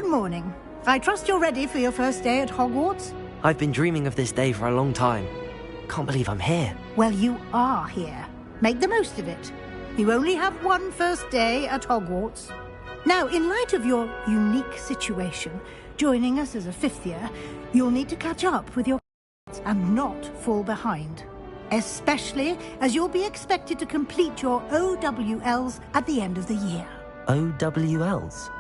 Good morning. I trust you're ready for your first day at Hogwarts? I've been dreaming of this day for a long time. Can't believe I'm here. Well, you are here. Make the most of it. You only have one first day at Hogwarts. Now, in light of your unique situation, joining us as a fifth year, you'll need to catch up with your and not fall behind. Especially as you'll be expected to complete your OWLs at the end of the year. OWLs?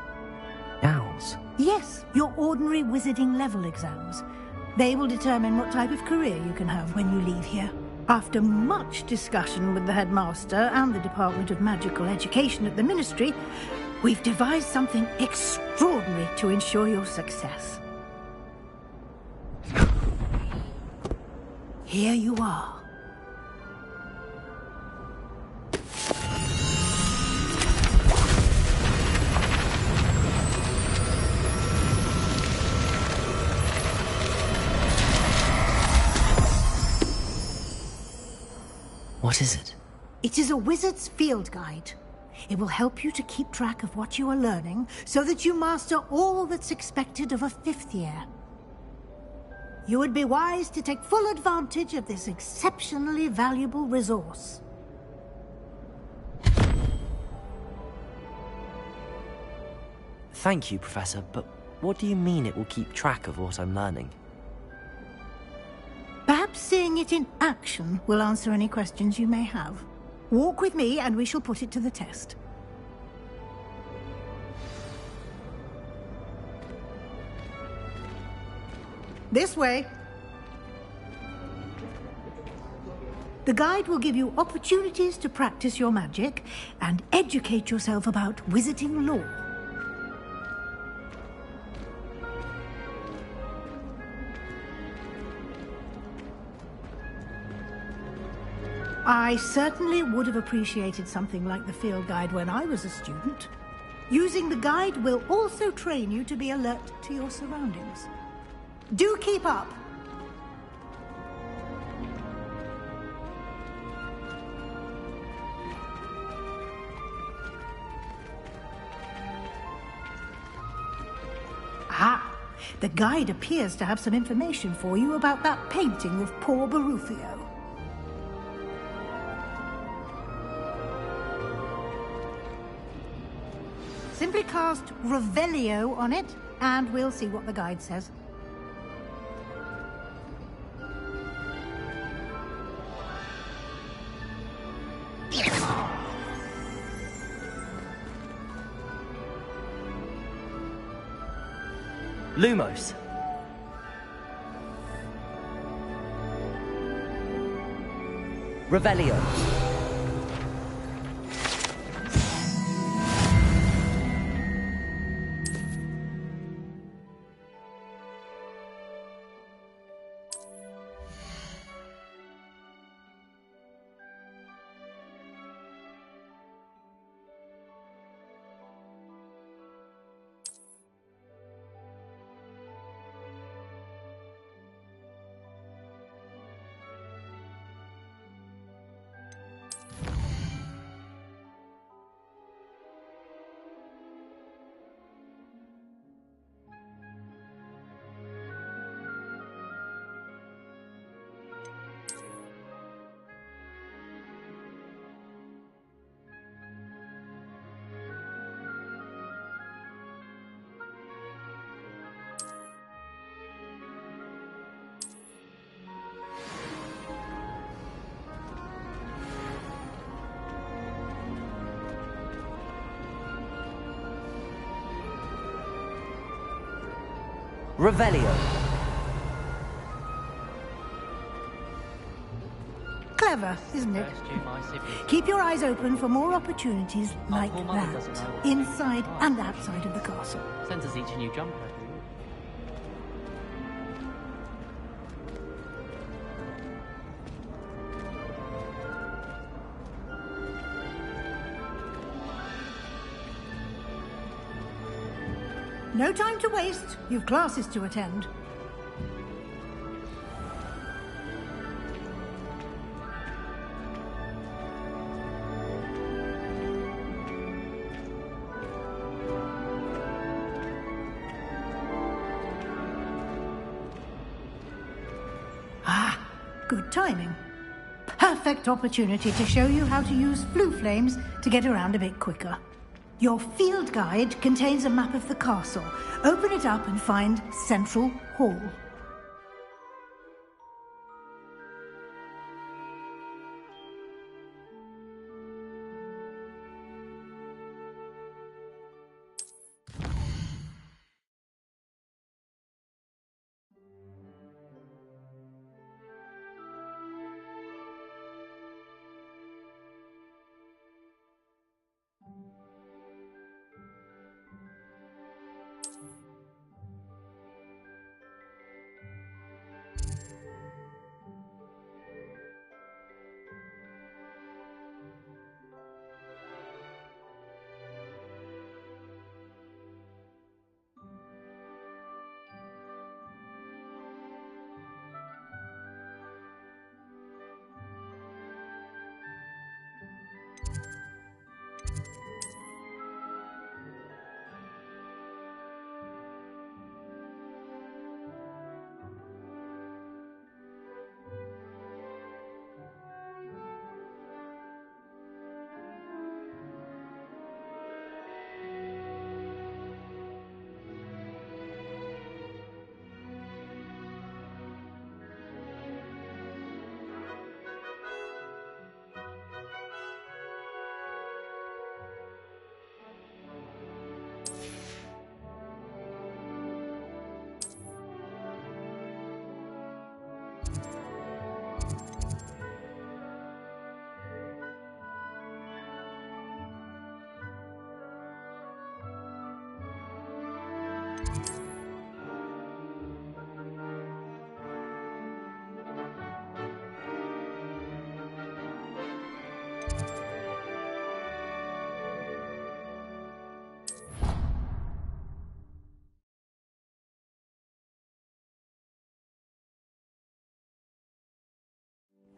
Owls? Yes, your ordinary wizarding level exams. They will determine what type of career you can have when you leave here. After much discussion with the headmaster and the Department of Magical Education at the Ministry, we've devised something extraordinary to ensure your success. Here you are. What is it? It is a wizard's field guide. It will help you to keep track of what you are learning so that you master all that's expected of a fifth year. You would be wise to take full advantage of this exceptionally valuable resource. Thank you, Professor, but what do you mean it will keep track of what I'm learning? Perhaps seeing it in action will answer any questions you may have. Walk with me and we shall put it to the test. This way. The guide will give you opportunities to practice your magic and educate yourself about wizarding lore. I certainly would have appreciated something like the field guide when I was a student. Using the guide will also train you to be alert to your surroundings. Do keep up! Ah, the guide appears to have some information for you about that painting of poor Baruthio. Simply cast Revelio on it, and we'll see what the guide says. Lumos. Revelio. Revelio. Clever, isn't it? Keep your eyes open for more opportunities like that, inside and outside of the castle. Sends us each a new jumper. No time to waste. You've classes to attend. Good timing. Perfect opportunity to show you how to use flue flames to get around a bit quicker. Your field guide contains a map of the castle. Open it up and find Central Hall.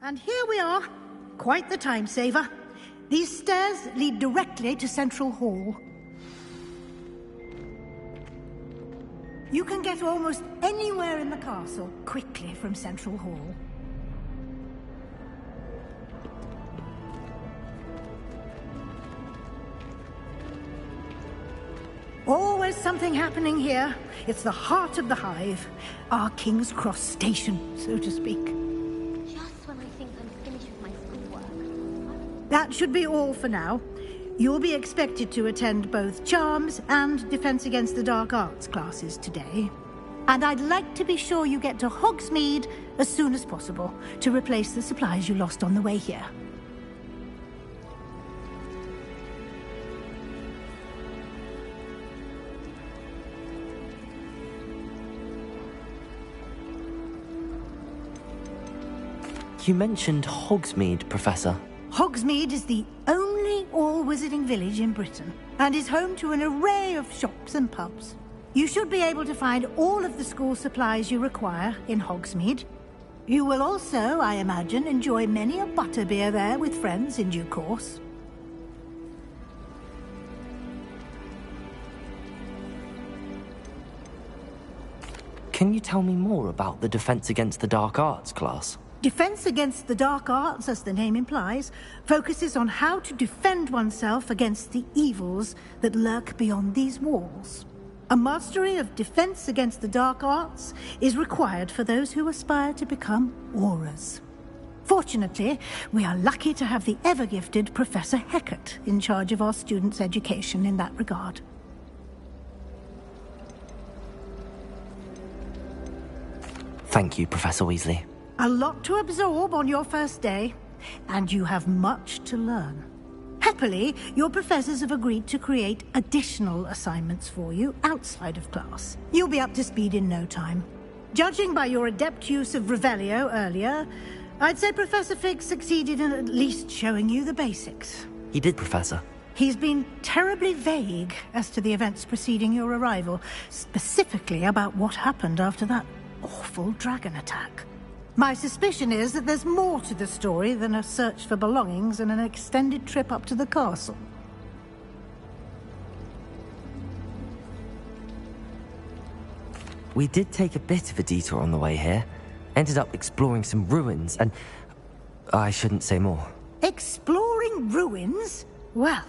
And here we are. Quite the time saver. These stairs lead directly to Central Hall. You can get almost anywhere in the castle quickly from Central Hall. Always something happening here. It's the heart of the Hive. Our King's Cross station, so to speak. Just when I think I'm finished with my schoolwork. That should be all for now. You'll be expected to attend both Charms and Defense Against the Dark Arts classes today. And I'd like to be sure you get to Hogsmeade as soon as possible to replace the supplies you lost on the way here. You mentioned Hogsmeade, Professor. Hogsmeade is the only all-wizarding village in Britain and is home to an array of shops and pubs. You should be able to find all of the school supplies you require in Hogsmeade. You will also, I imagine, enjoy many a butterbeer there with friends in due course. Can you tell me more about the Defense Against the Dark Arts class? Defense Against the Dark Arts, as the name implies, focuses on how to defend oneself against the evils that lurk beyond these walls. A mastery of Defense Against the Dark Arts is required for those who aspire to become Aurors. Fortunately, we are lucky to have the ever-gifted Professor Hecat in charge of our students' education in that regard. Thank you, Professor Weasley. A lot to absorb on your first day, and you have much to learn. Happily, your professors have agreed to create additional assignments for you outside of class. You'll be up to speed in no time. Judging by your adept use of Revelio earlier, I'd say Professor Fig succeeded in at least showing you the basics. He did, Professor. He's been terribly vague as to the events preceding your arrival, specifically about what happened after that awful dragon attack. My suspicion is that there's more to the story than a search for belongings and an extended trip up to the castle. We did take a bit of a detour on the way here. Ended up exploring some ruins, and I shouldn't say more. Exploring ruins? Well,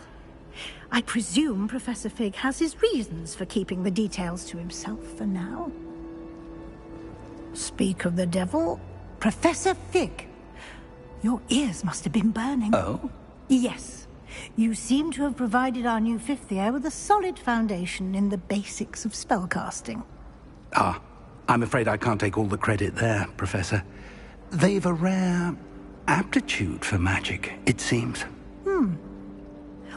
I presume Professor Fig has his reasons for keeping the details to himself for now. Speak of the devil, Professor Fig. Your ears must have been burning. Oh? Yes. You seem to have provided our new fifth year with a solid foundation in the basics of spellcasting. Ah, I'm afraid I can't take all the credit there, Professor. They've a rare aptitude for magic, it seems.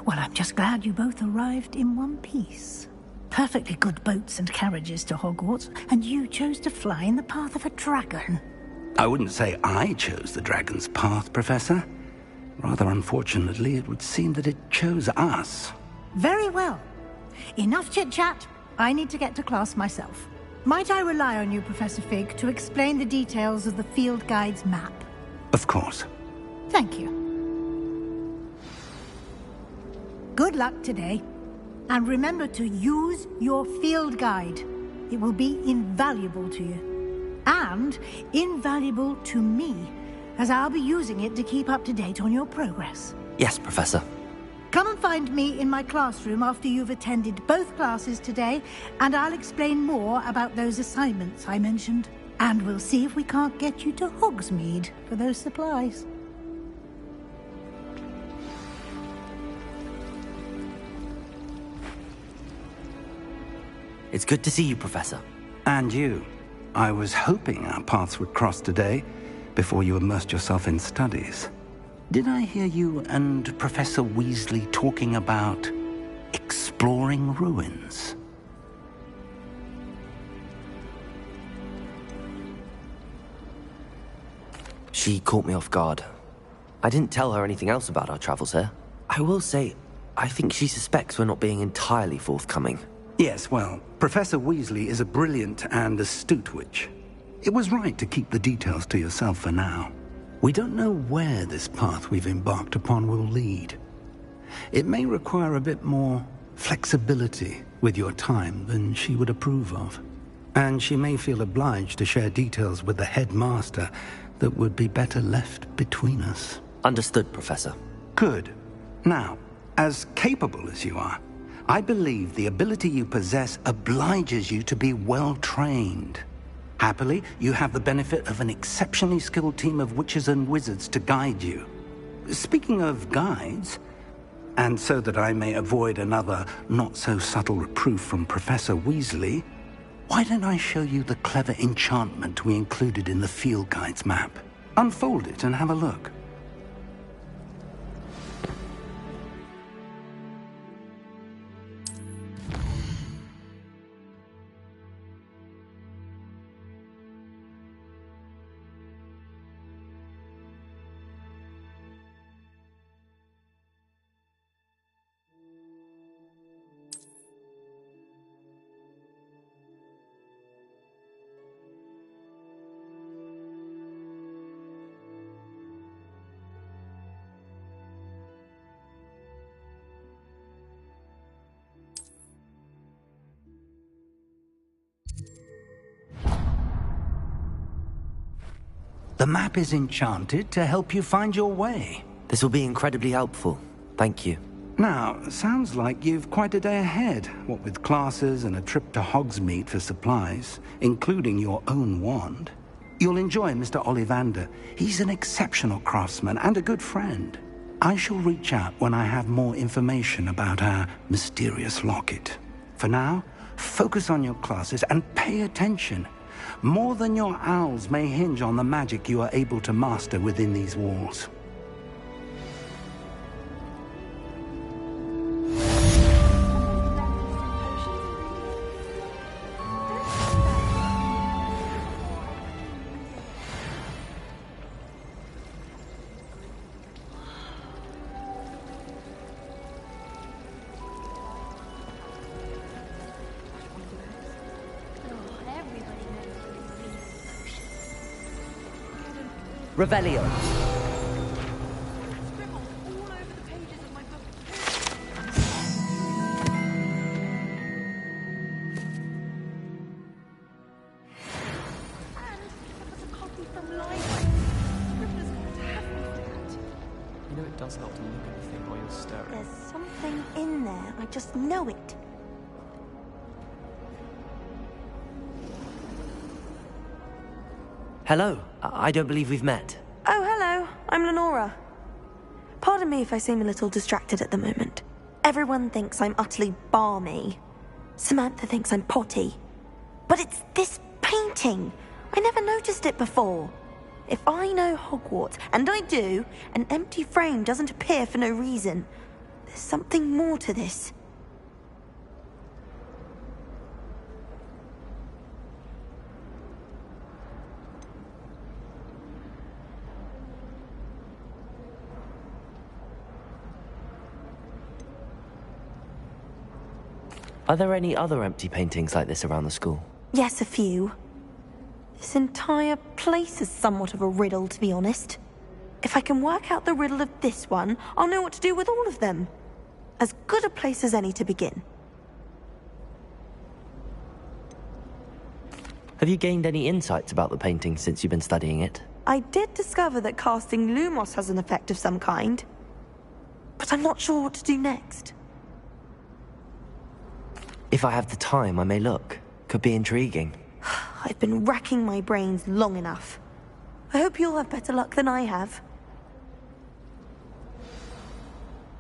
Well, I'm just glad you both arrived in one piece. Perfectly good boats and carriages to Hogwarts, and you chose to fly in the path of a dragon. I wouldn't say I chose the dragon's path, Professor. Rather unfortunately, it would seem that it chose us. Very well. Enough chit-chat. I need to get to class myself. Might I rely on you, Professor Fig, to explain the details of the field guide's map? Of course. Thank you. Good luck today. And remember to use your field guide. It will be invaluable to you. And invaluable to me, as I'll be using it to keep up to date on your progress. Yes, Professor. Come and find me in my classroom after you've attended both classes today, and I'll explain more about those assignments I mentioned. And we'll see if we can't get you to Hogsmeade for those supplies. It's good to see you, Professor. And you. I was hoping our paths would cross today, before you immersed yourself in studies. Did I hear you and Professor Weasley talking about exploring ruins? She caught me off guard. I didn't tell her anything else about our travels here. I will say, I think she suspects we're not being entirely forthcoming. Yes, well, Professor Weasley is a brilliant and astute witch. It was right to keep the details to yourself for now. We don't know where this path we've embarked upon will lead. It may require a bit more flexibility with your time than she would approve of. And she may feel obliged to share details with the headmaster that would be better left between us. Understood, Professor. Good. Now, as capable as you are, I believe the ability you possess obliges you to be well trained. Happily, you have the benefit of an exceptionally skilled team of witches and wizards to guide you. Speaking of guides, and so that I may avoid another not-so-subtle reproof from Professor Weasley, why don't I show you the clever enchantment we included in the field guide's map? Unfold it and have a look. The map is enchanted to help you find your way. This will be incredibly helpful. Thank you. Now, sounds like you've quite a day ahead, what with classes and a trip to Hogsmeade for supplies, including your own wand. You'll enjoy Mr. Ollivander. He's an exceptional craftsman and a good friend. I shall reach out when I have more information about our mysterious locket. For now, focus on your classes and pay attention. More than your owls may hinge on the magic you are able to master within these walls. Revelio. You know it does help to look at the thing while you're staring. There's something in there. I just know it. Hello. I don't believe we've met. Oh, hello. I'm Lenora. Pardon me if I seem a little distracted at the moment. Everyone thinks I'm utterly balmy. Samantha thinks I'm potty. But it's this painting. I never noticed it before. If I know Hogwarts, and I do, an empty frame doesn't appear for no reason. There's something more to this. Are there any other empty paintings like this around the school? Yes, a few. This entire place is somewhat of a riddle, to be honest. If I can work out the riddle of this one, I'll know what to do with all of them. As good a place as any to begin. Have you gained any insights about the painting since you've been studying it? I did discover that casting Lumos has an effect of some kind. But I'm not sure what to do next. If I have the time, I may look. Could be intriguing. I've been racking my brains long enough. I hope you'll have better luck than I have.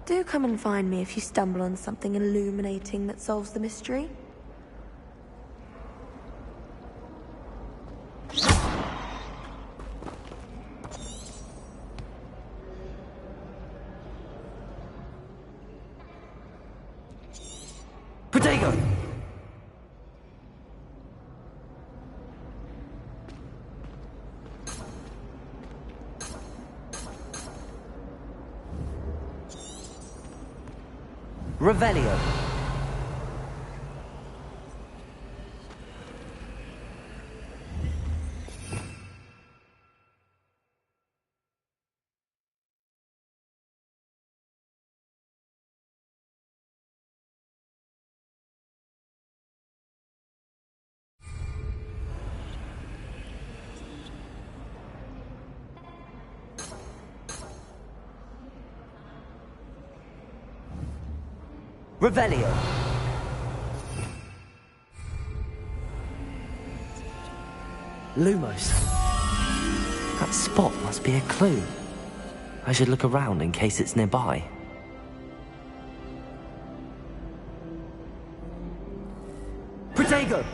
Do come and find me if you stumble on something illuminating that solves the mystery. Protego! Revelio. Revelio. Lumos. That spot must be a clue. I should look around in case it's nearby. Protego!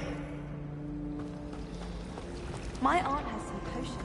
My aunt has some potions.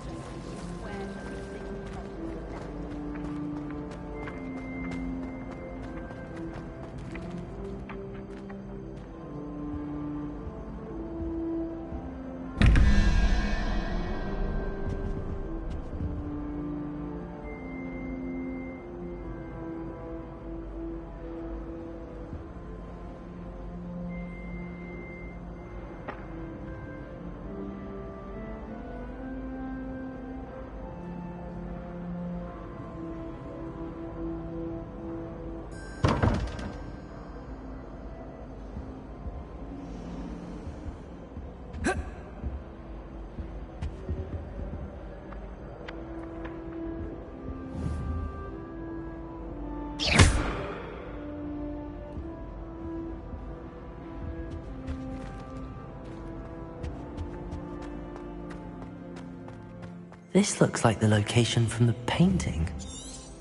This looks like the location from the painting.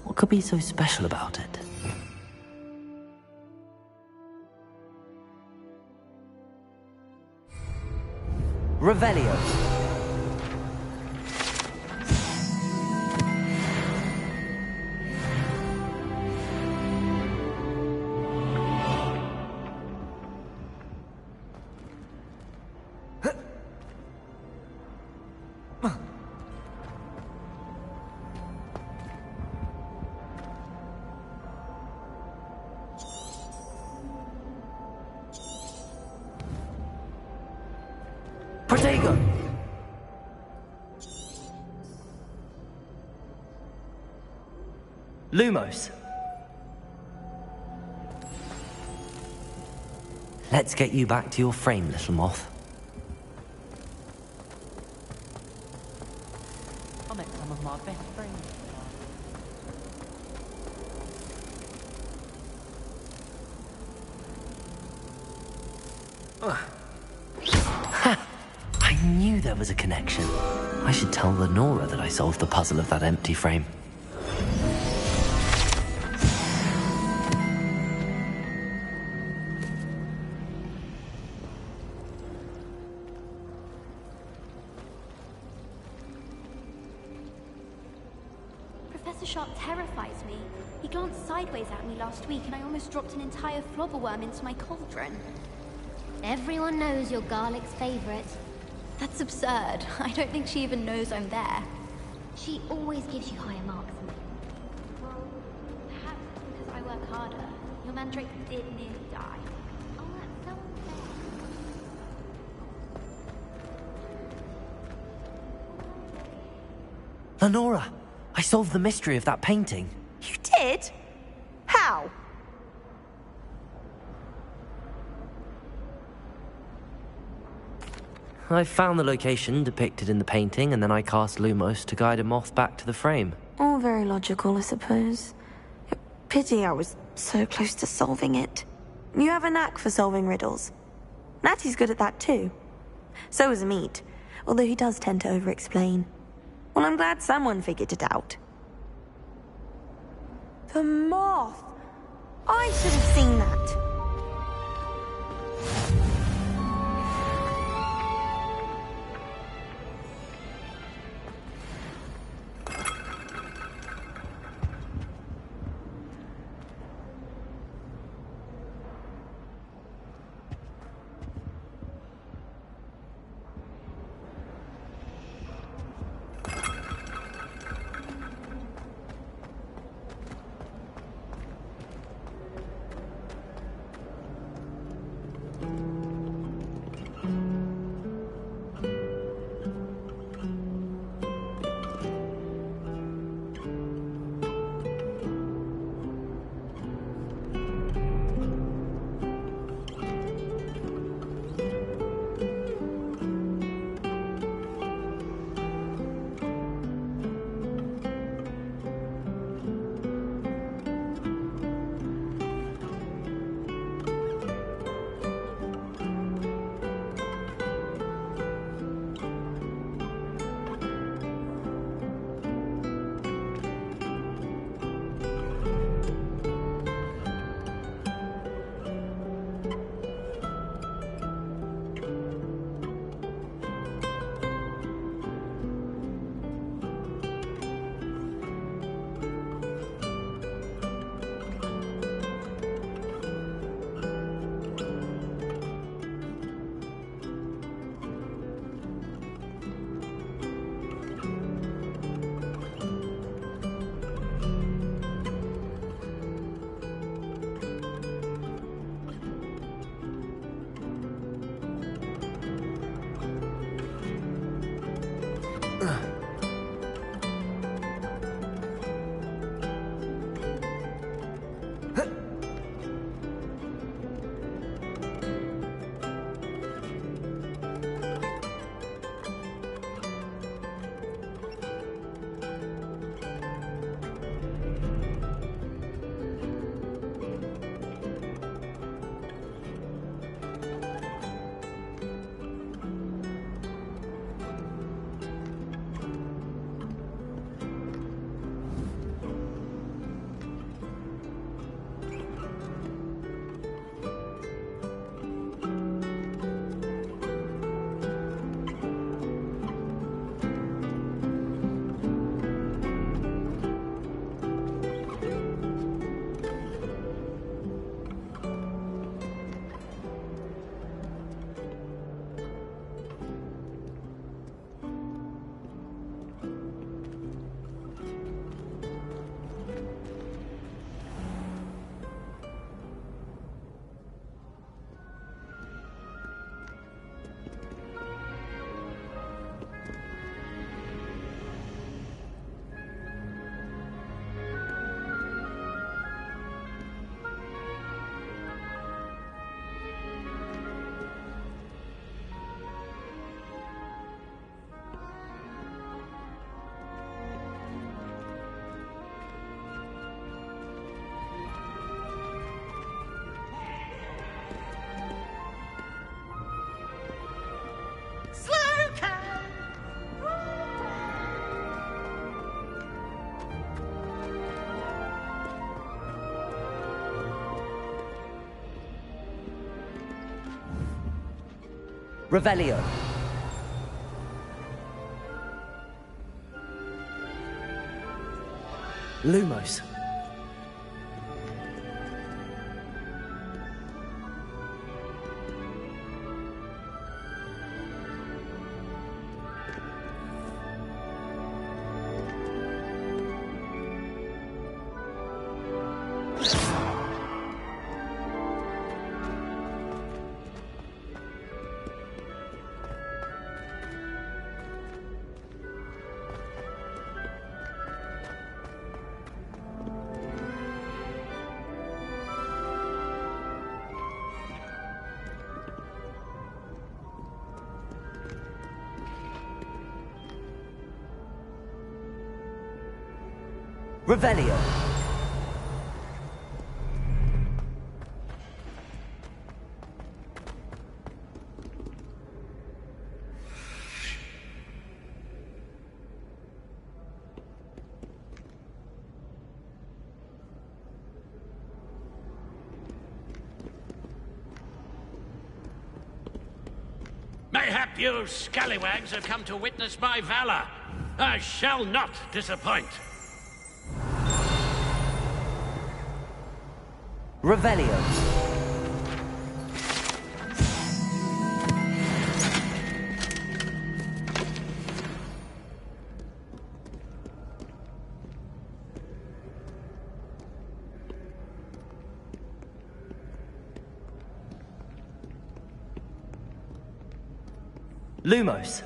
What could be so special about it? Revelio. Protego! Lumos. Let's get you back to your frame, little moth. I met some of my best friends. I knew there was a connection. I should tell Lenora that I solved the puzzle of that empty frame. Professor Sharp terrifies me. He glanced sideways at me last week and I almost dropped an entire flobberworm into my cauldron. Everyone knows you're Garlick's favorite. That's absurd. I don't think she even knows I'm there. She always gives you higher marks than me. Well, perhaps because I work harder. Your mandrake did nearly die. Oh, that's so unfair. Lenora! I solved the mystery of that painting. You did? How? I found the location depicted in the painting, and then I cast Lumos to guide a moth back to the frame. All very logical, I suppose. Pity I was so close to solving it. You have a knack for solving riddles. Natty's good at that too. So is Amit, although he does tend to over-explain. Well, I'm glad someone figured it out. The moth! I should have seen that. Revelio. Lumos. Revelio. Mayhap you scallywags have come to witness my valor. I shall not disappoint. Revelio. Lumos.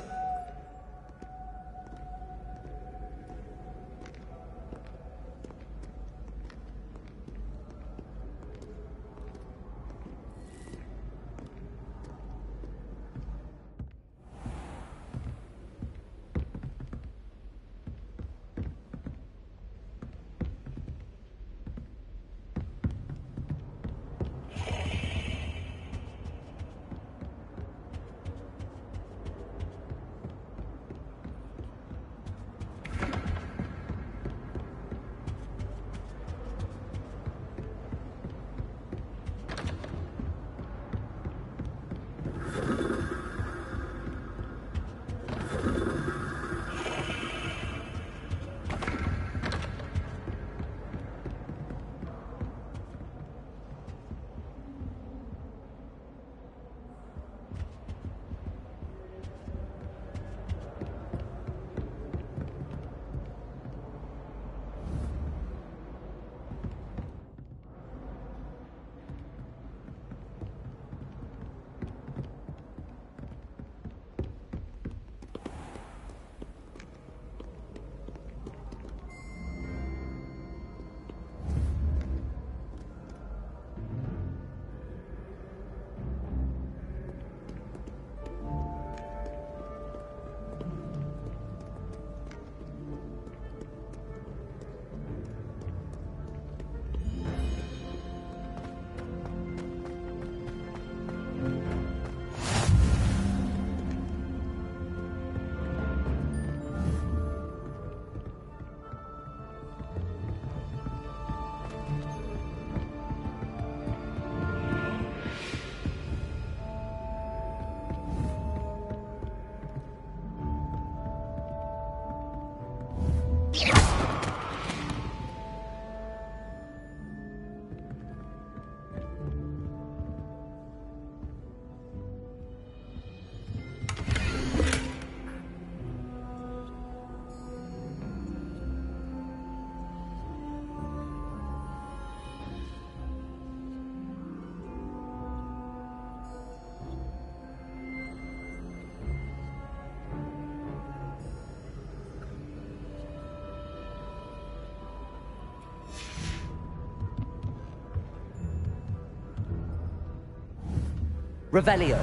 Revelio.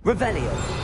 Revelio.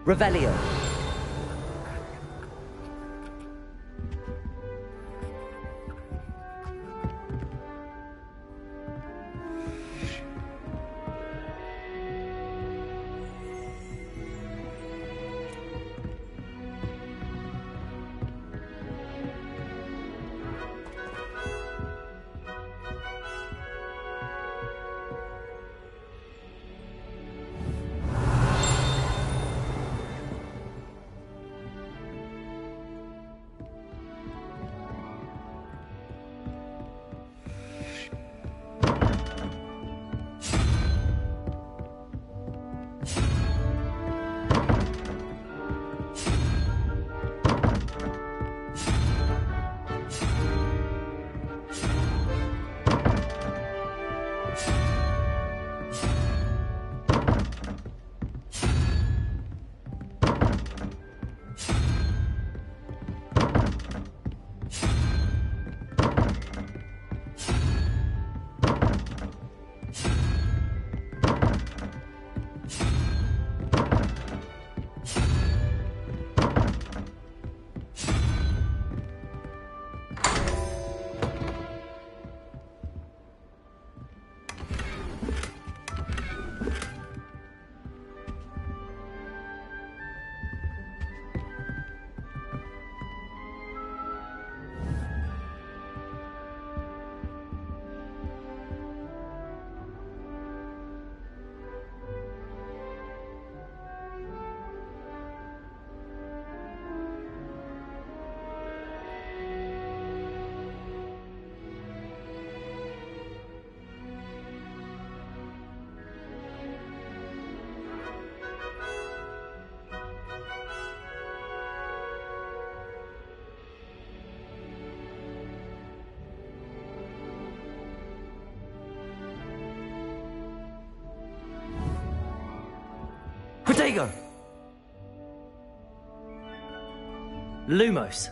Revelio. Protego! Lumos.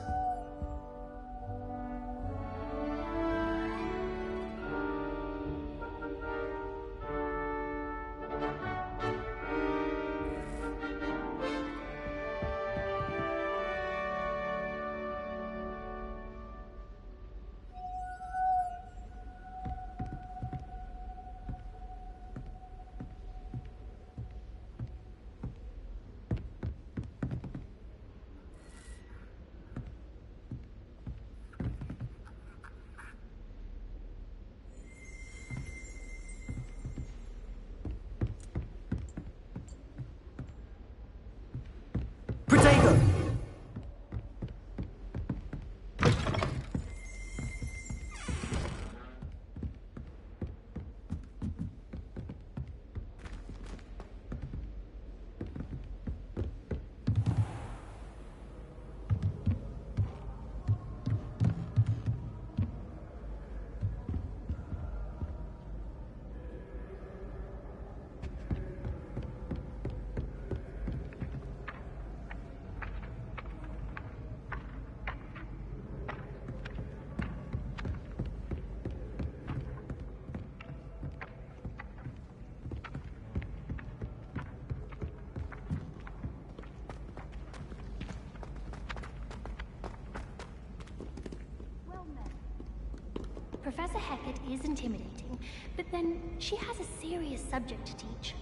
Professor Hecat is intimidating, but then she has a serious subject to teach.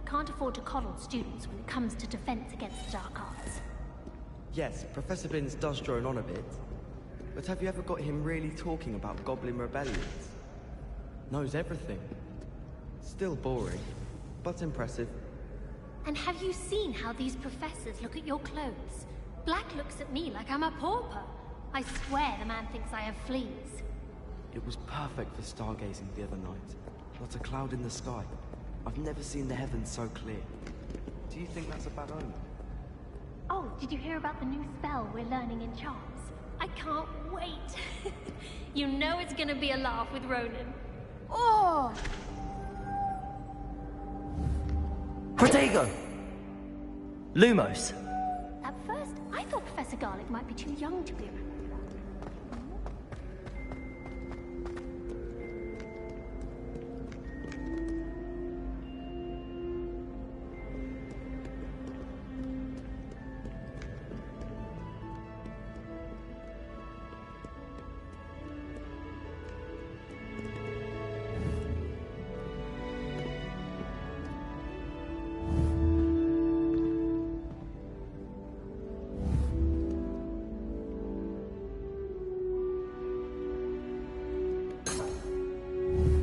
Can't afford to coddle students when it comes to defense against the dark arts. Yes, Professor Binns does drone on a bit. But have you ever got him really talking about Goblin rebellions? Knows everything. Still boring, but impressive. And have you seen how these professors look at your clothes? Black looks at me like I'm a pauper. I swear the man thinks I have fleas. It was perfect for stargazing the other night. Not a cloud in the sky. I've never seen the heavens so clear. Do you think that's a bad omen? Oh, did you hear about the new spell we're learning in charms? I can't wait. You know it's gonna be a laugh with Ronan. Oh! Protego! Lumos! At first, I thought Professor Garlick might be too young to be around.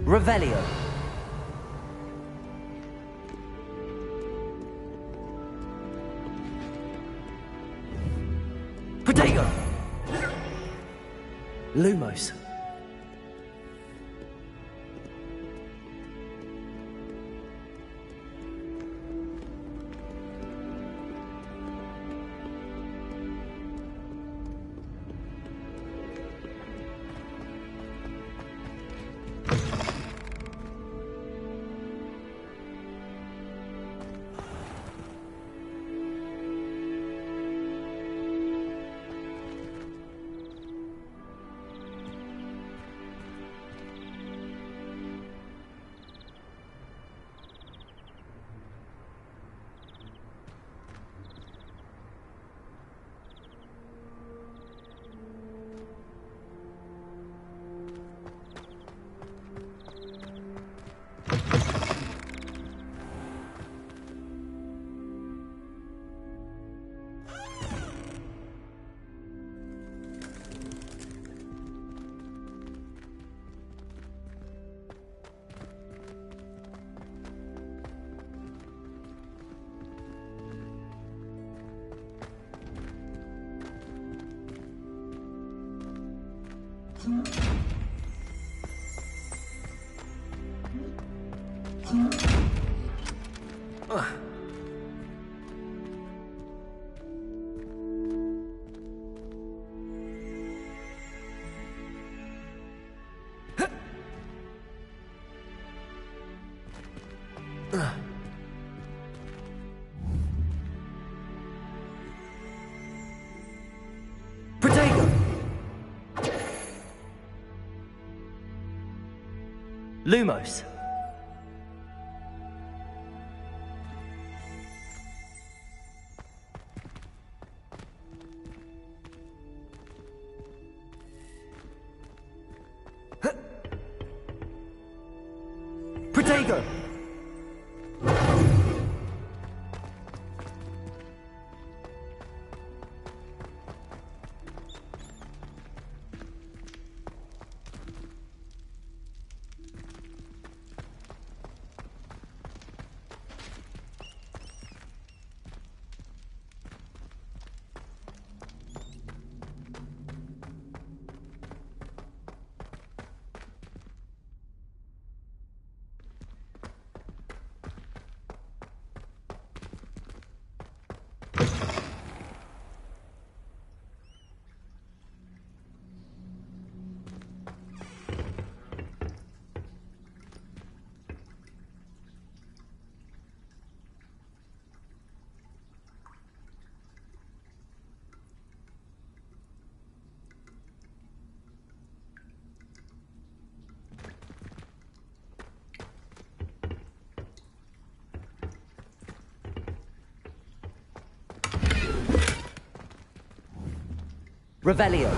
Revelio. Protego. Lumos. Protego. Lumos. Protego. Revelio.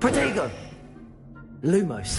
Protego! Lumos.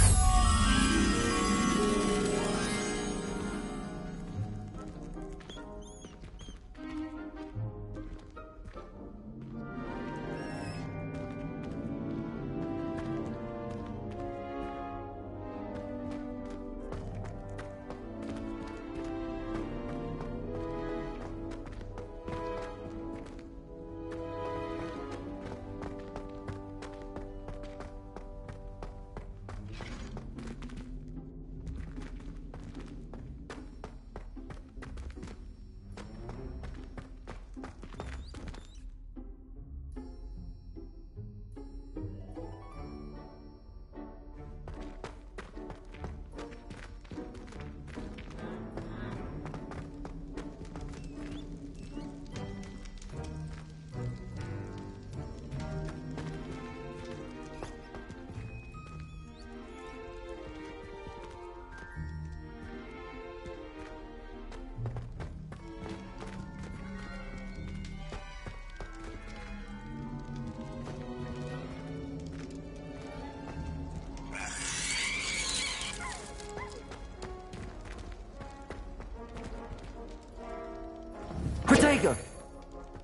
Protego!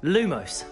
Lumos.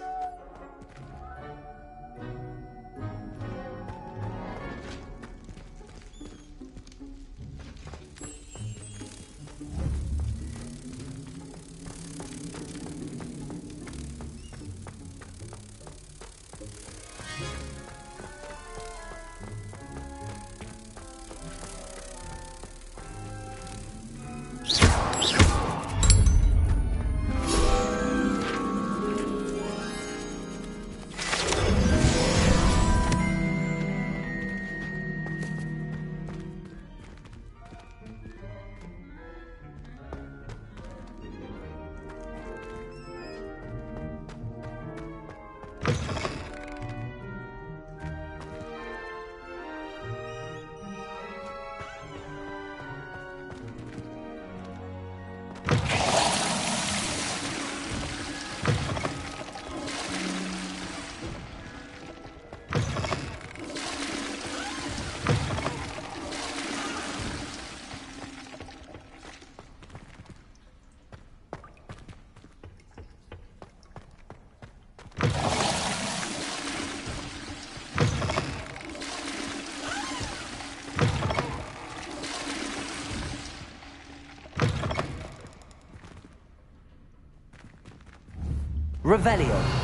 Revelio.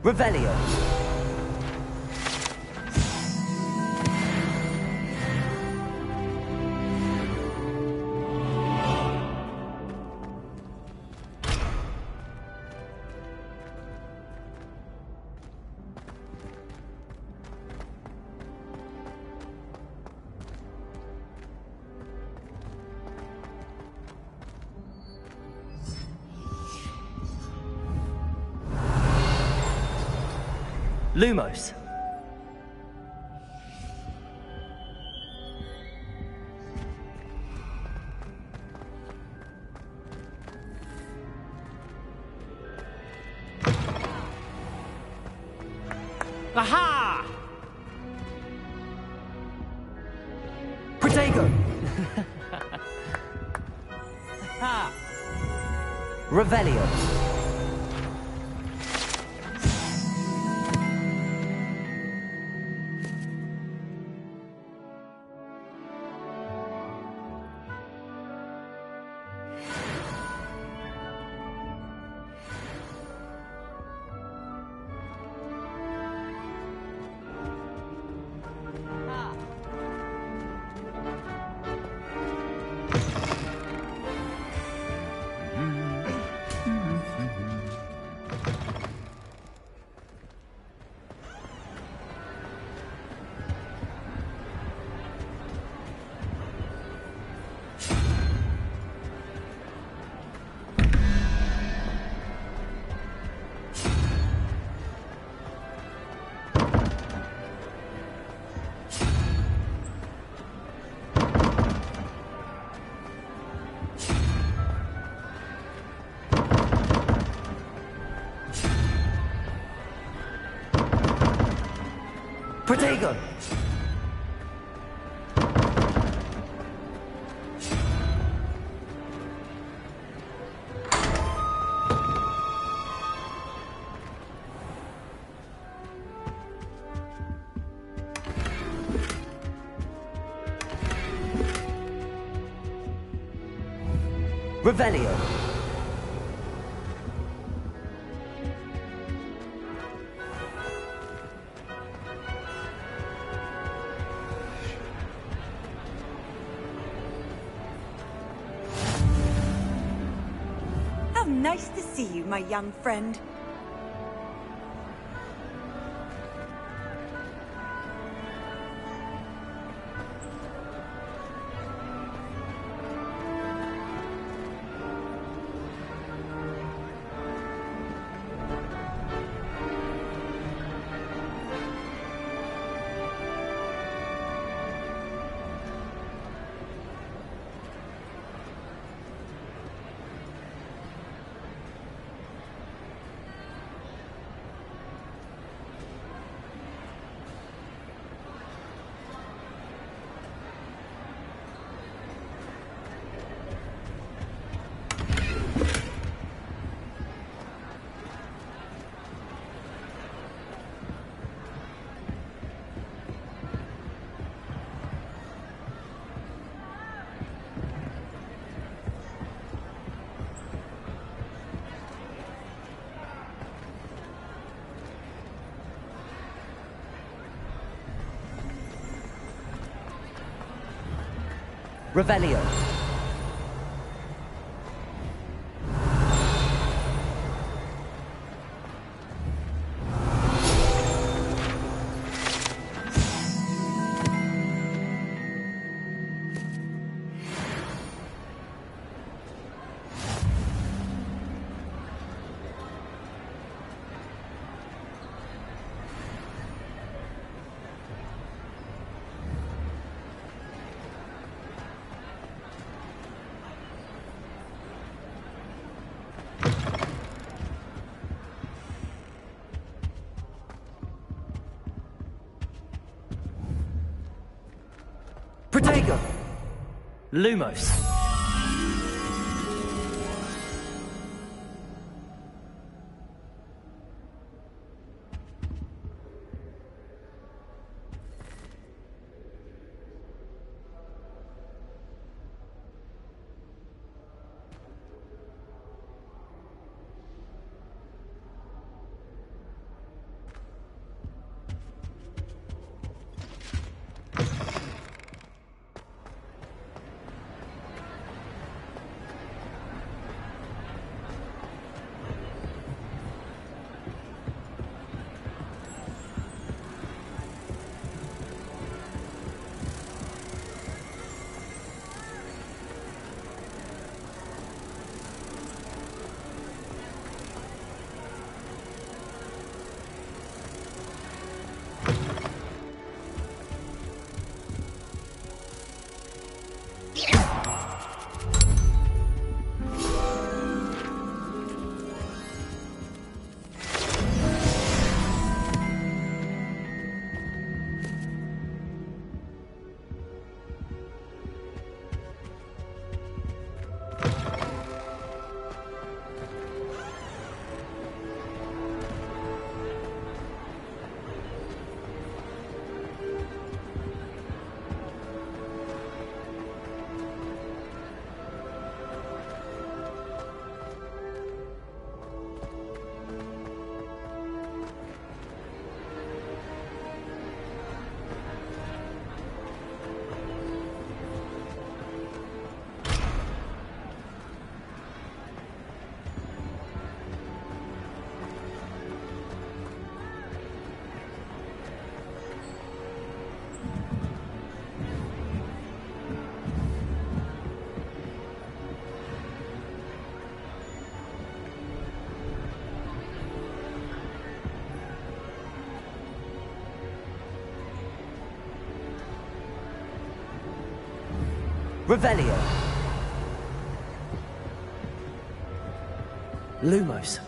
Revelio. Lumos. Aha! Protego. Ha! Revelio. Protego. Revelio. How nice to see you, my young friend. Revelio. Protego. Lumos. Revelio. Lumos.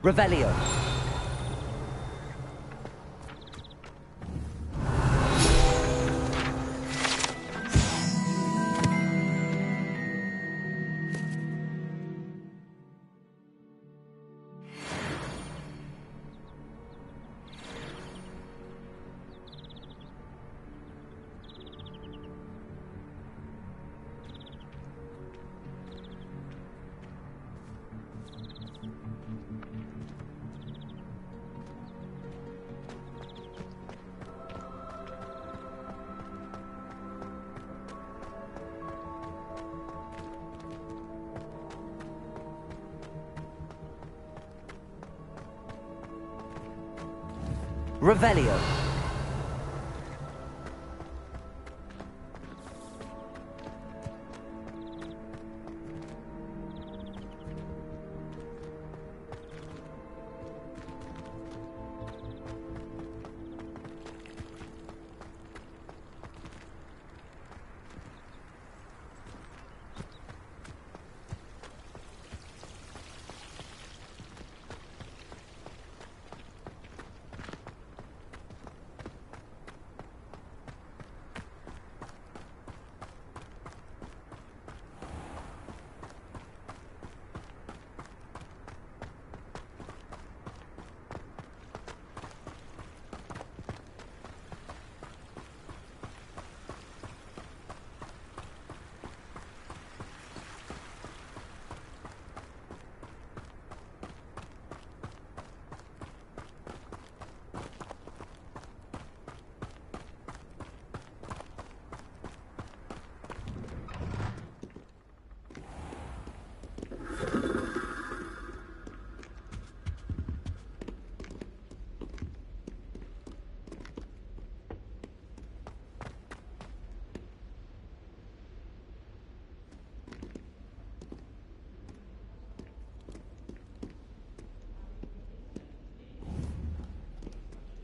Revelio. Revelio.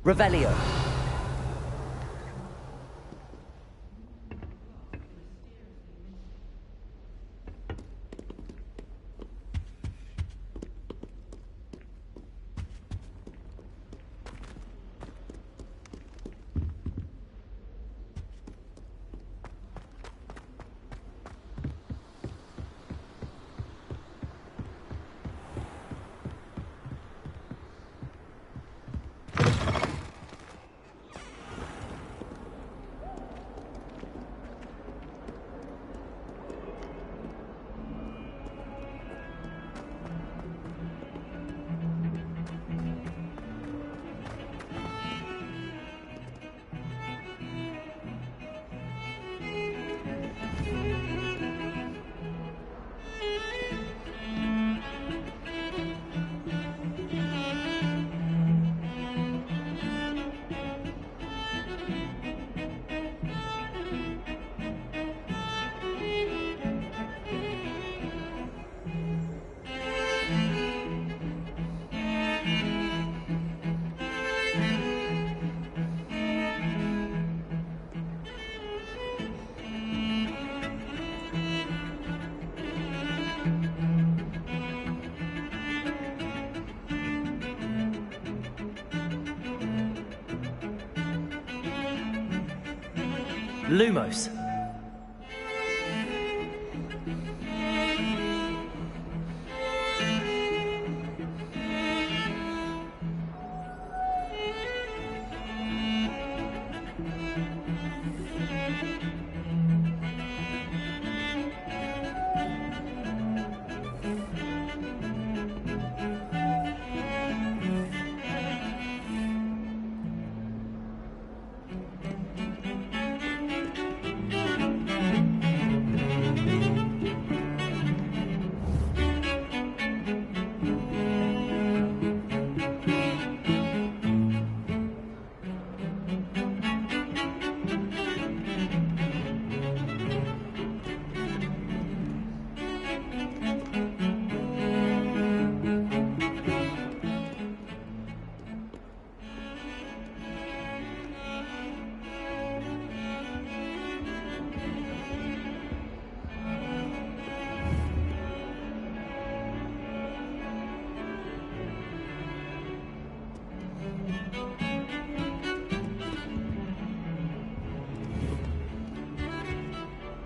Revelio. Lumos.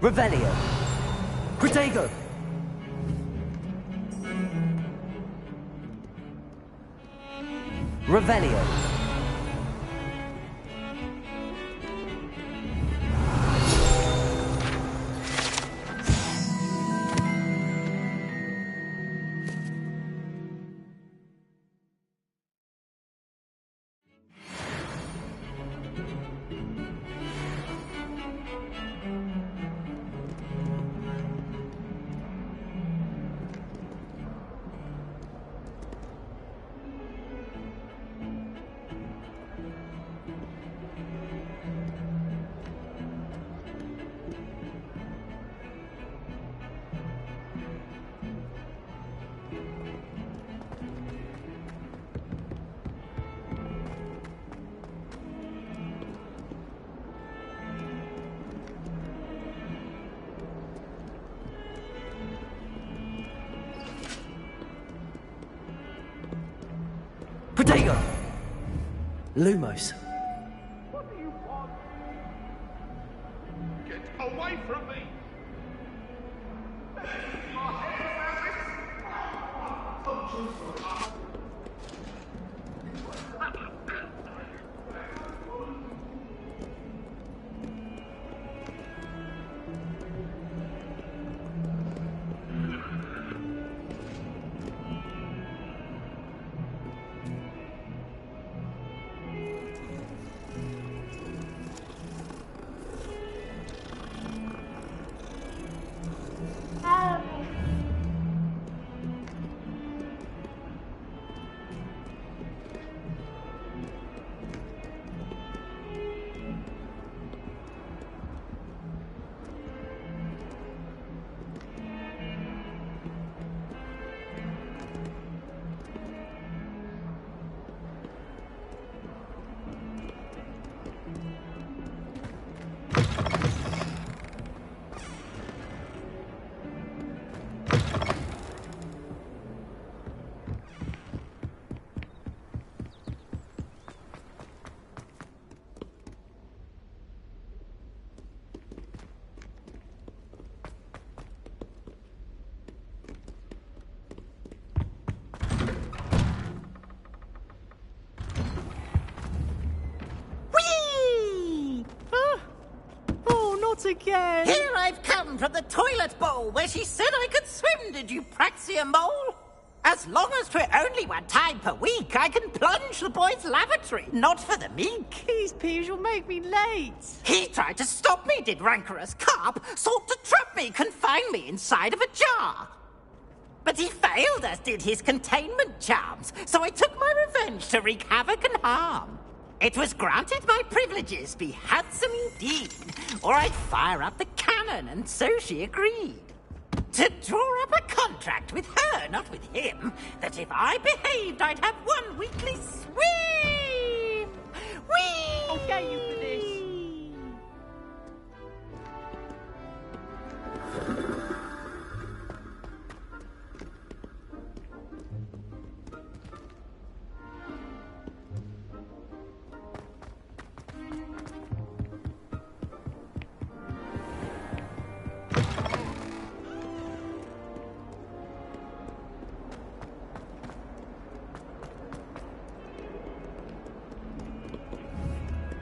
Revelio. Protego. Revelio. Protego! Lumos. What do you want? Get away from me! Again. Here I've come from the toilet bowl where she said I could swim, did you Praxia mole? As long as 'twere only one time per week, I can plunge the boy's lavatory, not for the meek. These peas will make me late. He tried to stop me, did rancorous carp, sought to trap me, confine me inside of a jar. But he failed, as did his containment charms, so I took my revenge to wreak havoc and harm. It was granted my privileges be handsome indeed, or I'd fire up the cannon, and so she agreed. To draw up a contract with her, not with him, that if I behaved, I'd have one weekly swim! Whee! I'll get you for this.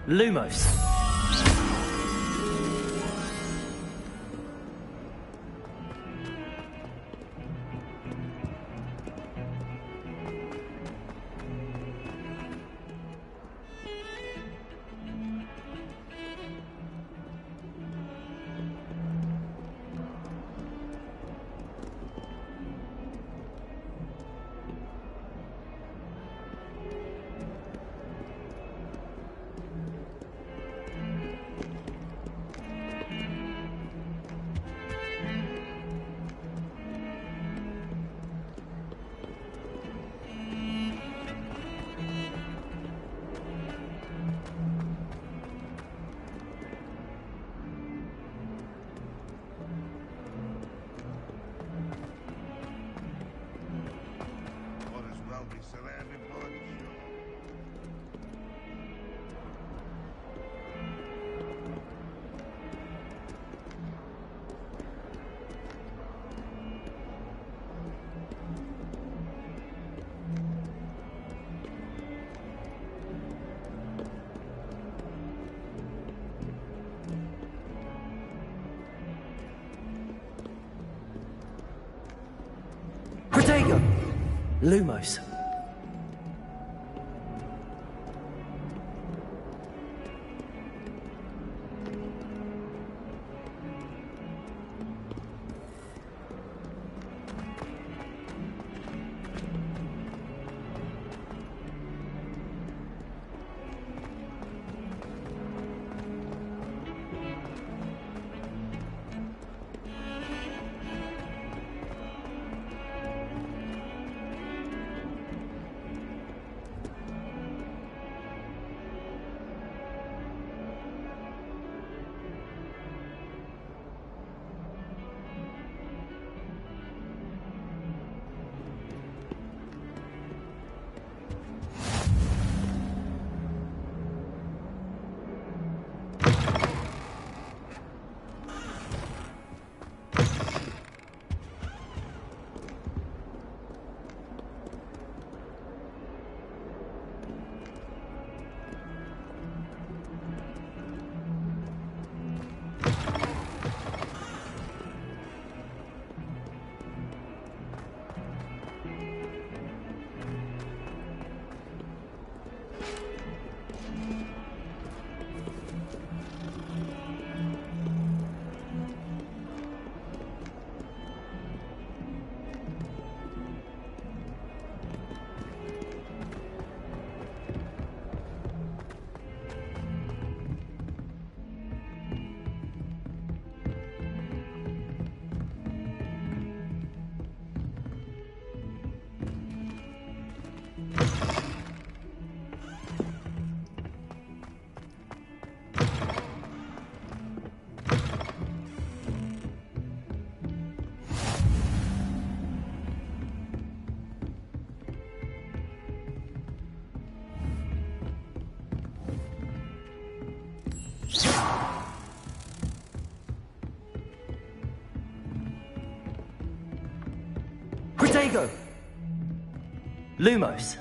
Lumos. Lumos. Protego! Lumos.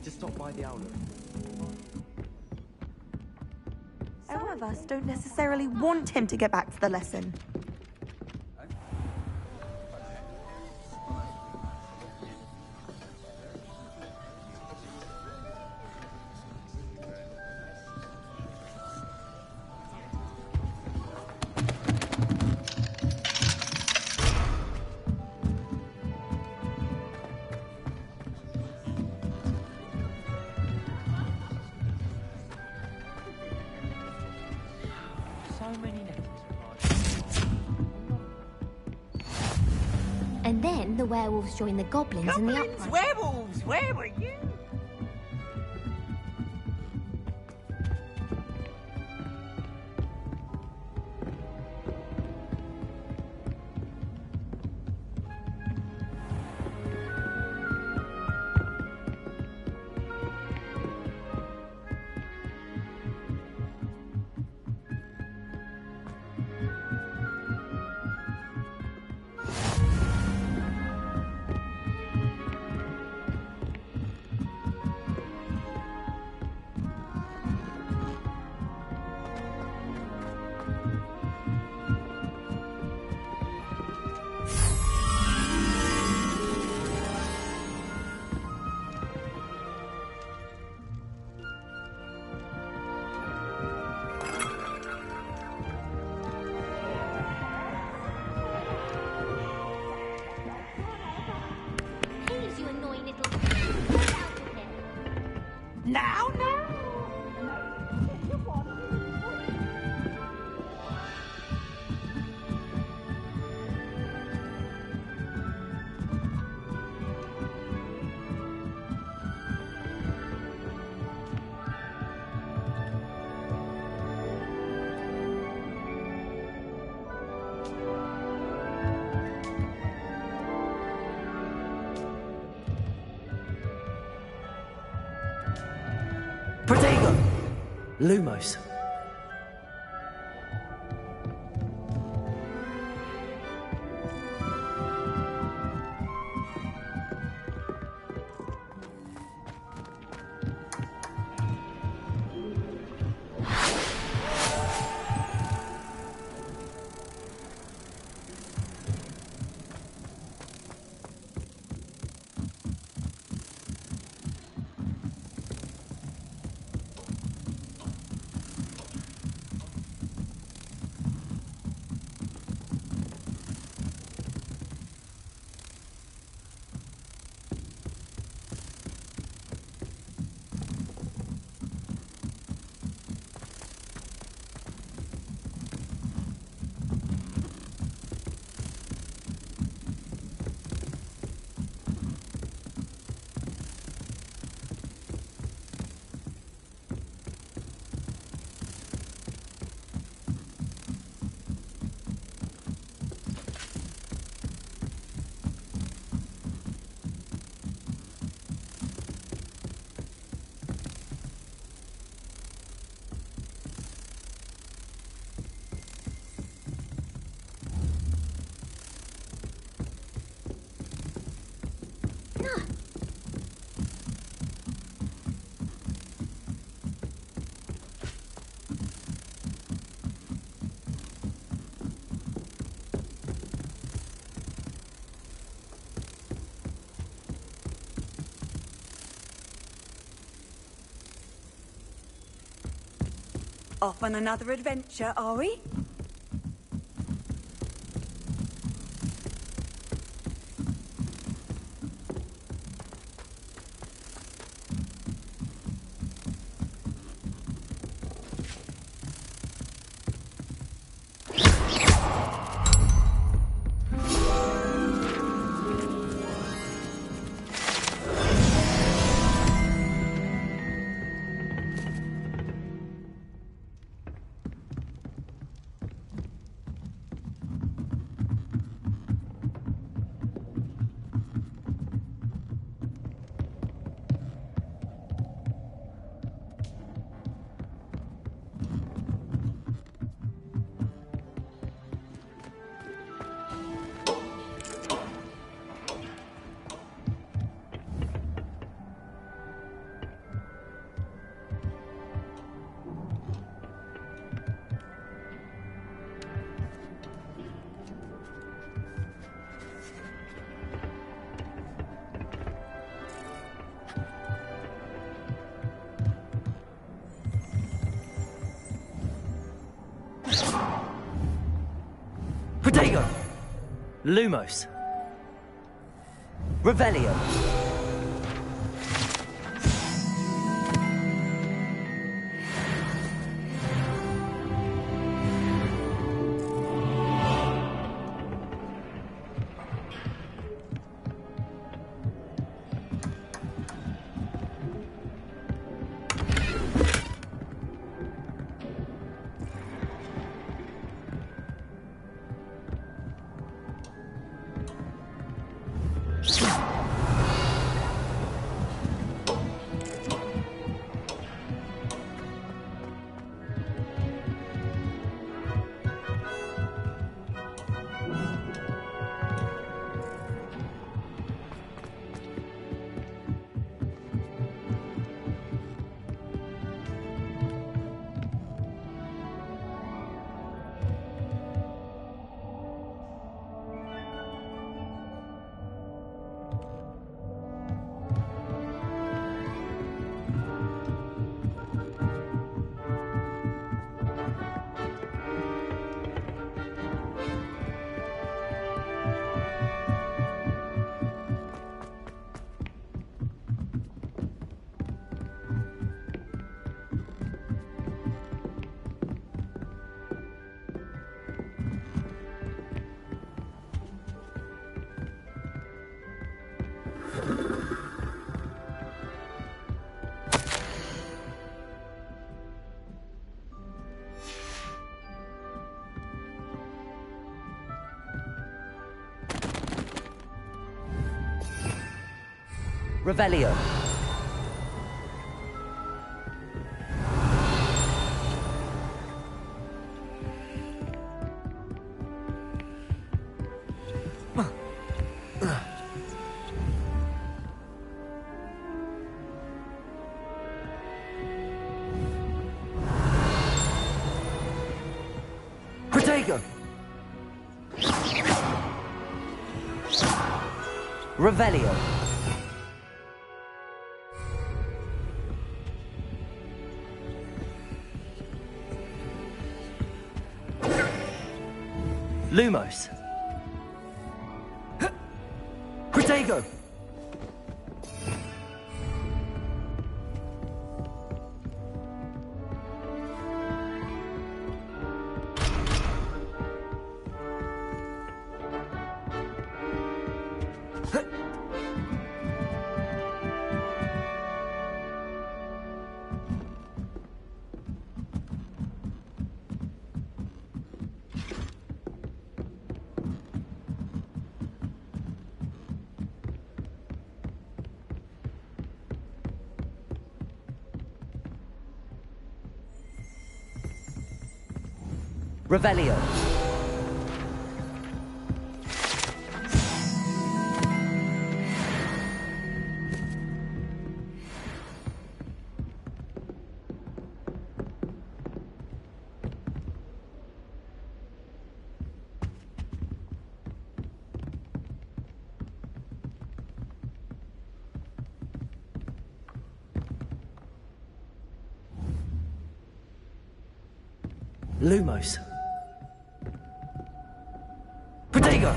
To stop by the outlet. Some of us don't necessarily want him to get back to the lesson. And then the werewolves joined the goblins in the uprising. Werewolves, where were you? Now, Protego! Lumos. Off on another adventure, are we? Protego! Lumos. Revelio. Revelio. Protego! Revelio. Lumos. Protego! Revelio. Lumos. Protego!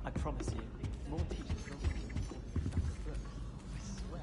I promise you, more teachers will be. Look, I swear.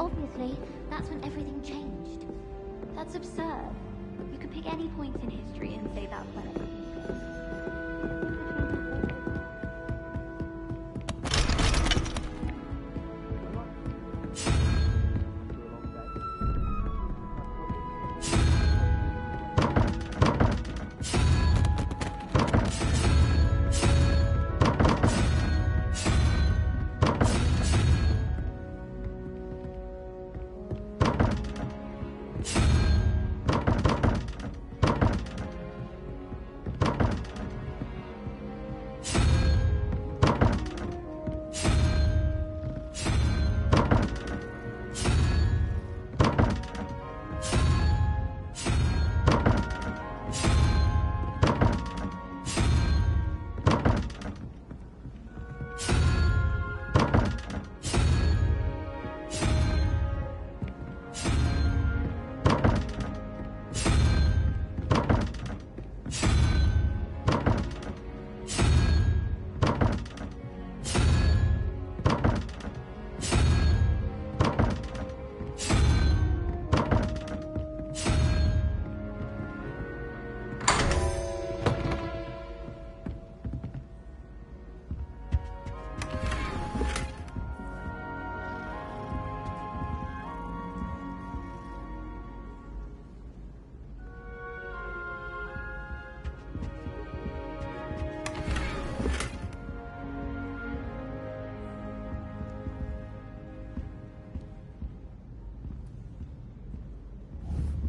Obviously, that's when everything changed. That's absurd. You could pick any point in history and say that way.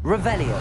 Revelio.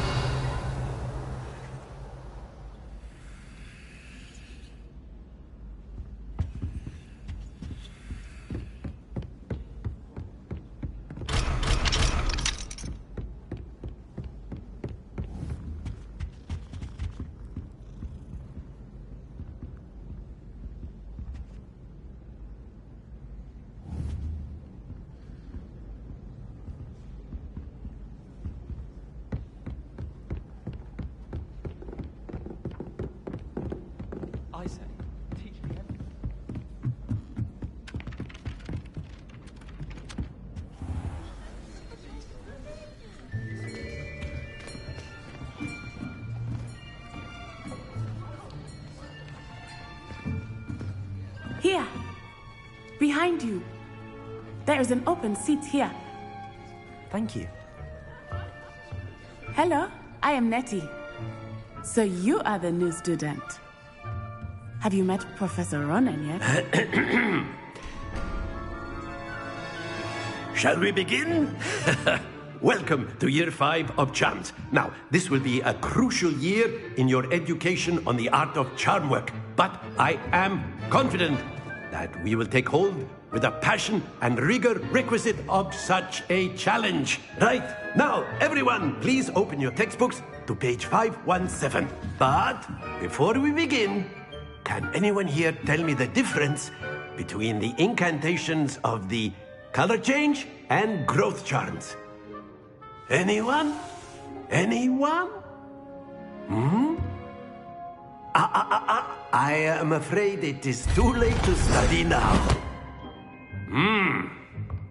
Here. Behind you. There is an open seat here. Thank you. Hello, I am Nettie. So you are the new student. Have you met Professor Ronan yet? Shall we begin? Welcome to Year 5 of Charms. Now, this will be a crucial year in your education on the art of charm work. But I am confident that we will take hold with the passion and rigor requisite of such a challenge. Right, now, everyone, please open your textbooks to page 517. But before we begin, can anyone here tell me the difference between the incantations of the color change and growth charms? Anyone? Anyone? I am afraid it is too late to study now.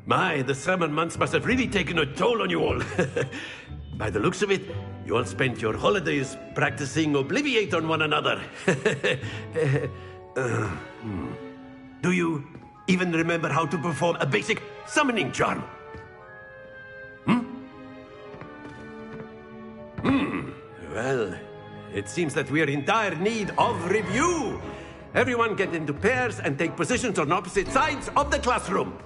My, the summer months must have really taken a toll on you all. By the looks of it, you all spent your holidays practicing Obliviate on one another. Do you even remember how to perform a basic summoning charm? Well, it seems that we are in dire need of review. Everyone get into pairs and take positions on opposite sides of the classroom.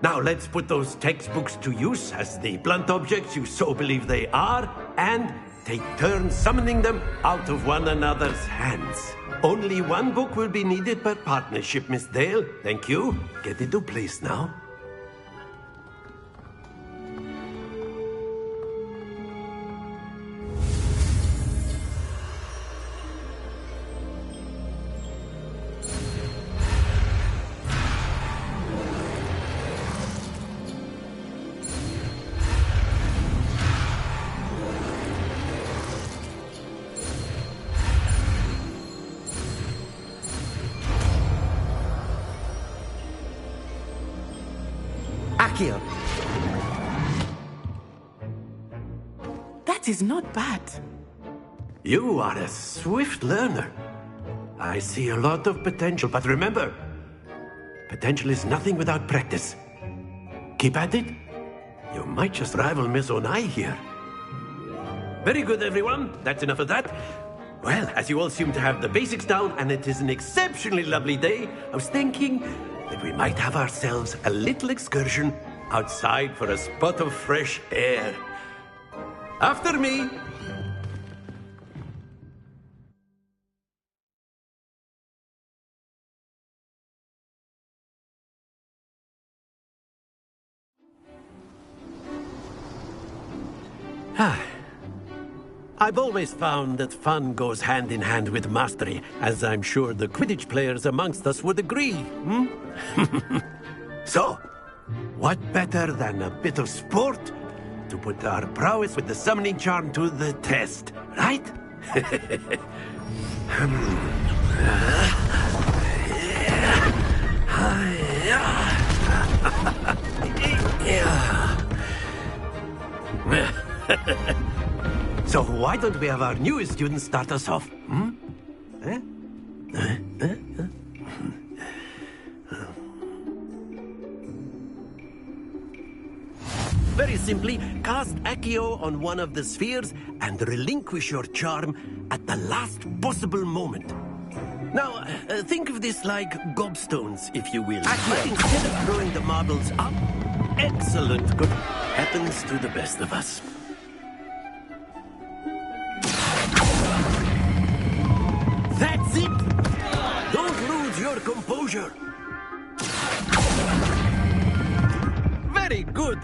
Now let's put those textbooks to use as the blunt objects you so believe they are, and take turns summoning them out of one another's hands. Only one book will be needed per partnership, Miss Dale. Thank you. Get into place now. Accio! That is not bad. You are a swift learner. I see a lot of potential, but remember, potential is nothing without practice. Keep at it. You might just rival Miss Onai here. Very good, everyone. That's enough of that. Well, as you all seem to have the basics down, and it is an exceptionally lovely day, I was thinking that we might have ourselves a little excursion outside for a spot of fresh air. After me. I've always found that fun goes hand in hand with mastery, as I'm sure the Quidditch players amongst us would agree. So, what better than a bit of sport to put our prowess with the summoning charm to the test, right? So why don't we have our newest student start us off? Very simply, cast Accio on one of the spheres and relinquish your charm at the last possible moment. Now, think of this like gobstones, if you will. But instead of throwing the marbles up, excellent, good, happens to the best of us. That's it! Don't lose your composure. Very good.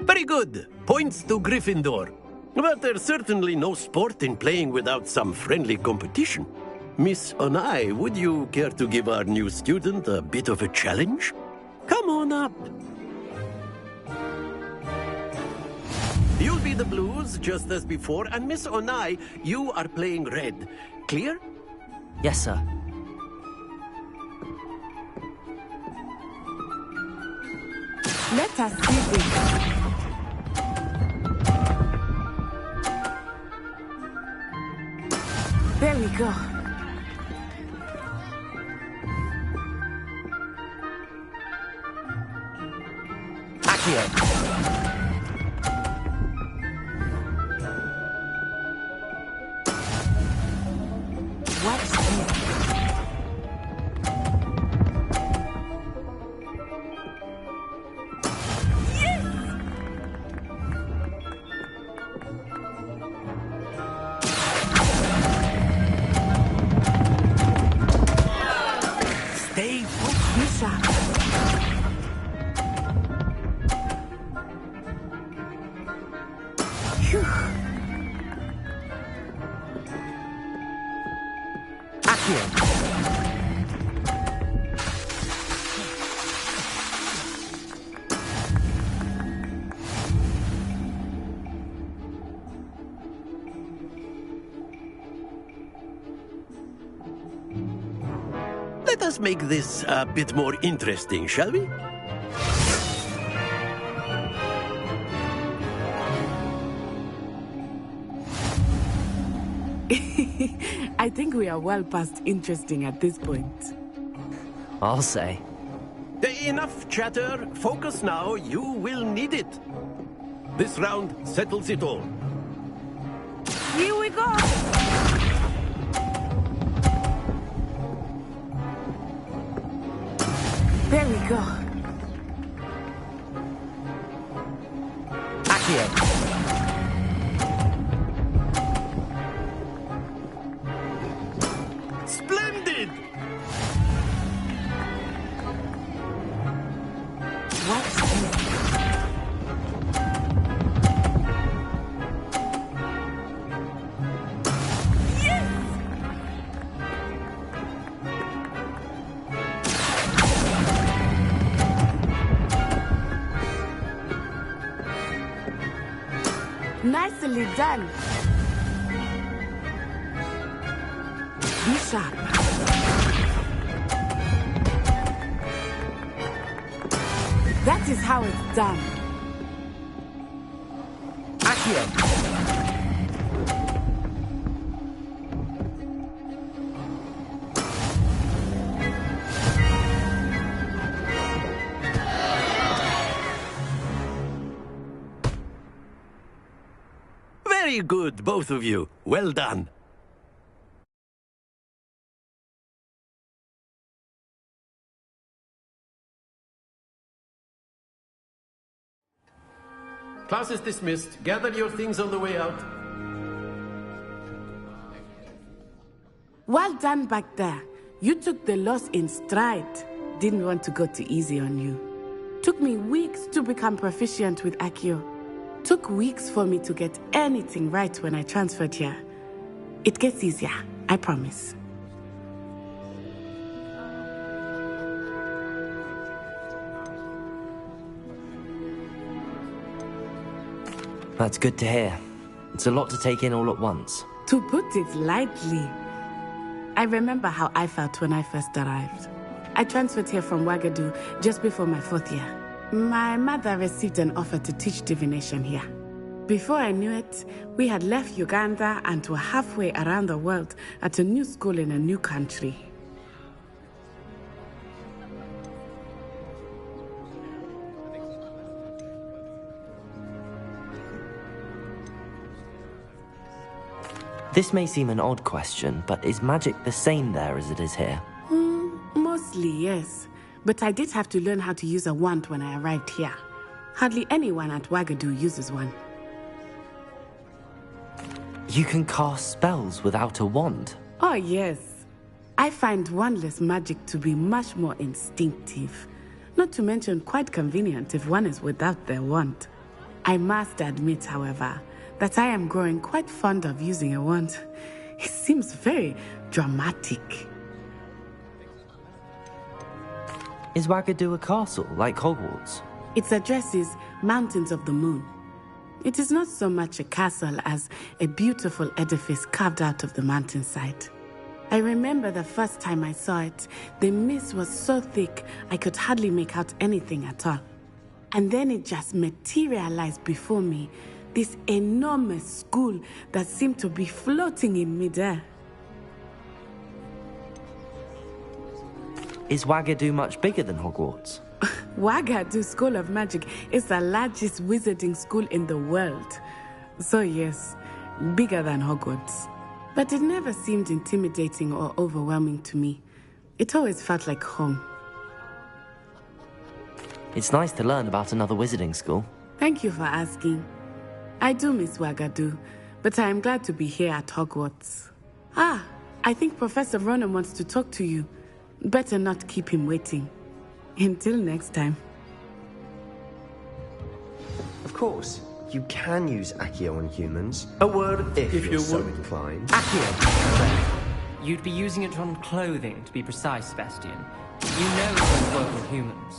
Very good. Points to Gryffindor. But there's certainly no sport in playing without some friendly competition. Miss Onai, would you care to give our new student a bit of a challenge? Come on up. You'll be the blues, just as before, and Miss Onai, you are playing red. Clear? Yes, sir. Let us see this. There we go. Accio! What's this? Stay Bishop. Phew. Accio! Let us make this a bit more interesting, shall we? I think we are well past interesting at this point. I'll say. Enough chatter. Focus now. You will need it. This round settles it all. Here we go! There we go. Accio! Splendid! What's this? Nicely done. Be sharp. That is how it's done. Accio! Very good, both of you. Well done. Class is dismissed. Gather your things on the way out. Well done back there. You took the loss in stride. Didn't want to go too easy on you. Took me weeks to become proficient with Accio. Took weeks for me to get anything right when I transferred here. It gets easier, I promise. That's good to hear. It's a lot to take in all at once. To put it lightly, I remember how I felt when I first arrived. I transferred here from Wagadu just before my 4th year. My mother received an offer to teach divination here. Before I knew it, we had left Uganda and were halfway around the world at a new school in a new country. This may seem an odd question, but is magic the same there as it is here? Mostly, yes. But I did have to learn how to use a wand when I arrived here. Hardly anyone at Wagadu uses one. You can cast spells without a wand? Oh, yes. I find wandless magic to be much more instinctive. Not to mention quite convenient if one is without their wand. I must admit, however, that I am growing quite fond of using a wand. It seems very dramatic. Is Wagadu a castle, like Hogwarts? Its address is Mountains of the Moon. It is not so much a castle as a beautiful edifice carved out of the mountainside. I remember the first time I saw it, the mist was so thick I could hardly make out anything at all. And then it just materialized before me, this enormous school that seemed to be floating in midair. Is Wagadu much bigger than Hogwarts? Wagadu School of Magic is the largest wizarding school in the world. So yes, bigger than Hogwarts. But it never seemed intimidating or overwhelming to me. It always felt like home. It's nice to learn about another wizarding school. Thank you for asking. I do miss Wagadu, but I am glad to be here at Hogwarts. Ah, I think Professor Ronen wants to talk to you. Better not keep him waiting. Until next time. Of course, you can use Accio on humans. A word if you're so inclined. Accio. You'd be using it on clothing, to be precise, Sebastian. You know it won't work with humans.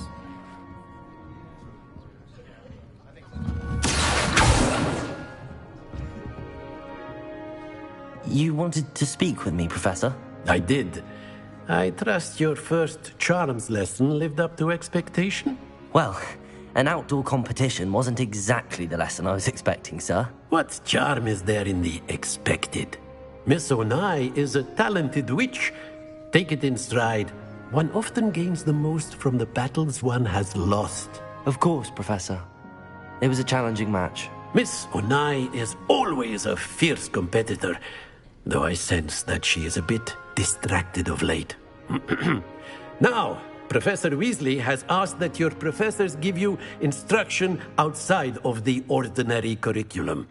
You wanted to speak with me, Professor? I did. I trust your first charms lesson lived up to expectation? Well, an outdoor competition wasn't exactly the lesson I was expecting, sir. What charm is there in the expected? Miss Onai is a talented witch. Take it in stride. One often gains the most from the battles one has lost. Of course, Professor. It was a challenging match. Miss Onai is always a fierce competitor, though I sense that she is a bit distracted of late. Now, Professor Weasley has asked that your professors give you instruction outside of the ordinary curriculum.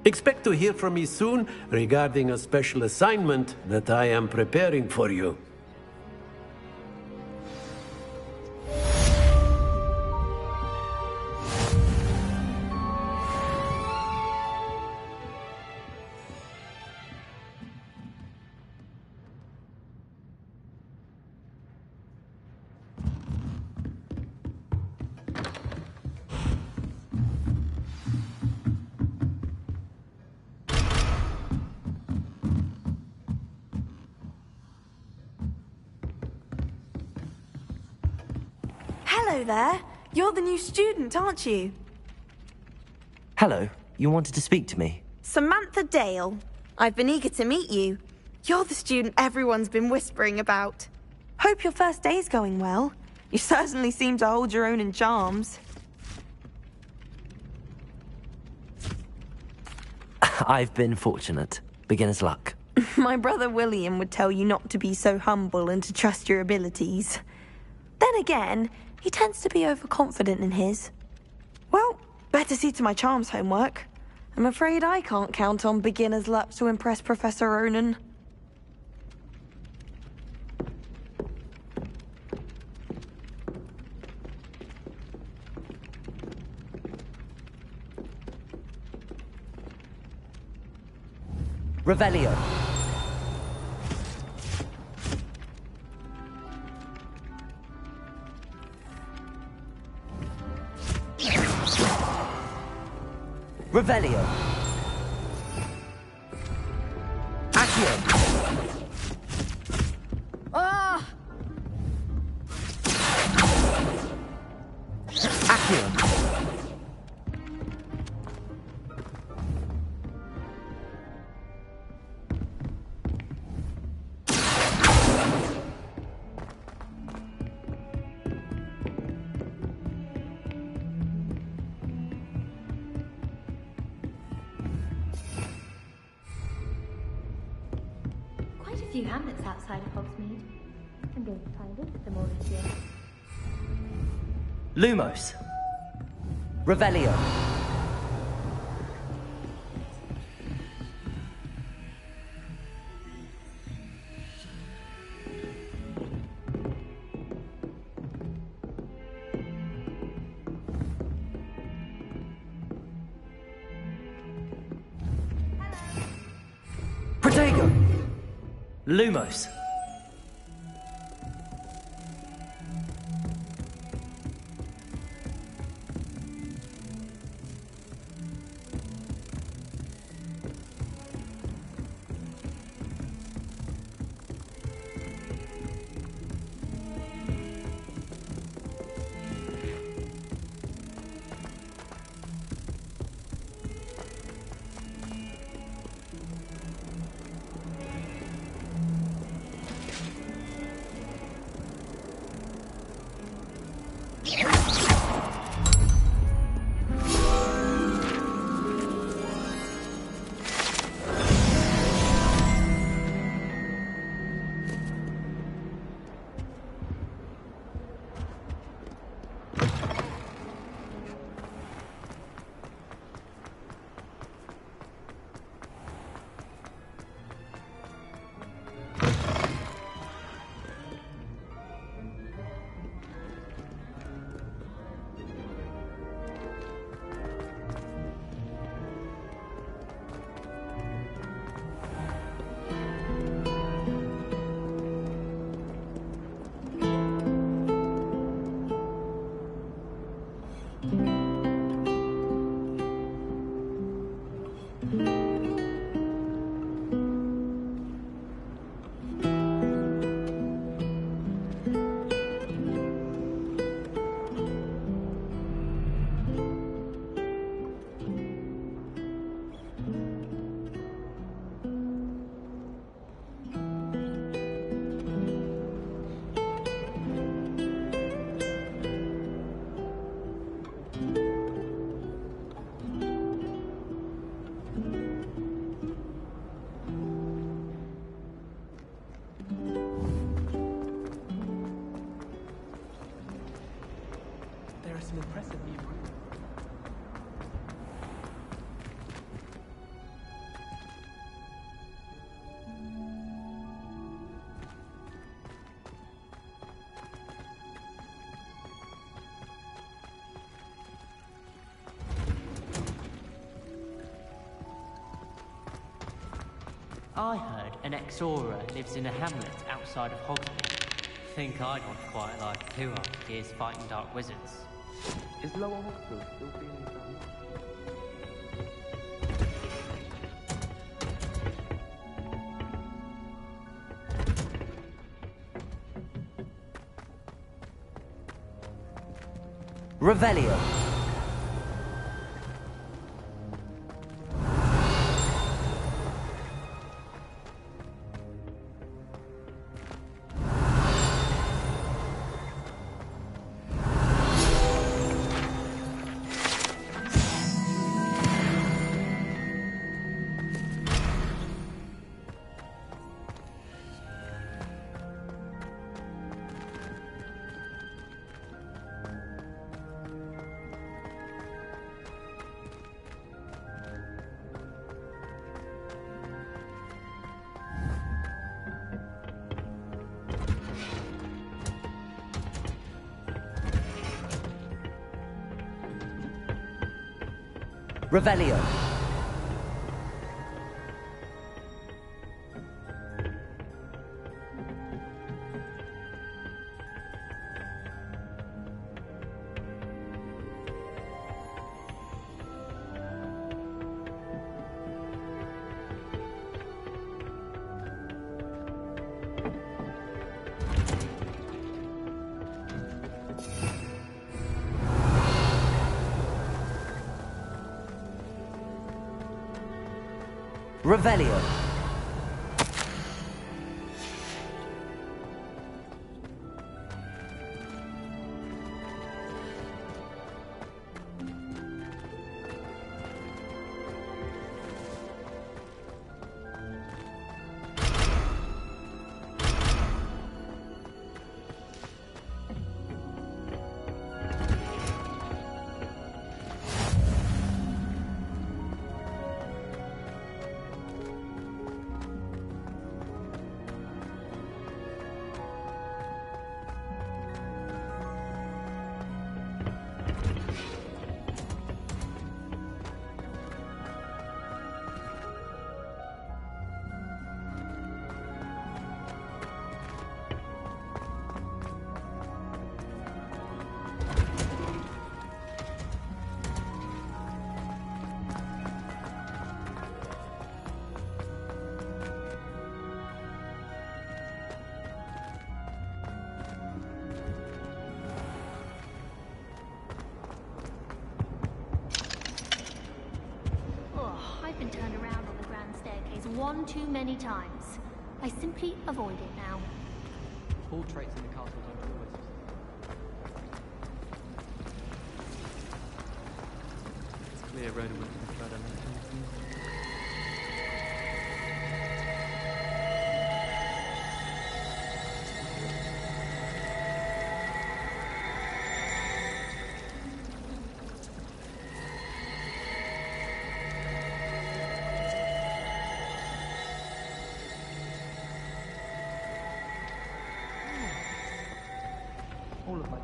Expect to hear from me soon regarding a special assignment that I am preparing for you. Hello there. You're the new student, aren't you? Hello. You wanted to speak to me? Samantha Dale. I've been eager to meet you. You're the student everyone's been whispering about. Hope your first day's going well. You certainly seem to hold your own in charms. I've been fortunate. Beginner's luck. My brother William would tell you not to be so humble and to trust your abilities. Then again, he tends to be overconfident in his. Well, better see to my charms homework. I'm afraid I can't count on beginner's luck to impress Professor Ronen. Revelio. Revelio. Accio. Ah! Accio. A few hamlets outside of Hogsmeade. I'm going to try and visit them all this year. Lumos. Revelio. Protego. Lumos. I heard an ex-Aura lives in a hamlet outside of Hogsmeade. Think I'd want quiet life too after years fighting dark wizards. Is Lower Hogsfield still feeling something? Revelio. Revelio. Revelio. One too many times. I simply avoid it now. All traits in the castle don't always. It's clear Rhoda would prefer to mention. All of my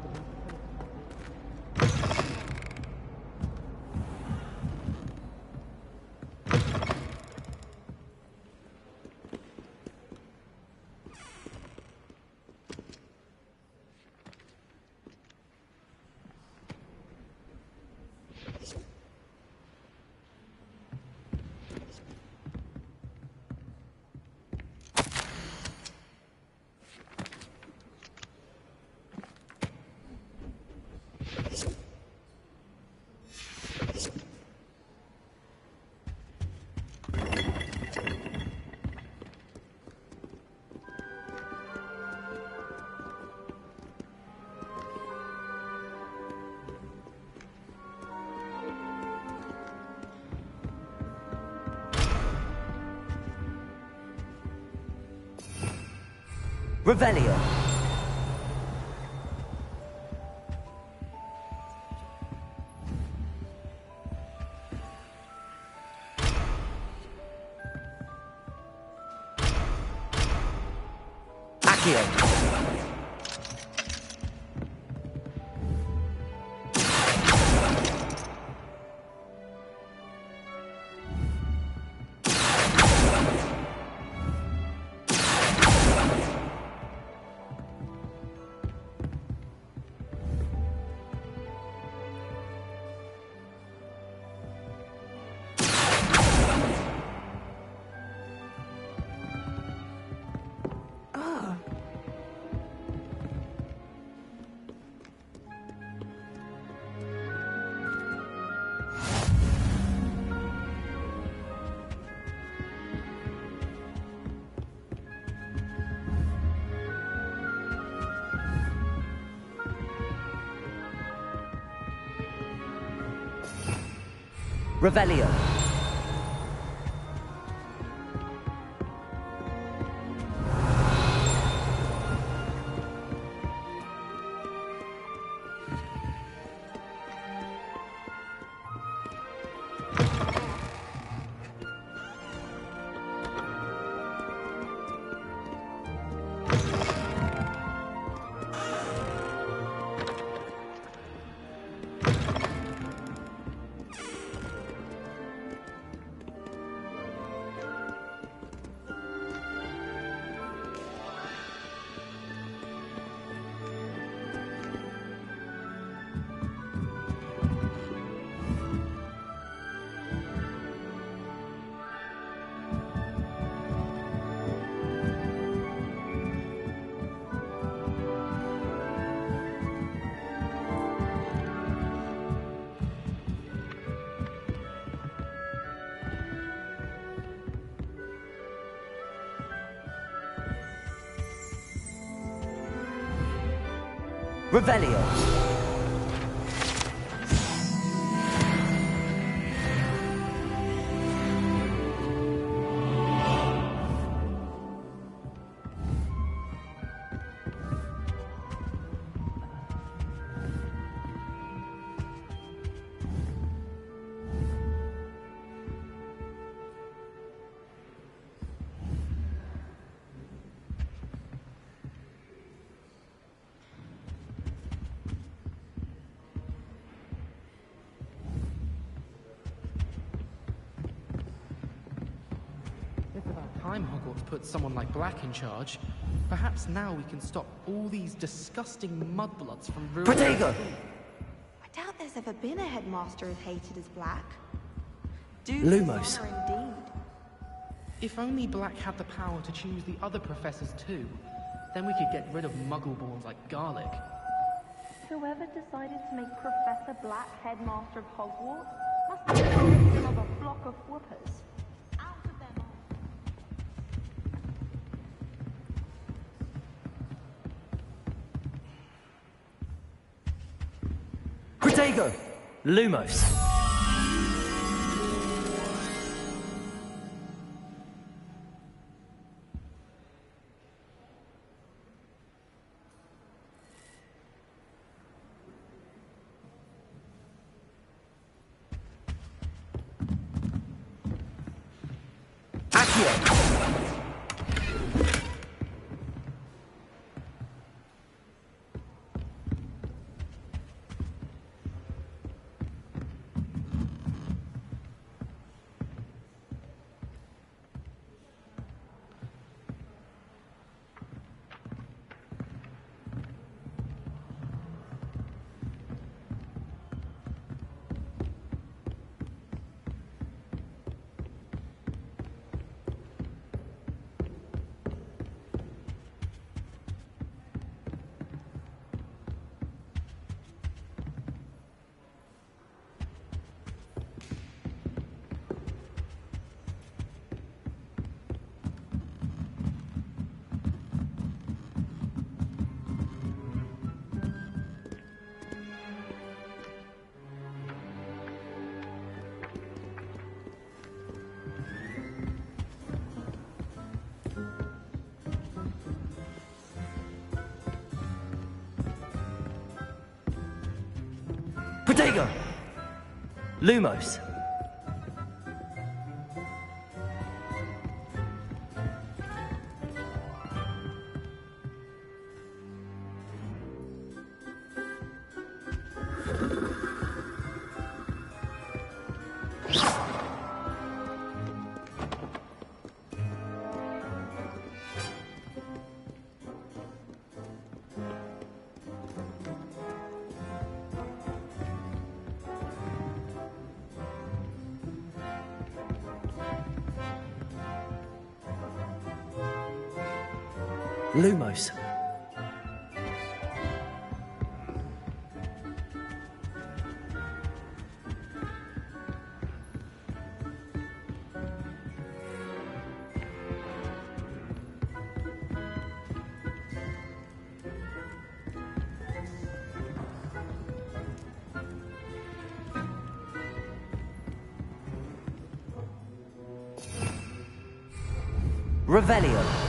Revelio. Accio. Revelio. Revelio. Time Hogwarts put someone like Black in charge. Perhaps now we can stop all these disgusting mudbloods from ruining... Protego! I doubt there's ever been a headmaster as hated as Black. Lumos. Indeed. If only Black had the power to choose the other professors too, then we could get rid of muggleborns like Garlic. Whoever decided to make Professor Black headmaster of Hogwarts must be the victim of a flock of whoopers. Protego! Lumos. Accio! Protego! Lumos. Lumos. Revelio.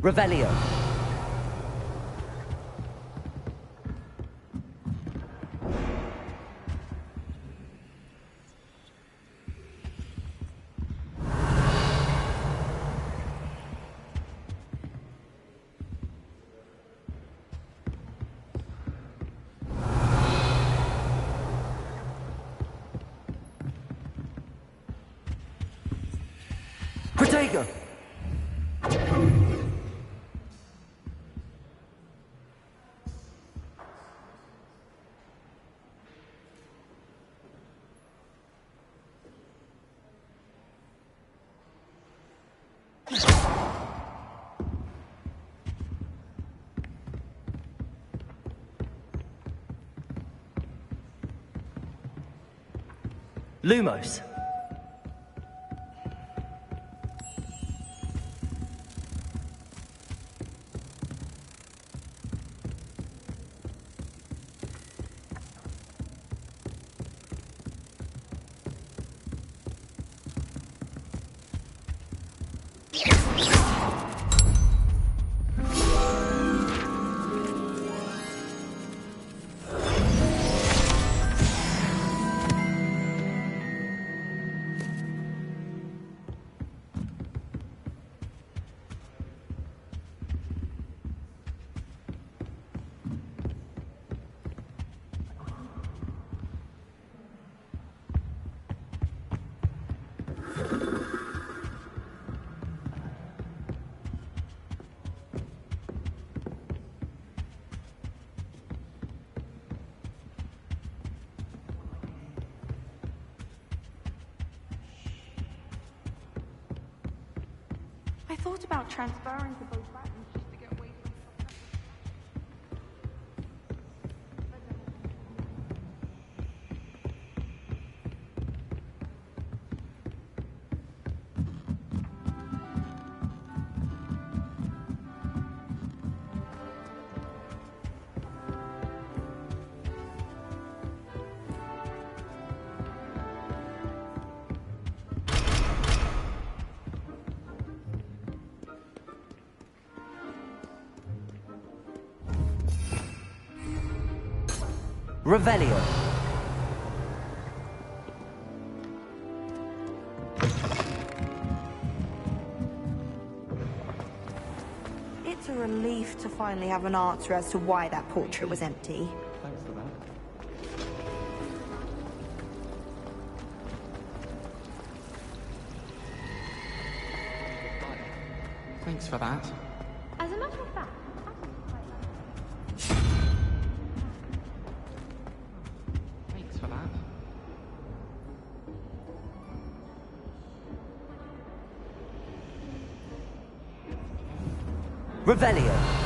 Revelio. Protego! Lumos. I thought about transferring to both buttons just to get away from Revelio. It's a relief to finally have an answer as to why that portrait was empty. Thanks for that. Thanks for that. As a matter of fact, Thanks for that. Revelio.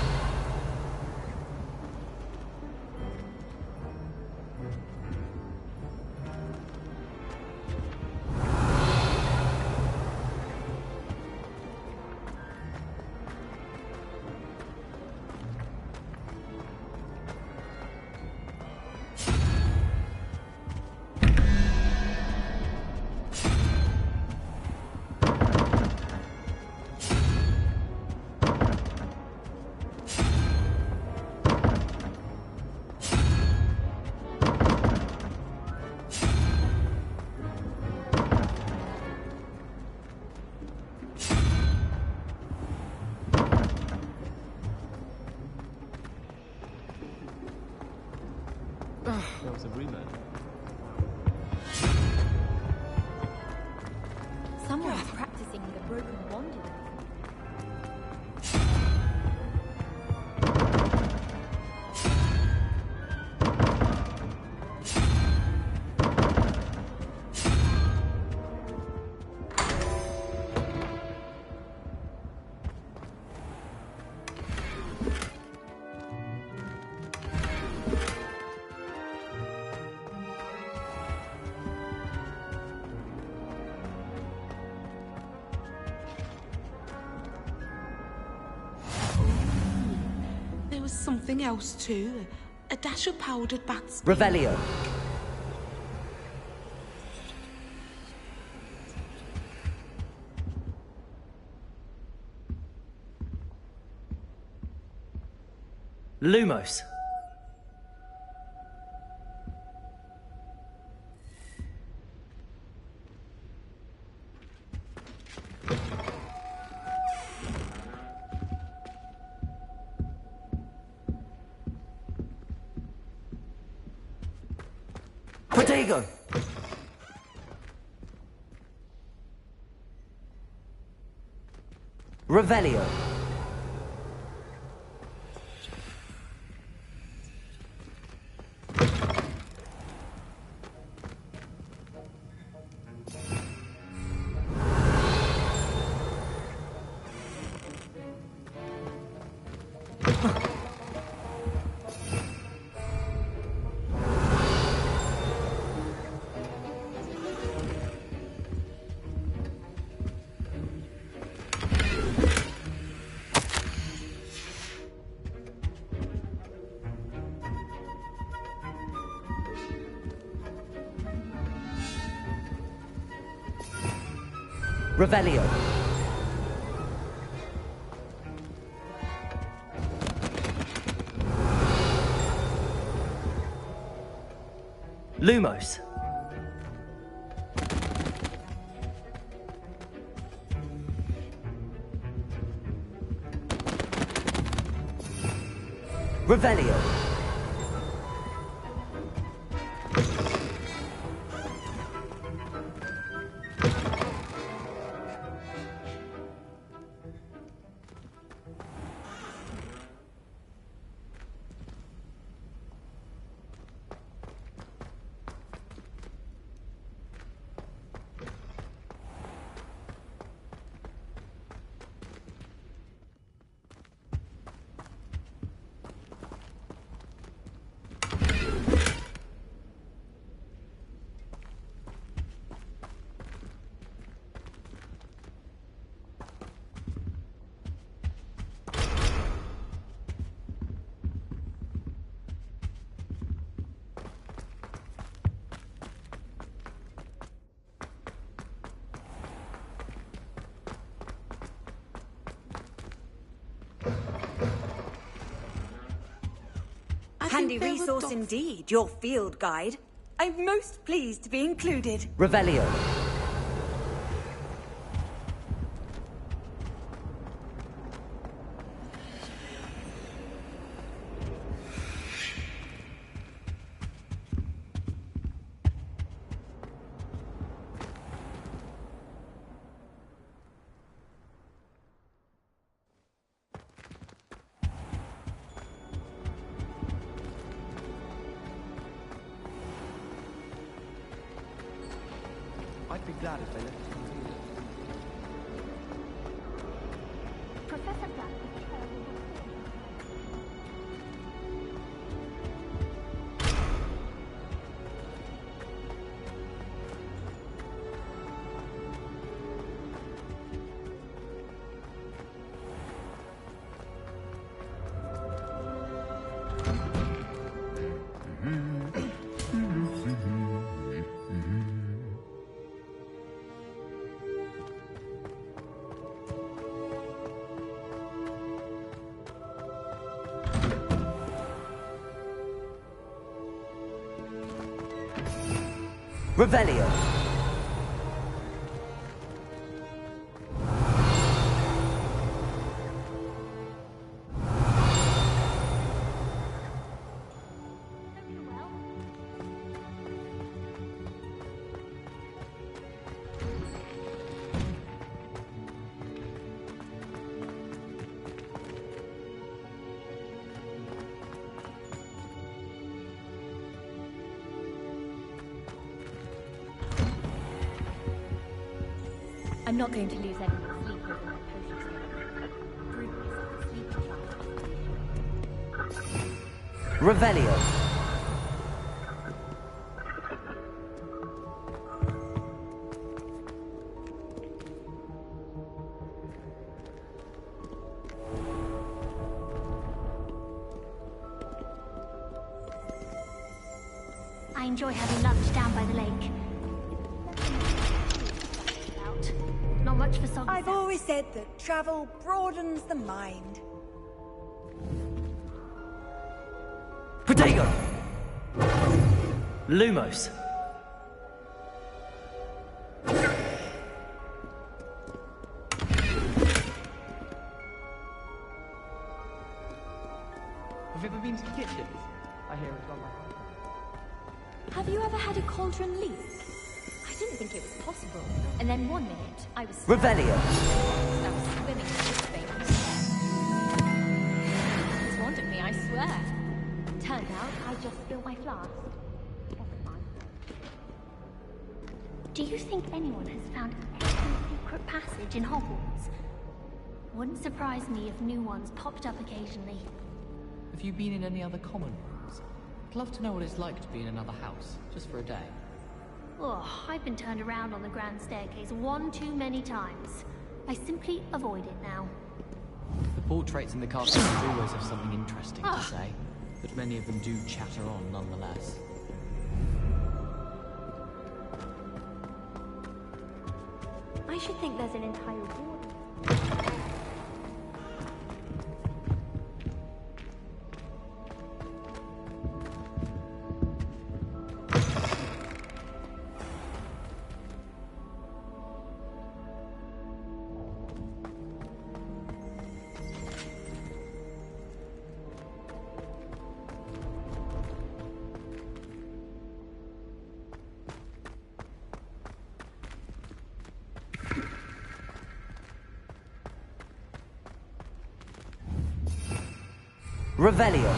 There was a rumor. someone's practicing the broken wand. Something else too. A dash of powdered bats. Revelio. Lumos. Protego! Revelio. Revelio. Lumos. Revelio. Handy resource indeed, your field guide. I'm most pleased to be included. Revelio. I'd be glad if they let us continue. Professor Black was terrible. Revelio. I'm not going to lose any more sleep over my potions here. Prove yourself a sleeping child. Revelio. I enjoy having lunch down by the lake. Not much for soggy. I've always said that travel broadens the mind. Protego! Lumos. Have you ever been to the kitchens? I hear it's not my home. Have you ever had a cauldron leak? I didn't think it was possible. And then one minute, I was... Revelio. I was swimming in this thing. It's wanted me, I swear. Turned out, I just spilled my flask. Do you think anyone has found every secret passage in Hogwarts? Wouldn't surprise me if new ones popped up occasionally. Have you been in any other common rooms? I'd love to know what it's like to be in another house, just for a day. Oh, I've been turned around on the grand staircase one too many times. I simply avoid it now. The portraits in the castle always have something interesting to say, but many of them do chatter on nonetheless. I should think there's an entire ward. Revelio.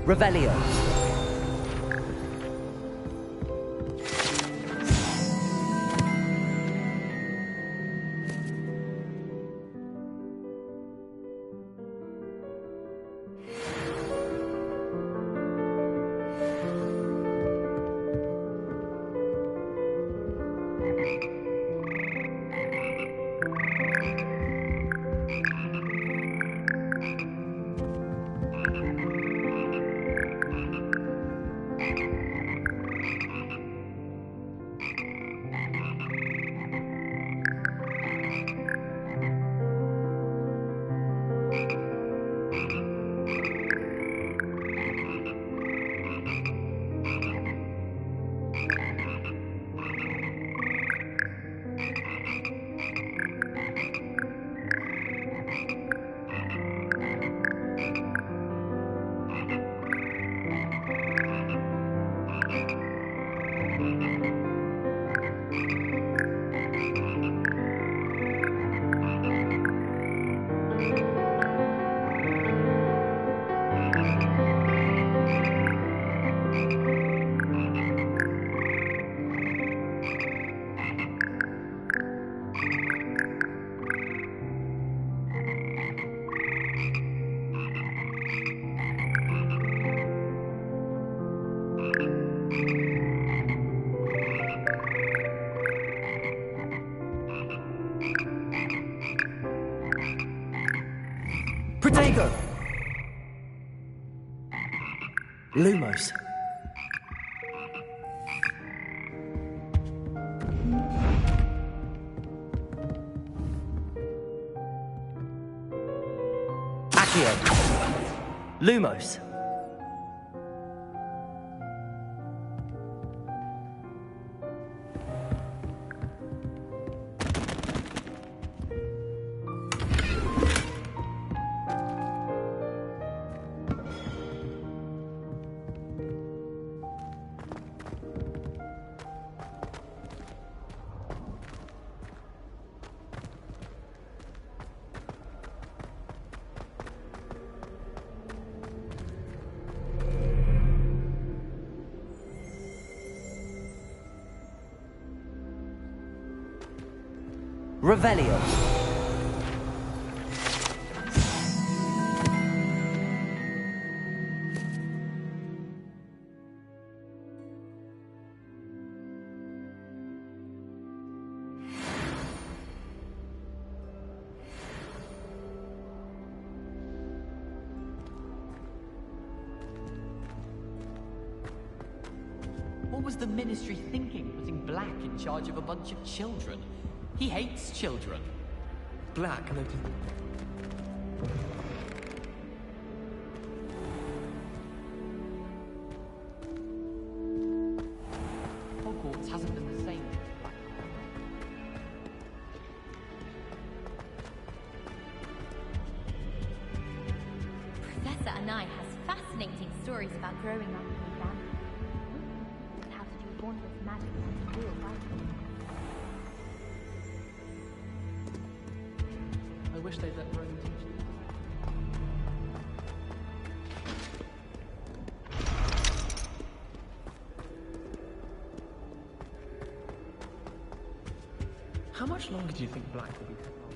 Revelio. Protego! Lumos. Accio. Lumos. Revelio. What was the Ministry thinking, putting Black in charge of a bunch of children? He hates children. Black, and Hogwarts hasn't been the same since Black. Professor Anai has fascinating stories about growing up in the land. And how to do wondrous magic and real life. I wish they'd let Roman teach them. How much longer do you think Black will be taking on?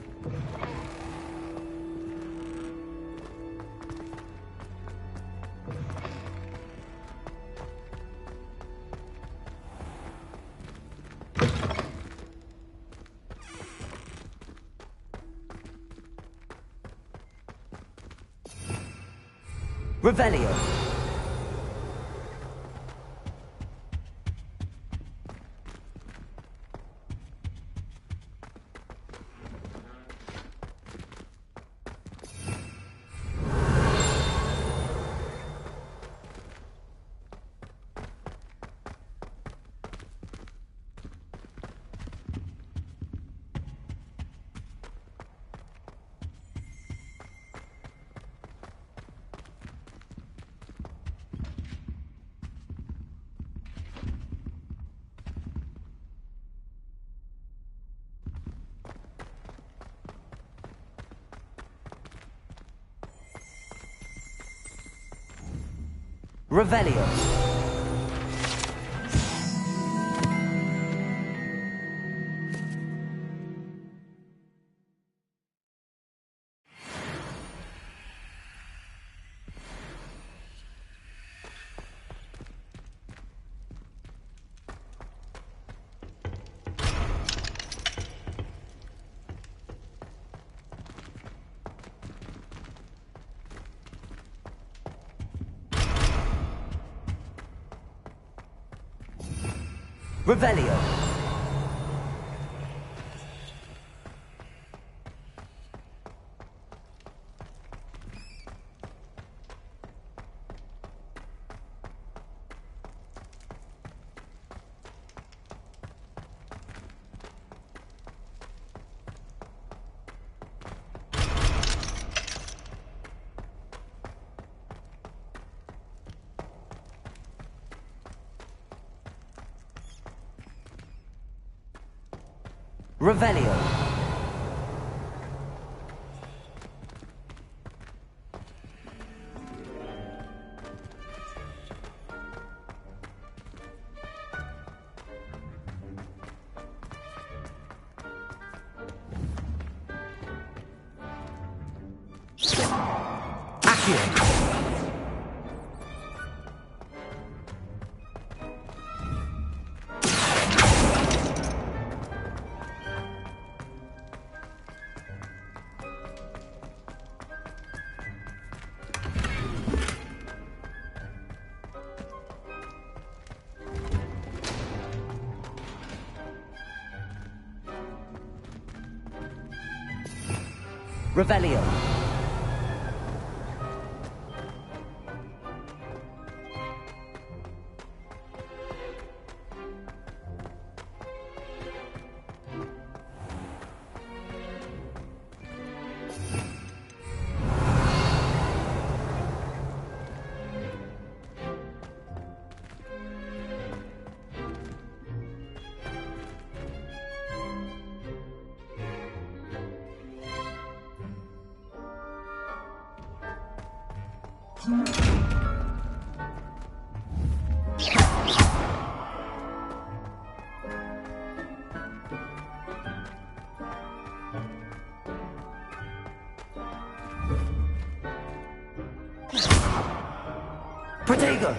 Revelio. Revelio. Revelio. Revelio. Accio. Revelio. Protego!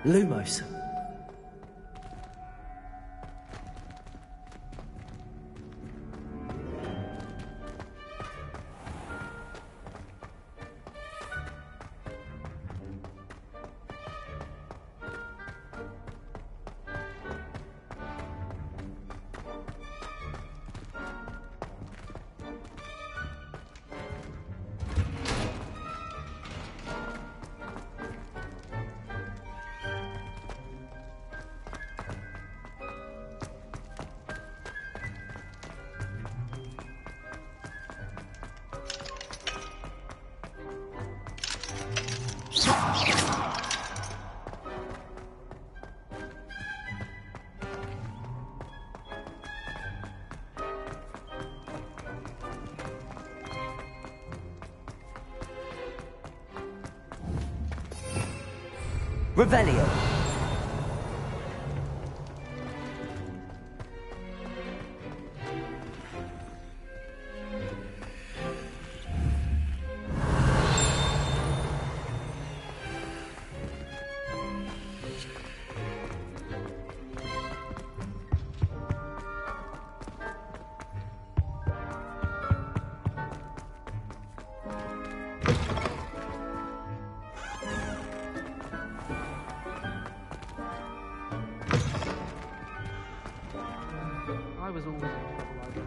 Lumos. Revelio. I was always in trouble like that.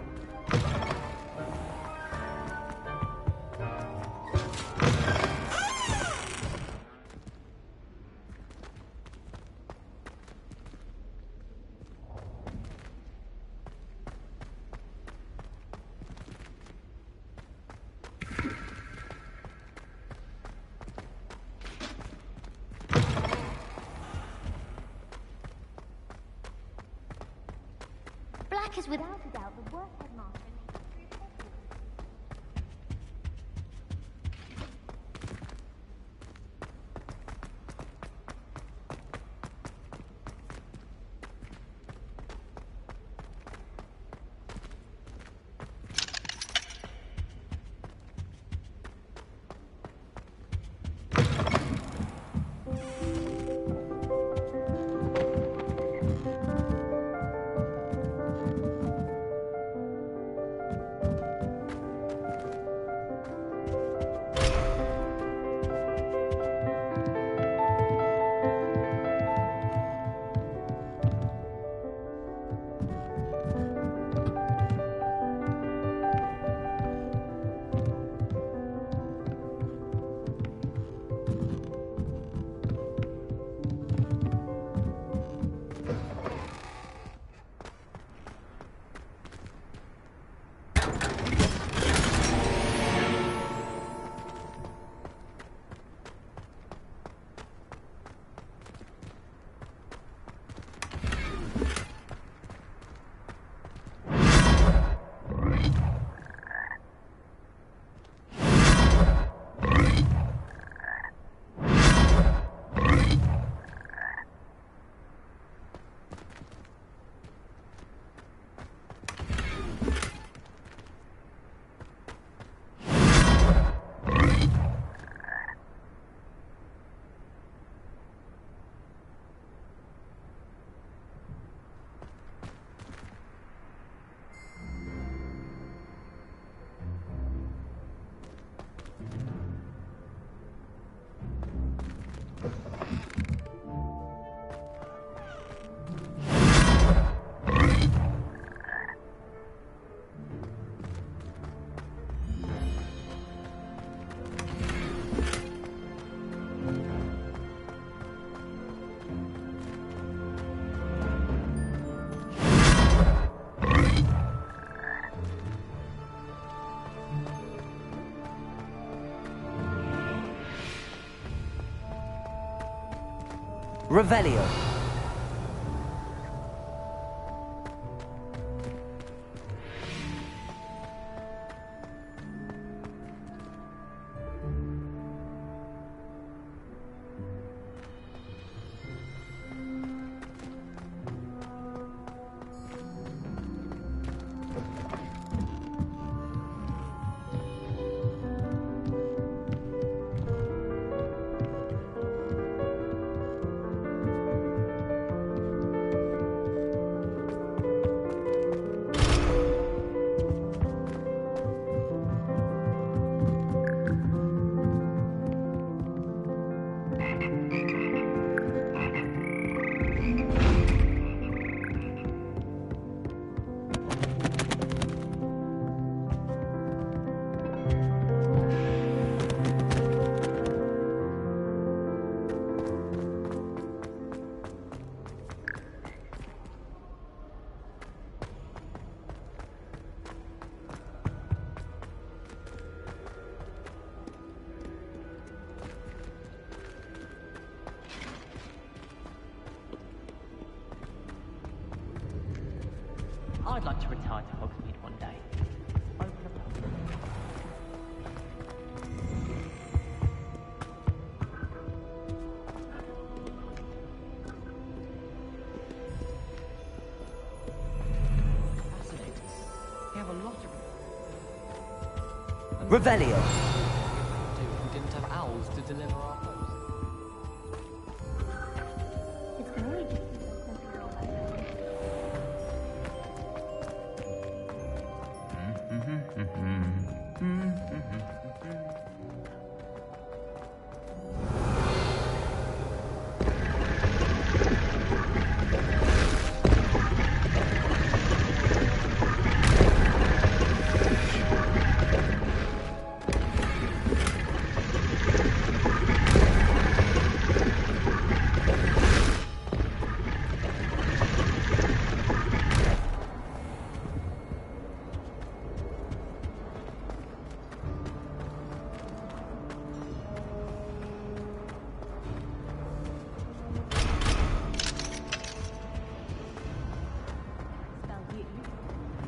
Black is without a doubt the worst headmaster in the history of Hogwarts. Revelio. I'd like to retire to Hogsmeade one day. Open a pub. Fascinating. We have a lot of... Revelio. If we didn't have owls to deliver our post. It's been ages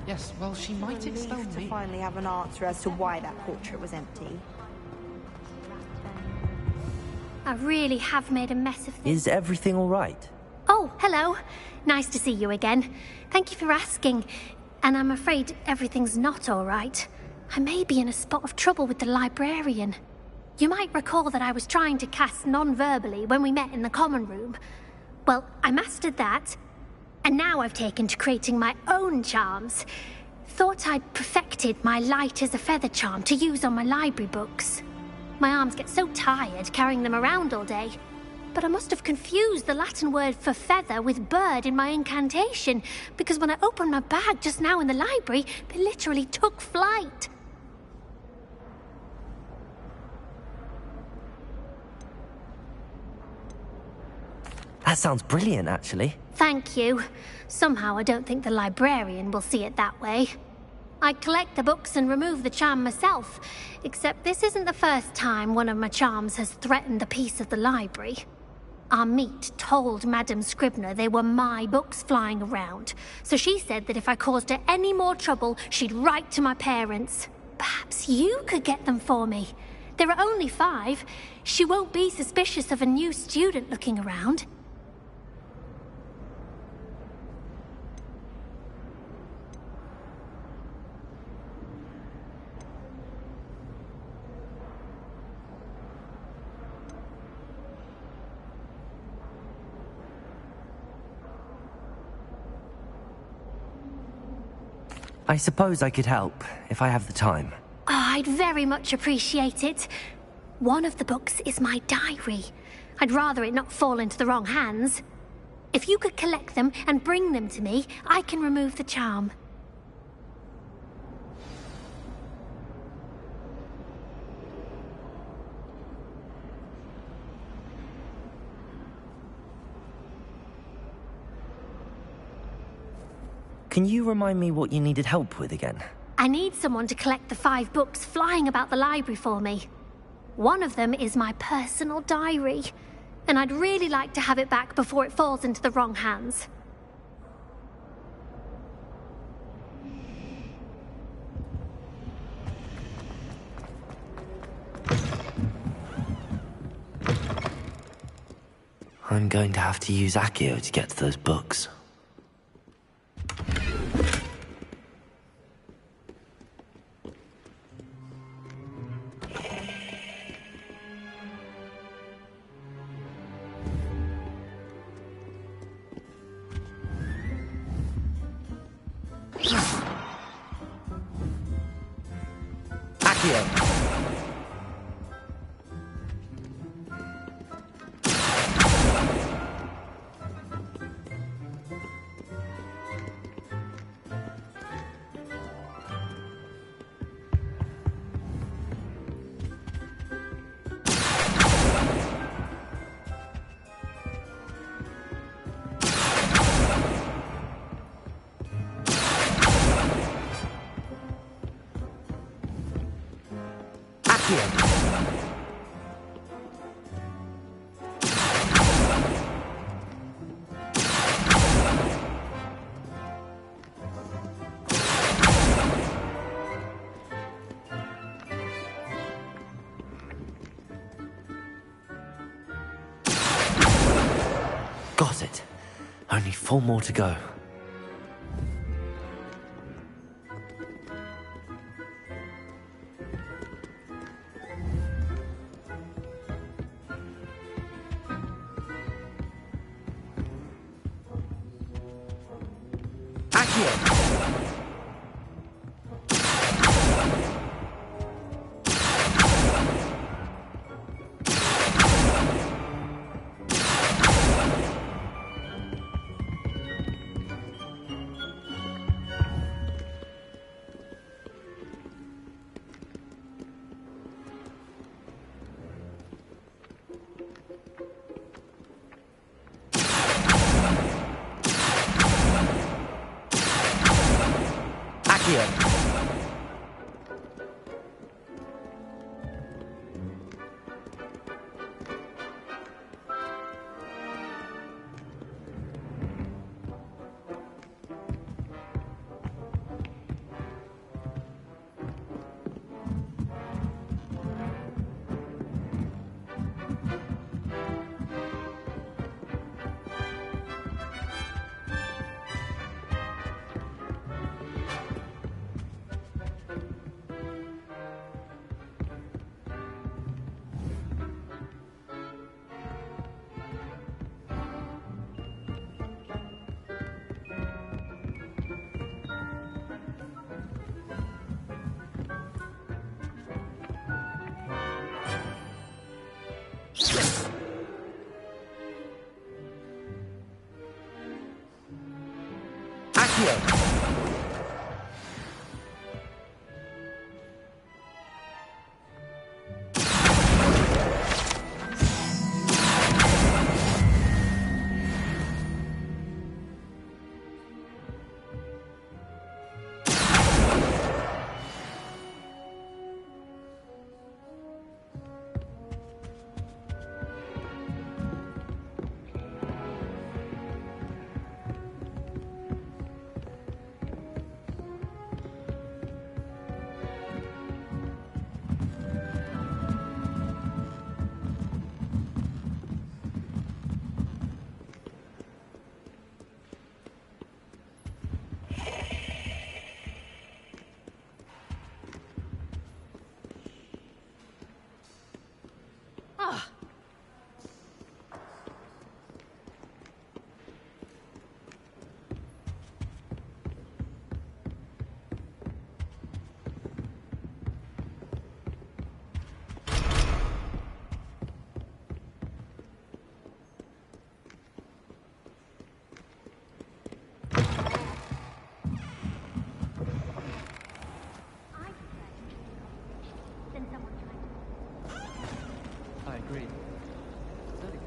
Yes, well, she might expel Relieved to me. finally have an answer as to why that portrait was empty. I really have made a mess of things. Is everything all right? Oh, hello. Nice to see you again. Thank you for asking. And I'm afraid everything's not all right. I may be in a spot of trouble with the librarian. You might recall that I was trying to cast non-verbally when we met in the common room. Well, I mastered that, and now I've taken to creating my own charms. Thought I'd perfected my light as a feather charm to use on my library books. My arms get so tired carrying them around all day. But I must have confused the Latin word for feather with bird in my incantation, because when I opened my bag just now in the library, they literally took flight. That sounds brilliant, actually. Thank you. Somehow I don't think the librarian will see it that way. I'd collect the books and remove the charm myself, except this isn't the first time one of my charms has threatened the peace of the library. Our meet told Madame Scribner they were my books flying around, so she said that if I caused her any more trouble, she'd write to my parents. Perhaps you could get them for me. There are only 5. She won't be suspicious of a new student looking around. I suppose I could help, if I have the time. Oh, I'd very much appreciate it. One of the books is my diary. I'd rather it not fall into the wrong hands. If you could collect them and bring them to me, I can remove the charm. Can you remind me what you needed help with again? I need someone to collect the 5 books flying about the library for me. One of them is my personal diary. and I'd really like to have it back before it falls into the wrong hands. I'm going to have to use Accio to get to those books. Got it. Only 4 more to go.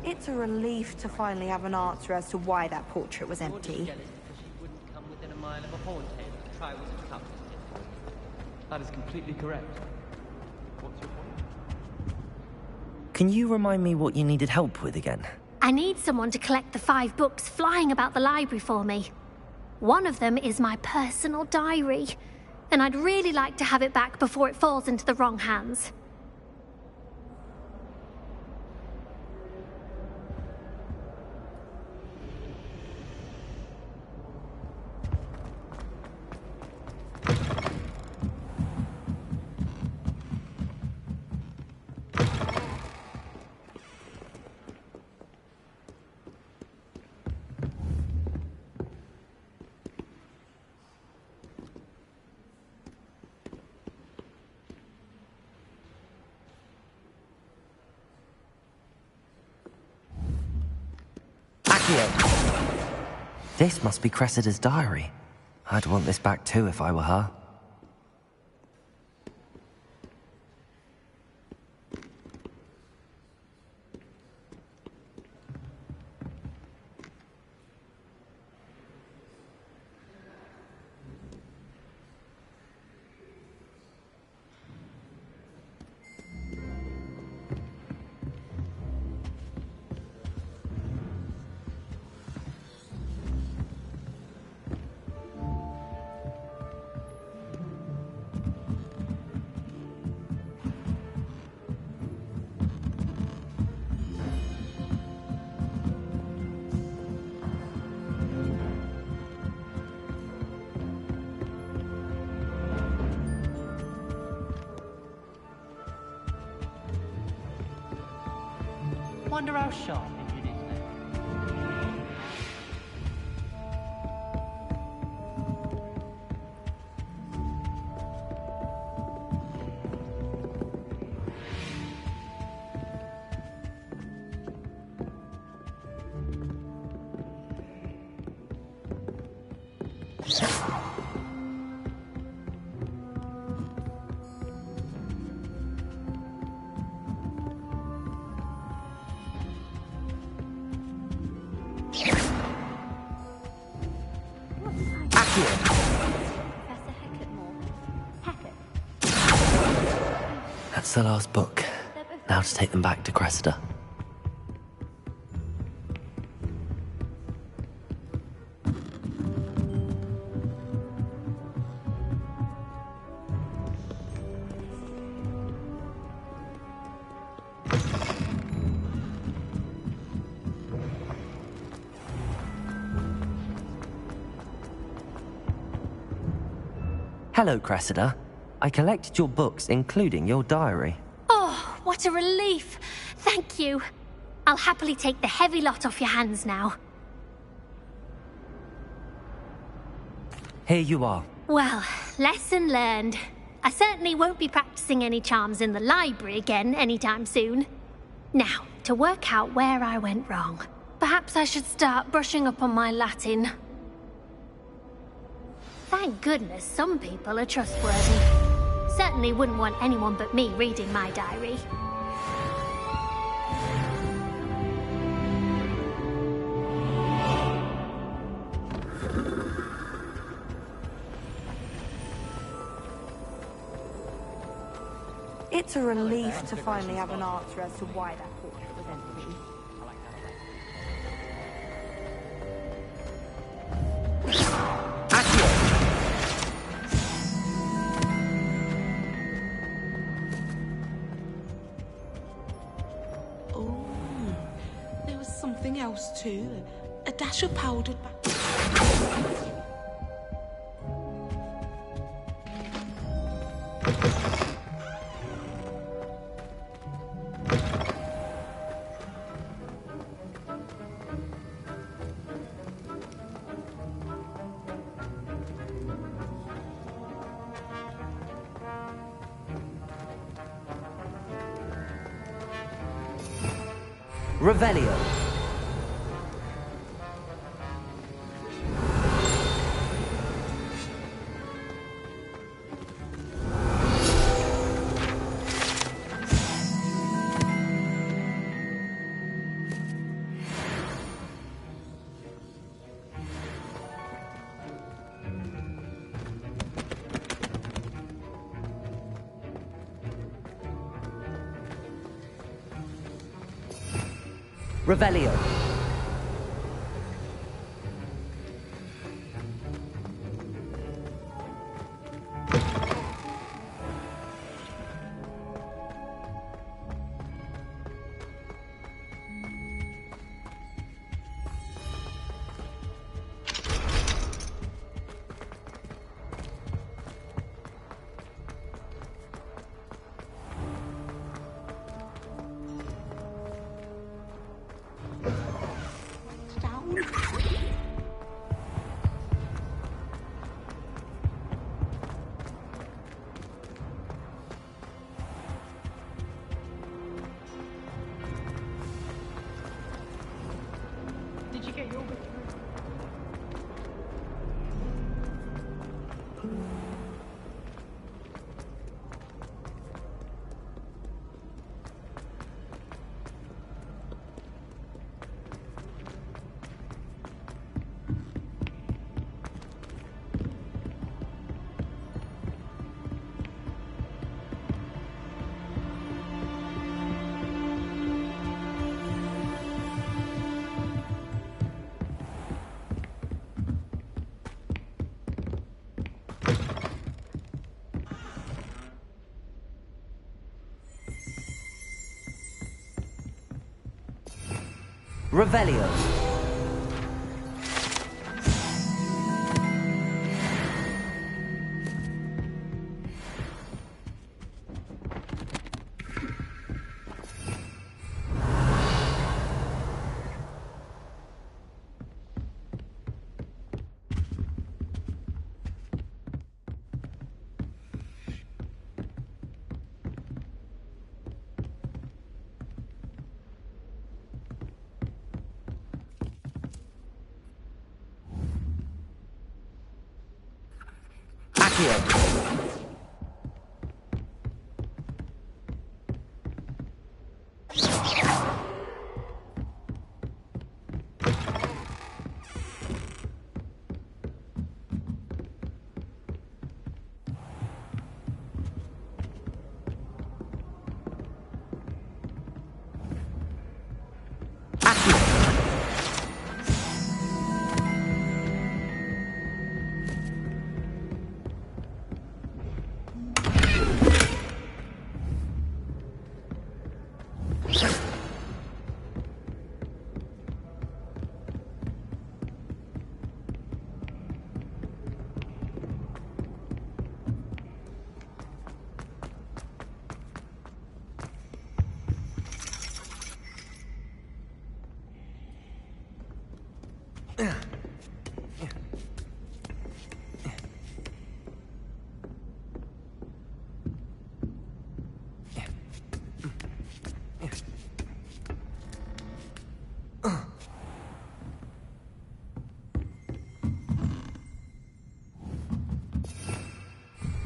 It's a relief to finally have an answer as to why that portrait was empty. That is completely correct. What's your point? Can you remind me what you needed help with again? I need someone to collect the 5 books flying about the library for me. One of them is my personal diary, and I'd really like to have it back before it falls into the wrong hands. This must be Cressida's diary. I'd want this back too if I were her. Wonder how sharp it is now. That's the last book. Now to take them back to Cressida. Hello, Cressida. I collected your books, including your diary. Oh, what a relief. Thank you. I'll happily take the heavy lot off your hands now. Here you are. Well, lesson learned. I certainly won't be practicing any charms in the library again anytime soon. Now, to work out where I went wrong. Perhaps I should start brushing up on my Latin. Thank goodness some people are trustworthy. Certainly wouldn't want anyone but me reading my diary. It's a relief to finally have an answer as to why that portrait was empty. Oh, there was something else too. A dash of powdered Revelio. Revelio. Did you get your victory? Revelio.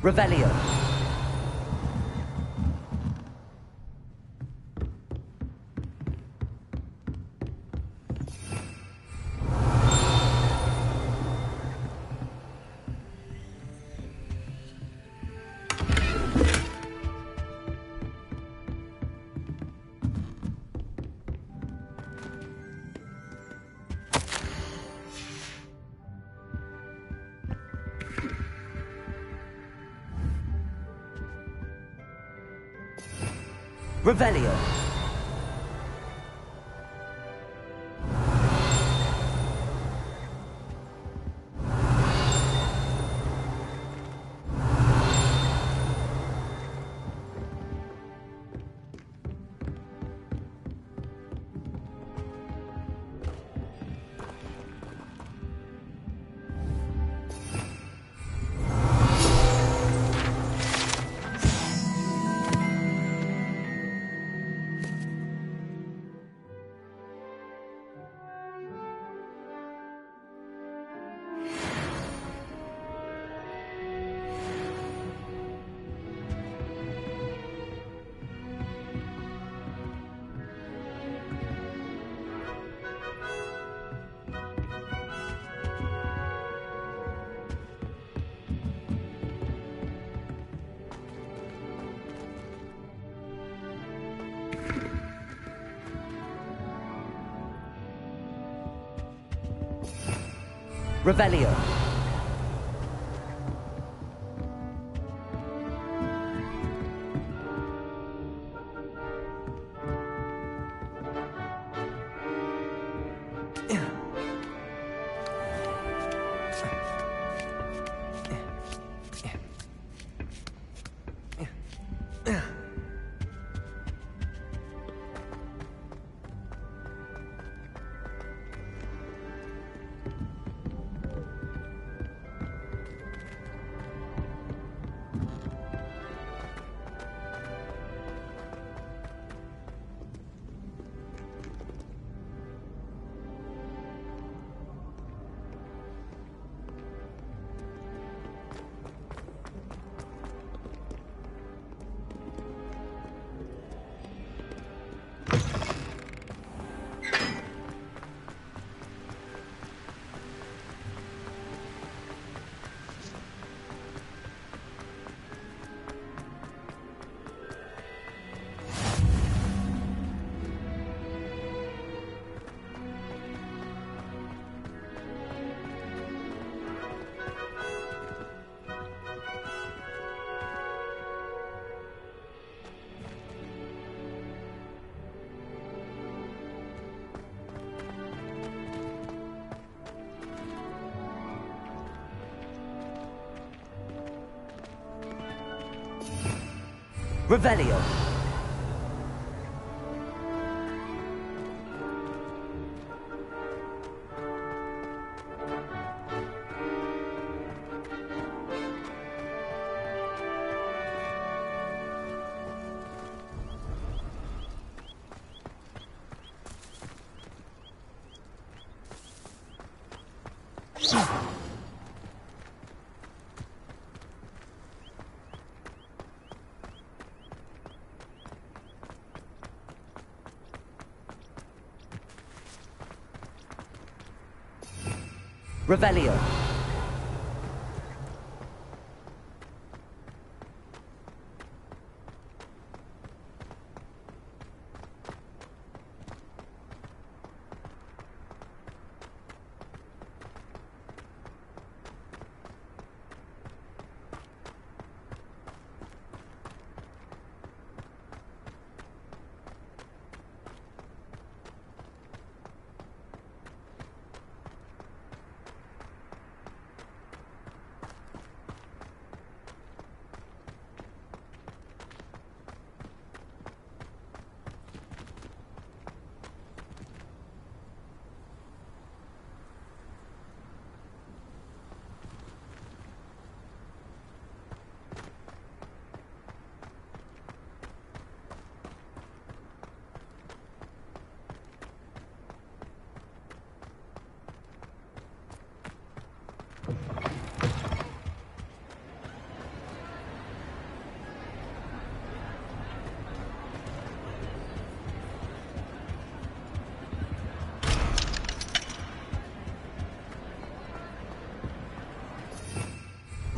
Revelio. Revelio. Revelio. Revelio. Revelio.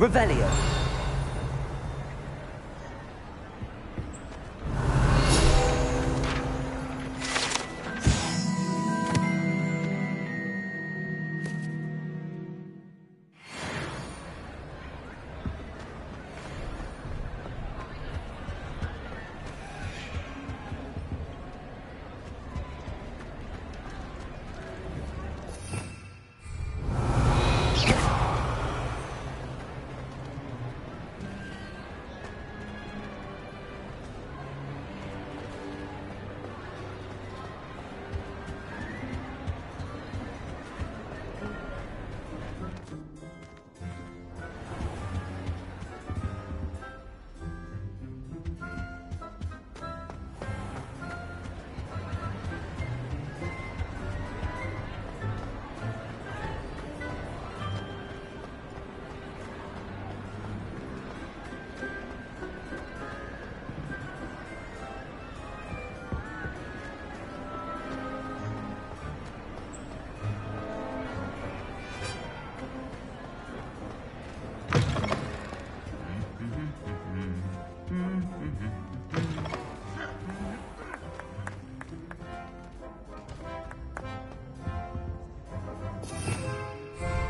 Revelio.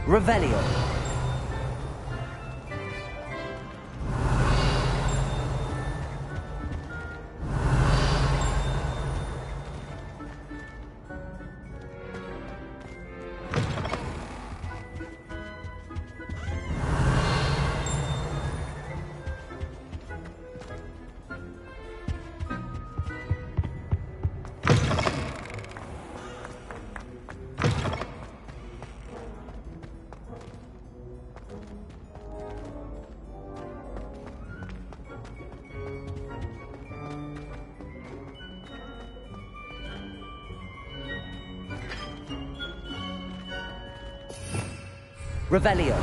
Revelio. Revelio.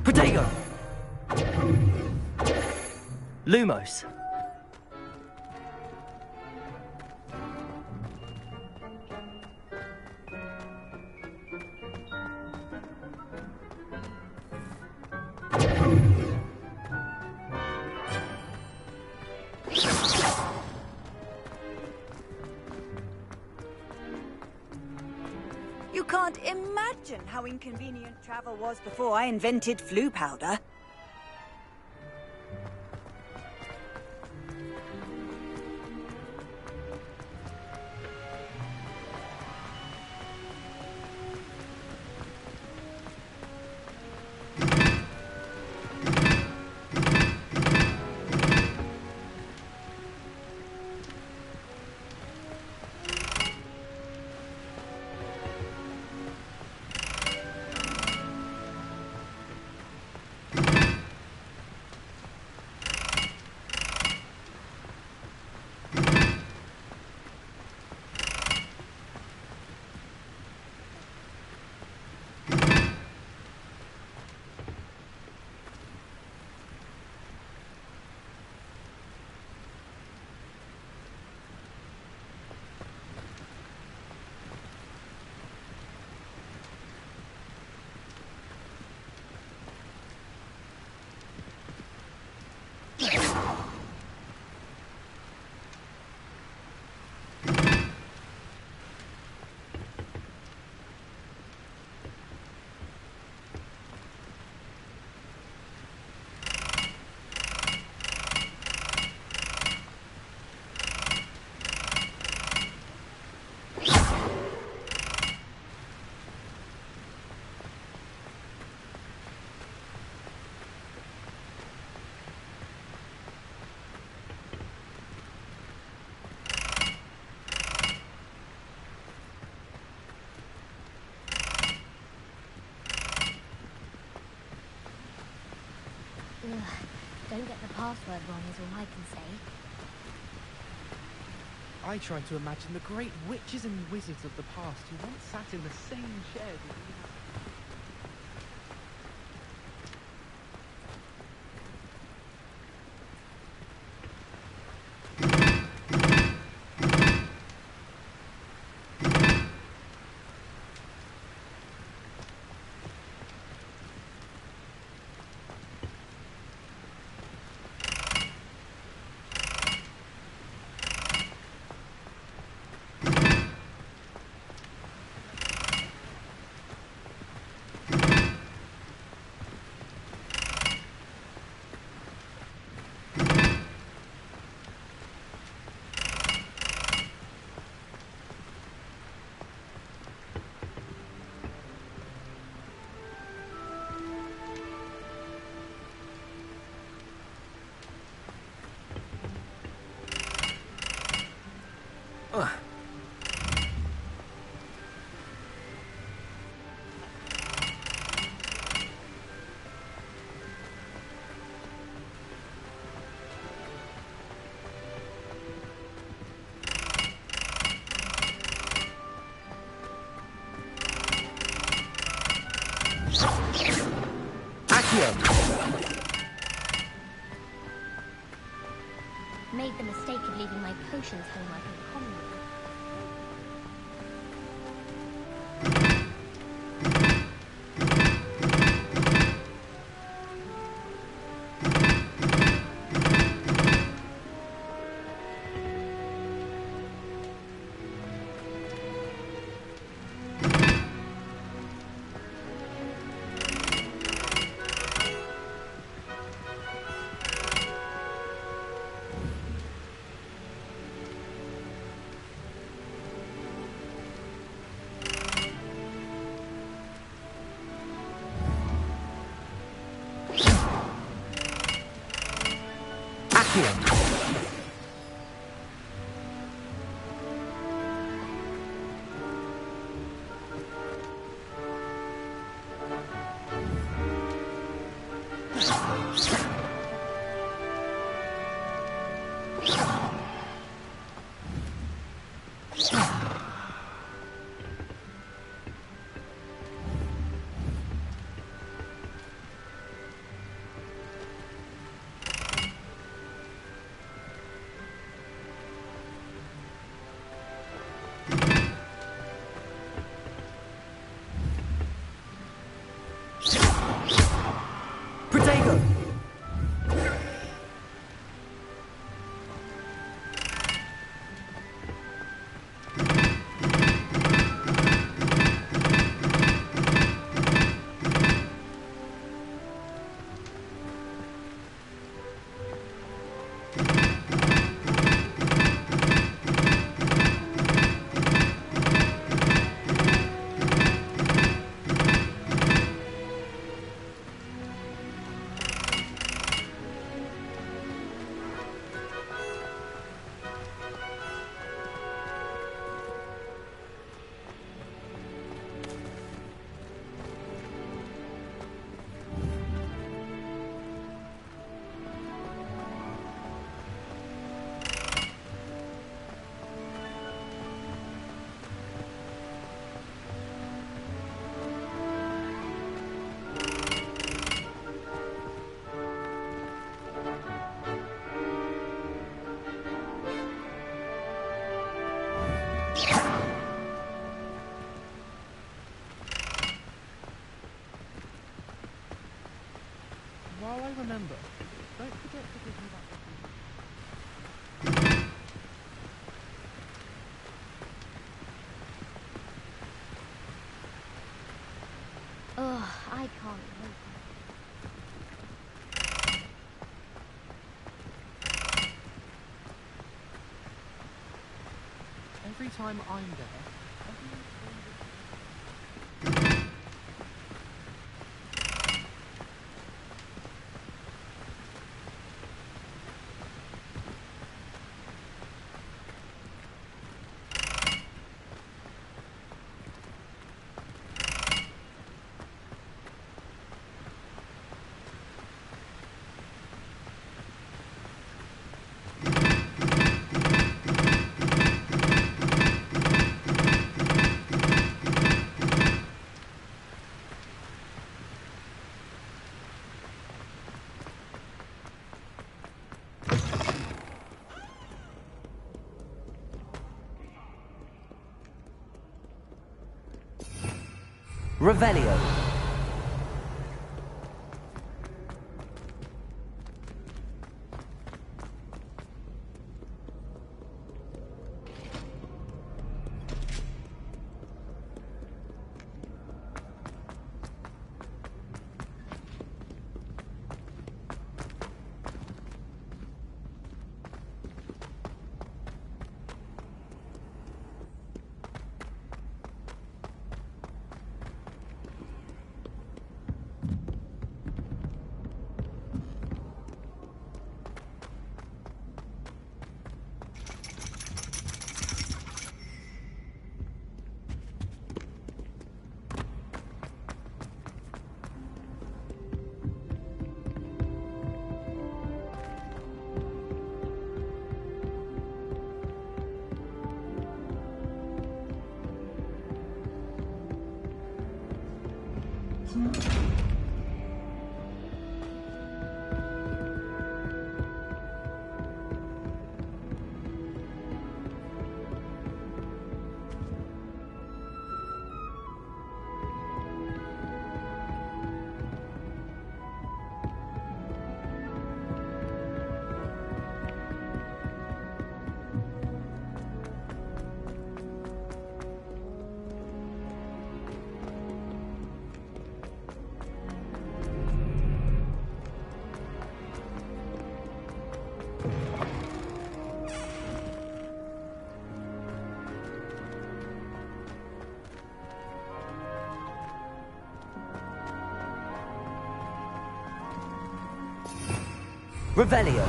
Protego! Lumos. You can't imagine how inconvenient travel was before I invented flu powder. Ugh, don't get the password wrong is all I can say. I try to imagine the great witches and wizards of the past who once sat in the same chairs as we have. Accio! Made the mistake of leaving my potions home like a common. Protego! While I remember, don't forget to give me that. Ugh, I can't wait. Every time I'm there, Revelio. Revelio.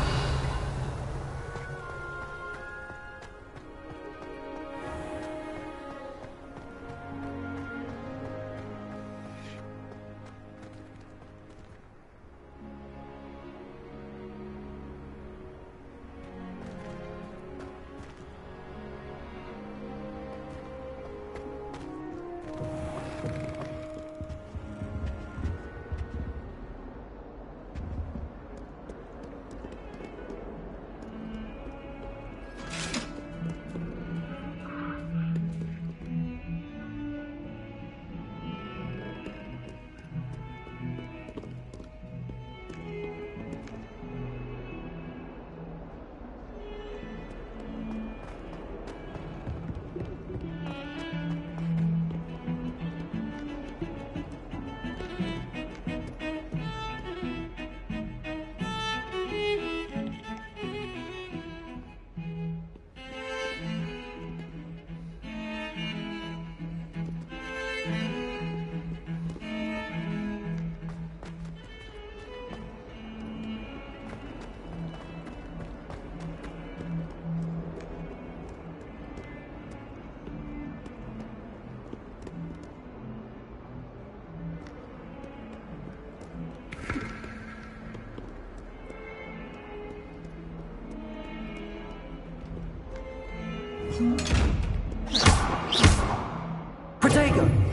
Protego!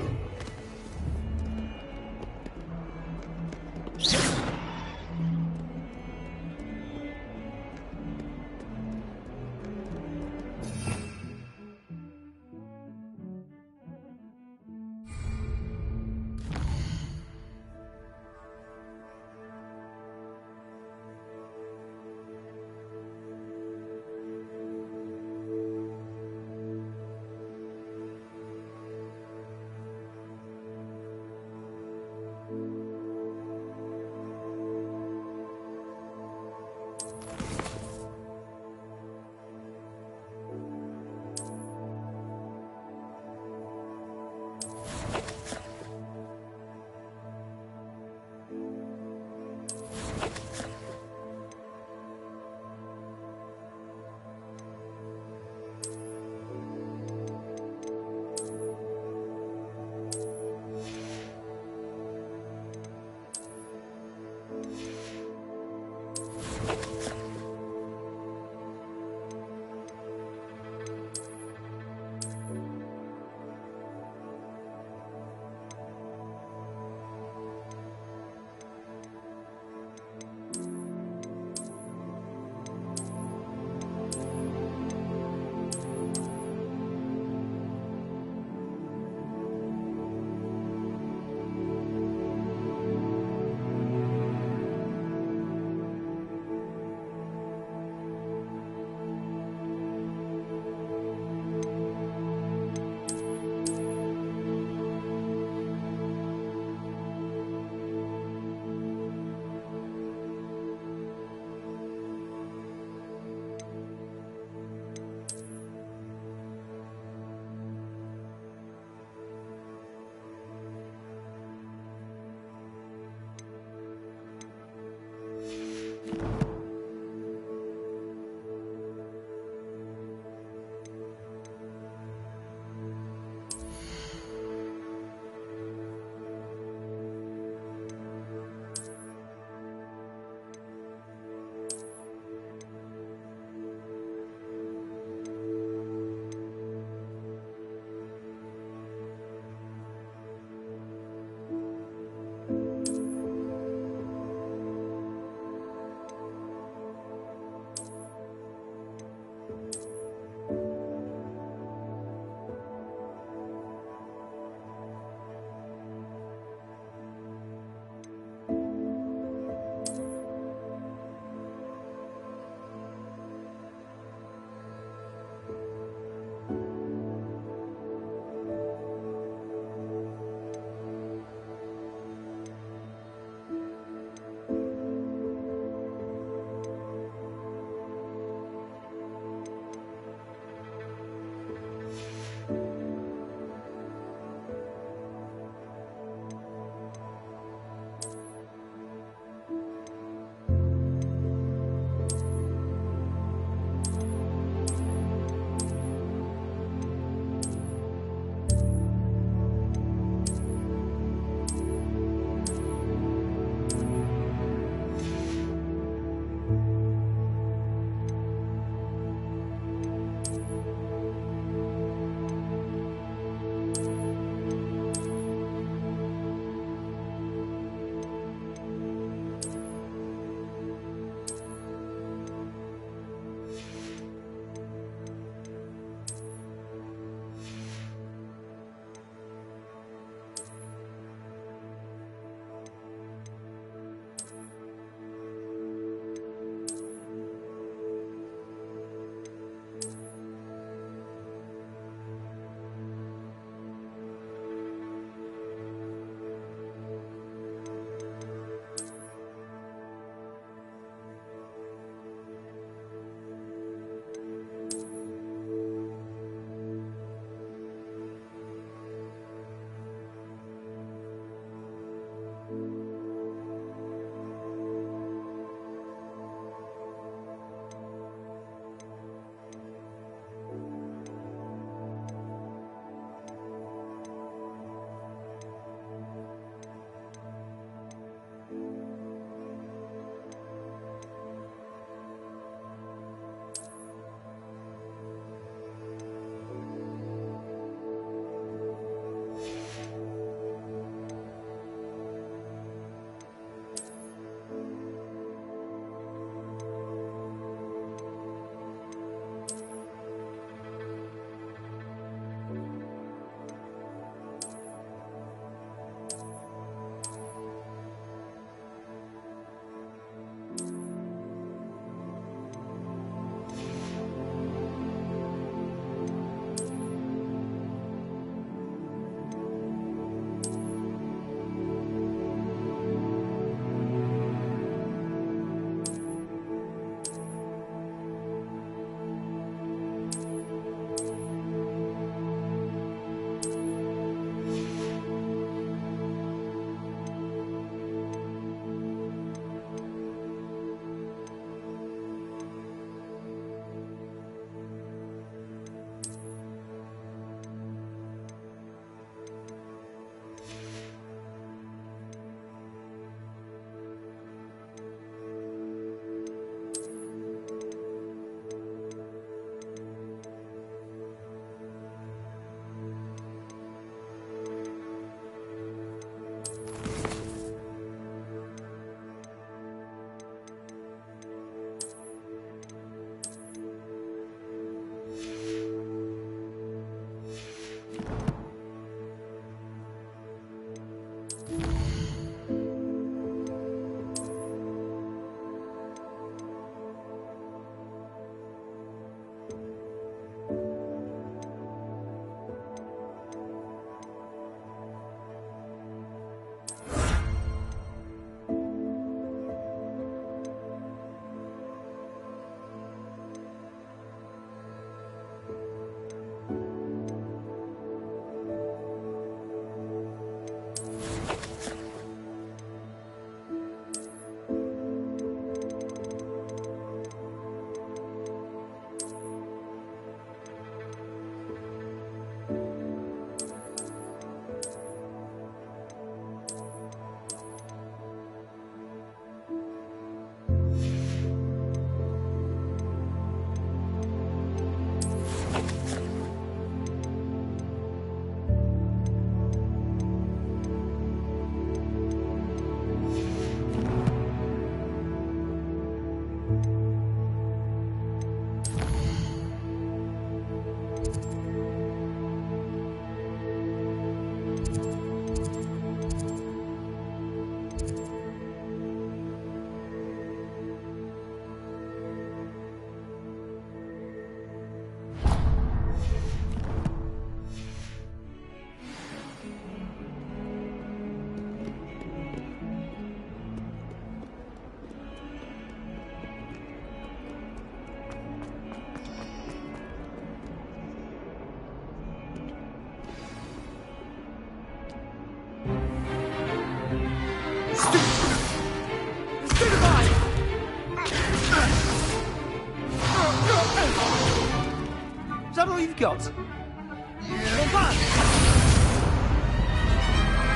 you've got.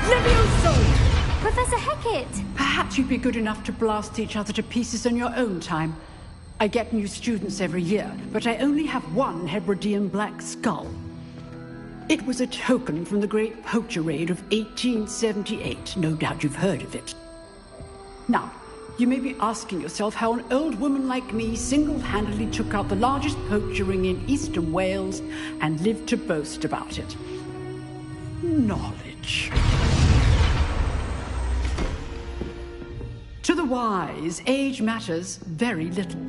Levioso! Professor Hecat! Perhaps you'd be good enough to blast each other to pieces in your own time. I get new students every year, but I only have one Hebridean black skull. It was a token from the Great Poacher Raid of 1878. No doubt you've heard of it. Now, you may be asking yourself how an old woman like me single-handedly took out the largest poacher ring in eastern Wales and lived to boast about it. Knowledge. To the wise, age matters very little.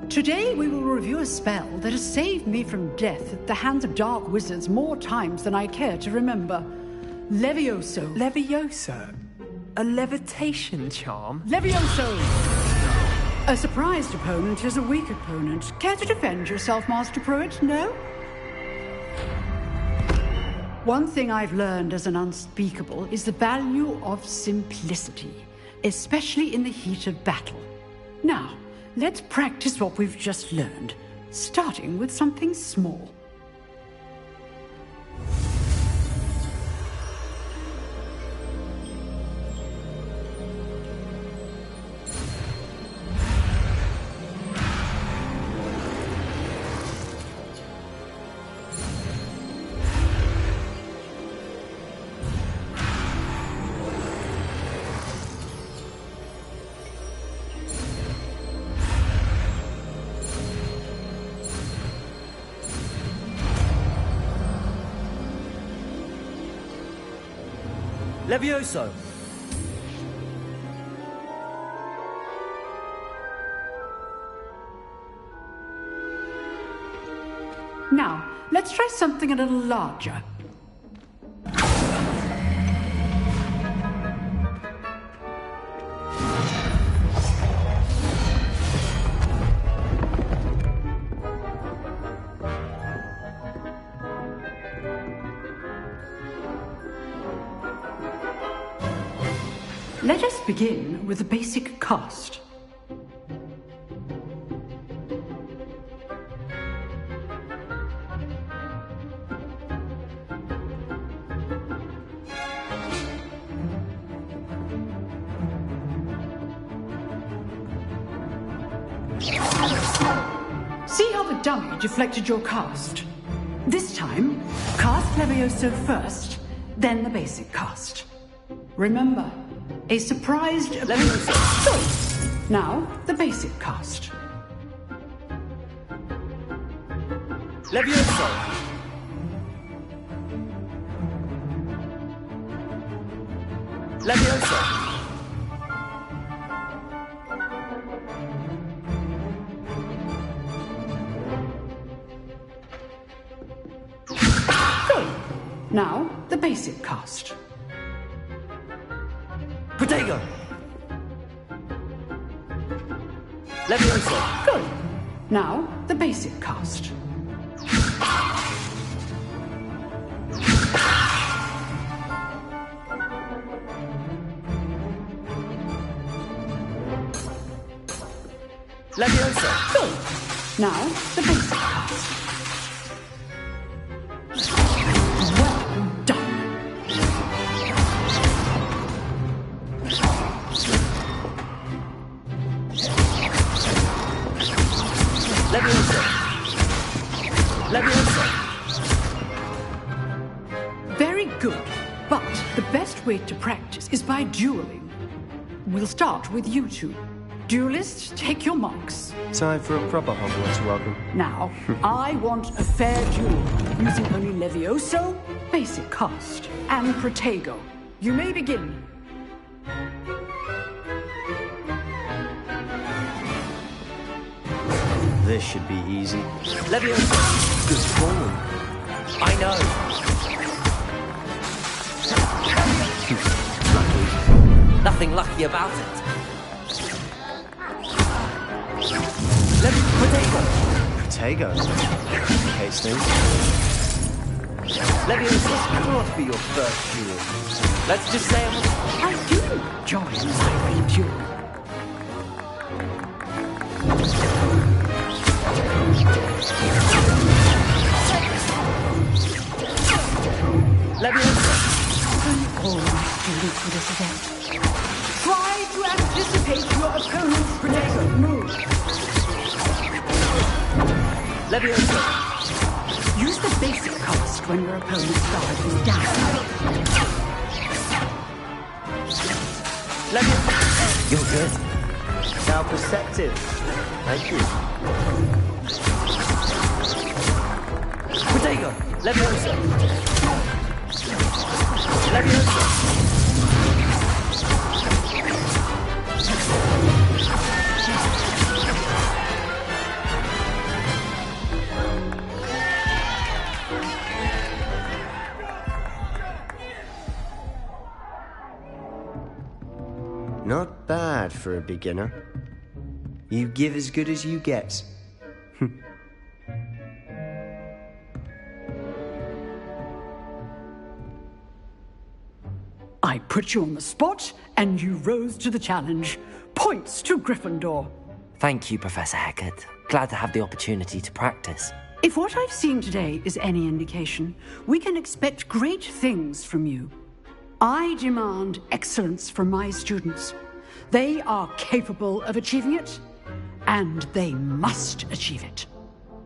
Today we will review a spell that has saved me from death at the hands of dark wizards more times than I care to remember. Levioso. Levioso? A levitation charm? Levioso! A surprised opponent is a weak opponent. Care to defend yourself, Master Pruitt? No? One thing I've learned as an unspeakable is the value of simplicity, especially in the heat of battle. Now, let's practice what we've just learned, starting with something small. Levioso! Now, let's try something a little larger. Let us begin with the basic cast. See how the dummy deflected your cast? This time, cast Levioso first, then the basic cast. Remember, a surprised Levioso. Now, the basic cast. Levioso! Levioso! Now, the basic cast. Protego! Levioso! Good. Now, the basic cast. Levioso! Good. Now, the basic cast. Very good, but the best way to practice is by dueling. We'll start with you two. Duelists, take your marks. Time for a proper Hogwarts welcome. Now, I want a fair duel, using only Levioso, basic cast, and Protego. You may begin. This should be easy. Levioso! Good call. I know. Lucky. Nothing lucky about it. Protego! Protego? Hastings? Levioso! This cannot be your first duel. Let's just say I do enjoy my duel. All my students for this event. Try to anticipate your opponent's predicament move. Leviosa. Use the basic cast when your opponent's guard is down. Leviosa. You're good. How perceptive. Thank you. Protego! Leviosa. Leviosa. Not bad for a beginner. You give as good as you get. I put you on the spot, and you rose to the challenge. Points to Gryffindor. Thank you, Professor Hecat. Glad to have the opportunity to practice. If what I've seen today is any indication, we can expect great things from you. I demand excellence from my students. They are capable of achieving it, and they must achieve it.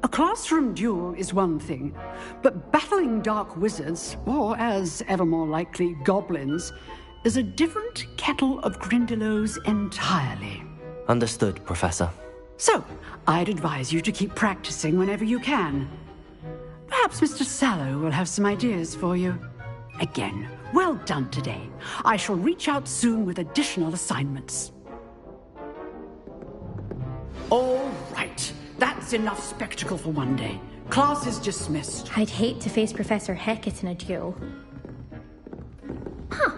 A classroom duel is one thing, but battling dark wizards, or as ever more likely, goblins, is a different kettle of Grindylows entirely. Understood, Professor. So, I'd advise you to keep practicing whenever you can. Perhaps Mr. Sallow will have some ideas for you. Again, well done today. I shall reach out soon with additional assignments. All right. That's enough spectacle for one day. Class is dismissed. I'd hate to face Professor Hecat in a duel. Huh.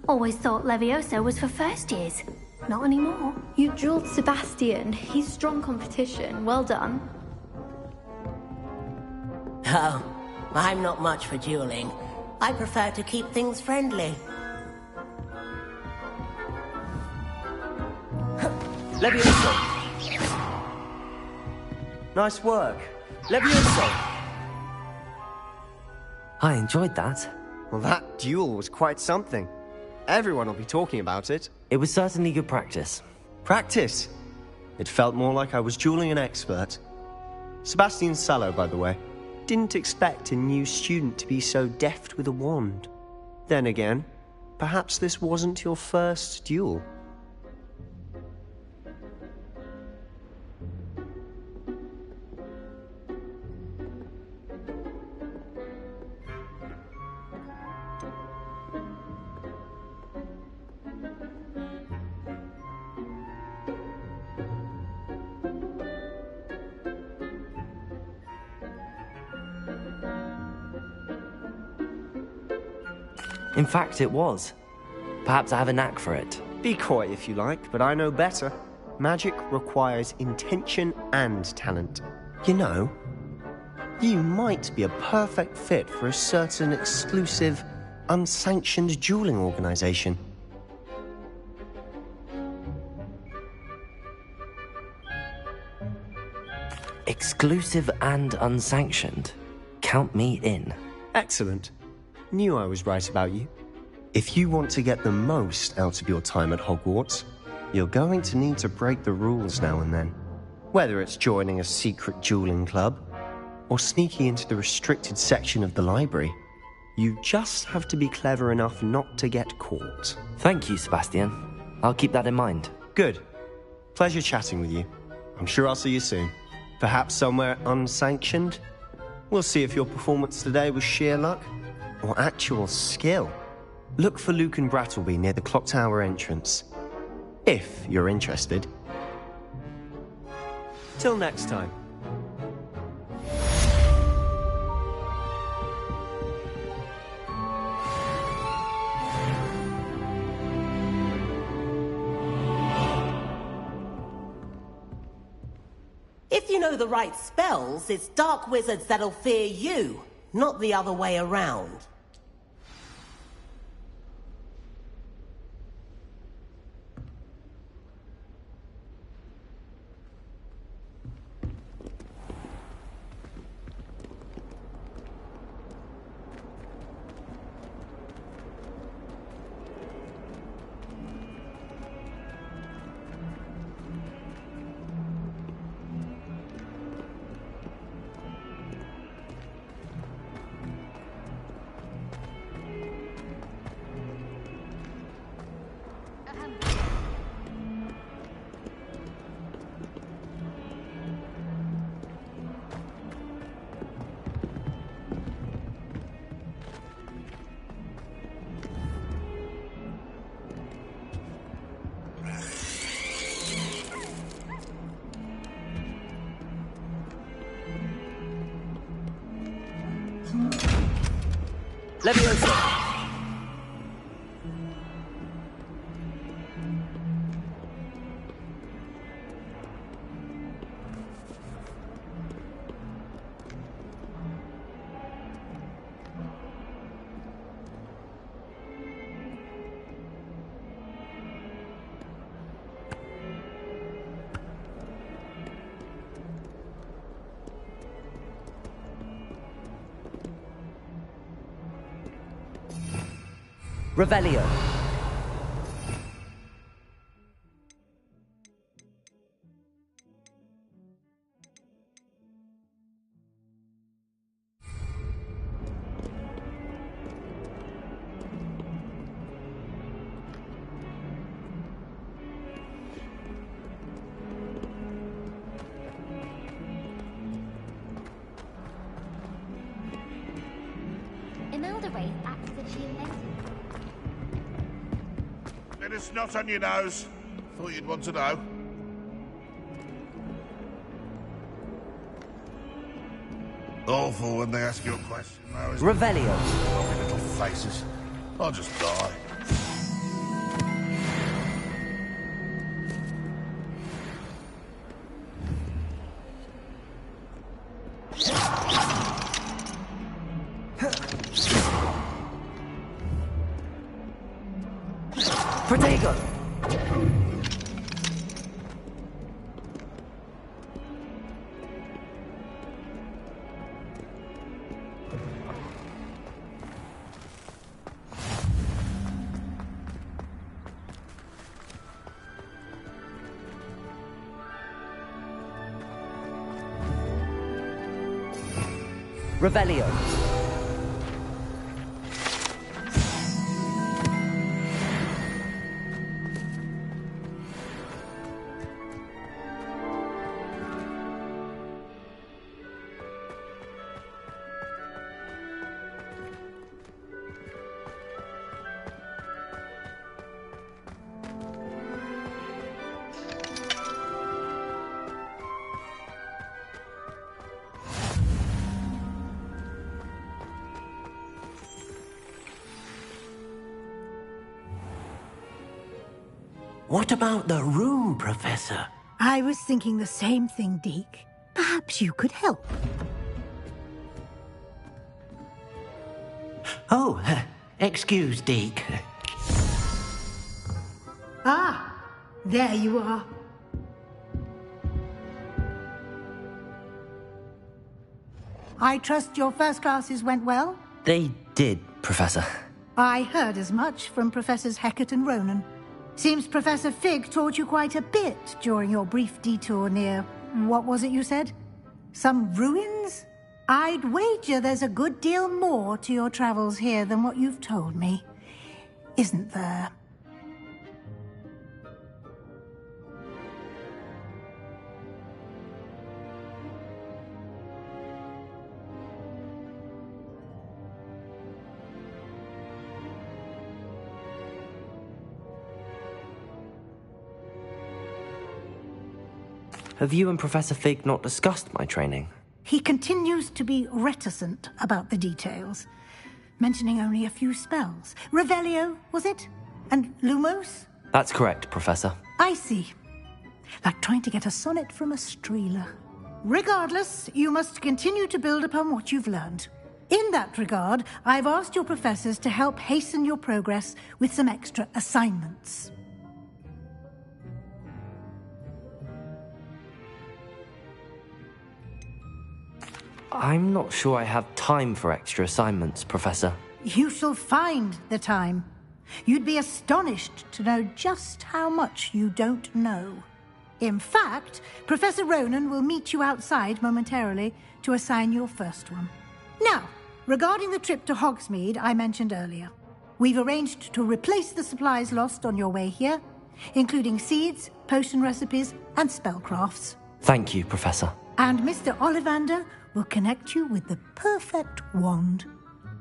Always thought Leviosa was for first years. Not anymore. You dueled Sebastian. He's strong competition. Well done. Oh, I'm not much for dueling. I prefer to keep things friendly. Leviosa. Nice work. Leviosa. I enjoyed that. Well, that duel was quite something. Everyone will be talking about it. It was certainly good practice. Practice? It felt more like I was dueling an expert. Sebastian Sallow, by the way. Didn't expect a new student to be so deft with a wand. Then again, perhaps this wasn't your first duel. In fact, it was. Perhaps I have a knack for it. Be coy if you like, but I know better. Magic requires intention and talent. You know, you might be a perfect fit for a certain exclusive, unsanctioned dueling organization. Exclusive and unsanctioned. Count me in. Excellent. Knew I was right about you. If you want to get the most out of your time at Hogwarts, you're going to need to break the rules now and then. Whether it's joining a secret dueling club, or sneaking into the restricted section of the library, you just have to be clever enough not to get caught. Thank you, Sebastian. I'll keep that in mind. Good. Pleasure chatting with you. I'm sure I'll see you soon. Perhaps somewhere unsanctioned? We'll see if your performance today was sheer luck or actual skill. Look for Lucan Brattleby near the Clock Tower entrance. If you're interested. Till next time. If you know the right spells, it's dark wizards that'll fear you, not the other way around. Leviosa! Revelio. Imelda Wraith acts as if she invented. Bit of snot on your nose. Thought you'd want to know. Awful when they ask you a question, though, isn't it? Revelio. Lovely little faces. I'll just die. Protego! Revelio. What about the room, Professor? I was thinking the same thing, Deke. Perhaps you could help. Oh, excuse, Deke. Ah, there you are. I trust your first classes went well? They did, Professor. I heard as much from Professors Hecat and Ronan. Seems Professor Fig taught you quite a bit during your brief detour near... what was it you said? Some ruins? I'd wager there's a good deal more to your travels here than what you've told me. Isn't there? Have you and Professor Fig not discussed my training? He continues to be reticent about the details, mentioning only a few spells. Revelio, was it? And Lumos? That's correct, Professor. I see. Like trying to get a sonnet from a streeler. Regardless, you must continue to build upon what you've learned. In that regard, I've asked your professors to help hasten your progress with some extra assignments. I'm not sure I have time for extra assignments, Professor. You shall find the time. You'd be astonished to know just how much you don't know. In fact, Professor Ronan will meet you outside momentarily to assign your first one. Now, regarding the trip to Hogsmeade I mentioned earlier, we've arranged to replace the supplies lost on your way here, including seeds, potion recipes, and spellcrafts. Thank you, Professor. And Mr. Ollivander will connect you with the perfect wand.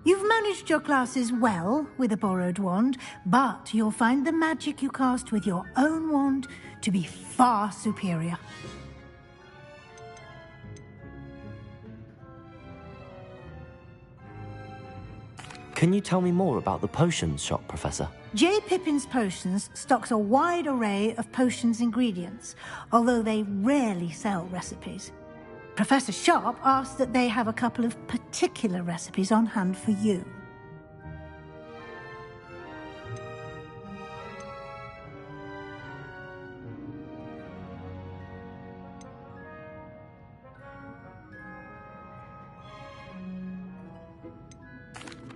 You've managed your classes well with a borrowed wand, but you'll find the magic you cast with your own wand to be far superior. Can you tell me more about the potions shop, Professor? J. Pippin's Potions stocks a wide array of potions ingredients, although they rarely sell recipes. Professor Sharp asks that they have a couple of particular recipes on hand for you.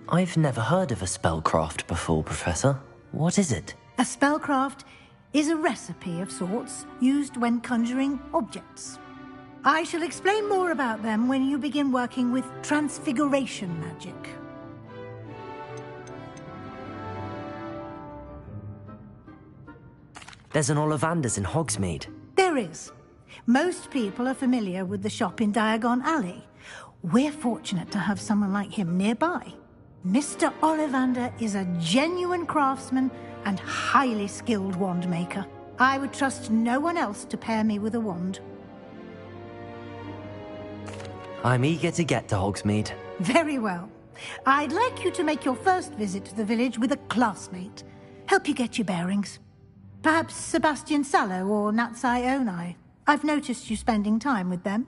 I've never heard of a spellcraft before, Professor. What is it? A spellcraft is a recipe of sorts used when conjuring objects. I shall explain more about them when you begin working with transfiguration magic. There's an Ollivanders in Hogsmeade. There is. Most people are familiar with the shop in Diagon Alley. We're fortunate to have someone like him nearby. Mr. Ollivander is a genuine craftsman and highly skilled wand maker. I would trust no one else to pair me with a wand. I'm eager to get to Hogsmeade. Very well. I'd like you to make your first visit to the village with a classmate. Help you get your bearings. Perhaps Sebastian Sallow or Natsai Onai. I've noticed you spending time with them.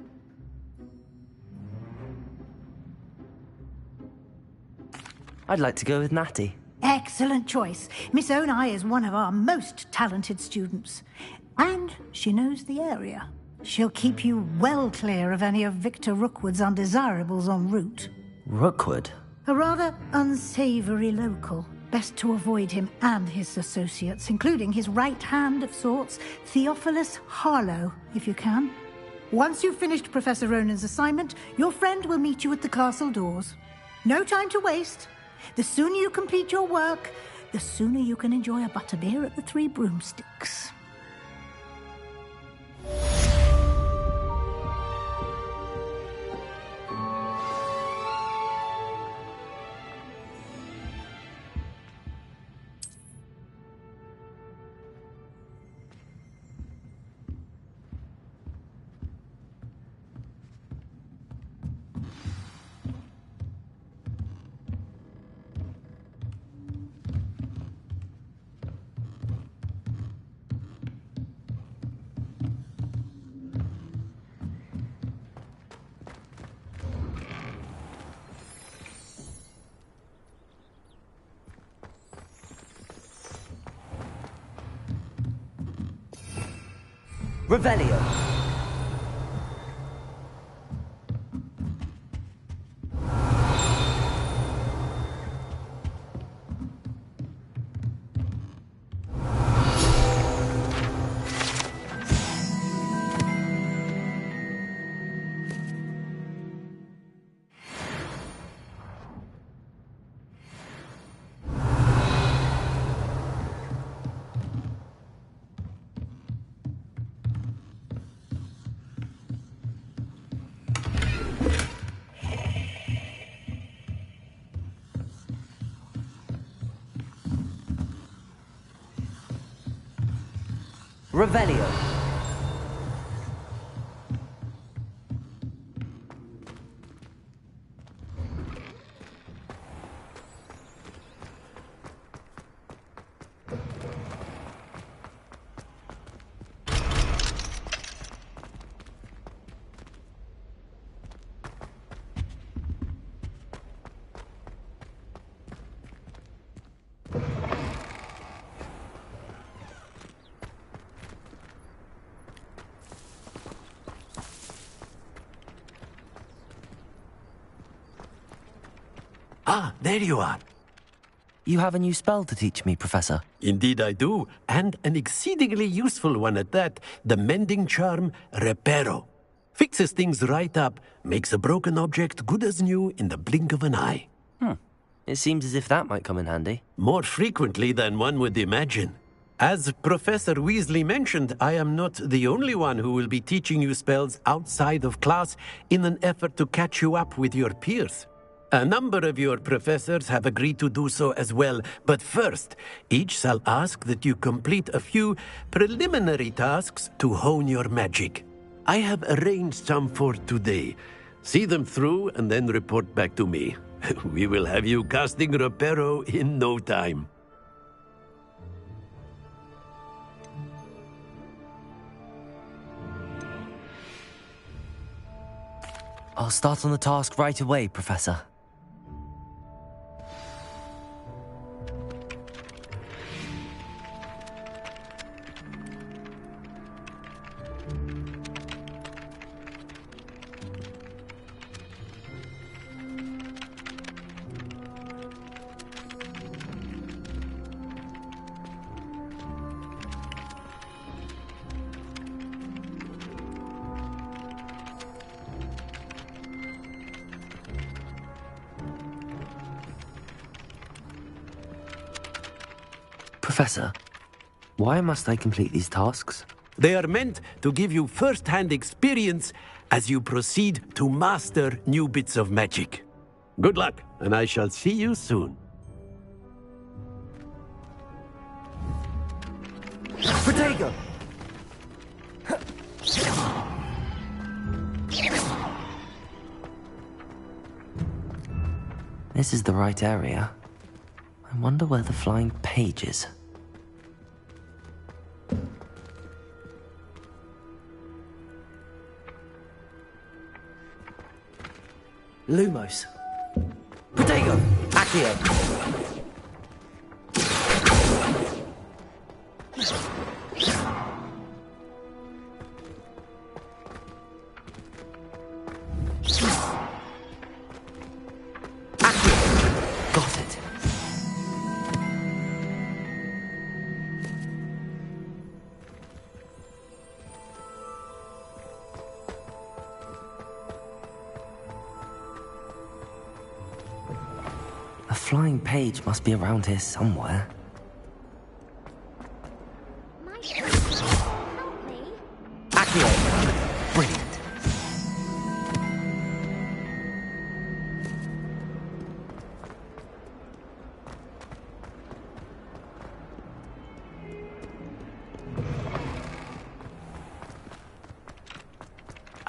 I'd like to go with Natty. Excellent choice. Miss Onai is one of our most talented students. And she knows the area. She'll keep you well clear of any of Victor Rookwood's undesirables en route. Rookwood? A rather unsavory local. Best to avoid him and his associates, including his right hand of sorts, Theophilus Harlow, if you can. Once you've finished Professor Ronan's assignment, your friend will meet you at the castle doors. No time to waste. The sooner you complete your work, the sooner you can enjoy a butterbeer at the Three Broomsticks. Revelio. Revelio. Ah, there you are. You have a new spell to teach me, Professor. Indeed I do, and an exceedingly useful one at that. The mending charm, Reparo. Fixes things right up, makes a broken object good as new in the blink of an eye. It seems as if that might come in handy. More frequently than one would imagine. As Professor Weasley mentioned, I am not the only one who will be teaching you spells outside of class in an effort to catch you up with your peers. A number of your professors have agreed to do so as well, but first, each shall ask that you complete a few preliminary tasks to hone your magic. I have arranged some for today. See them through and then report back to me. We will have you casting Reparo in no time. I'll start on the task right away, Professor. Professor, why must I complete these tasks? They are meant to give you first-hand experience as you proceed to master new bits of magic. Good luck, and I shall see you soon. Protego! This is the right area. I wonder where the flying page is. Lumos. Protego! Accio! Got it. A flying page must be around here somewhere. Accio! Brilliant.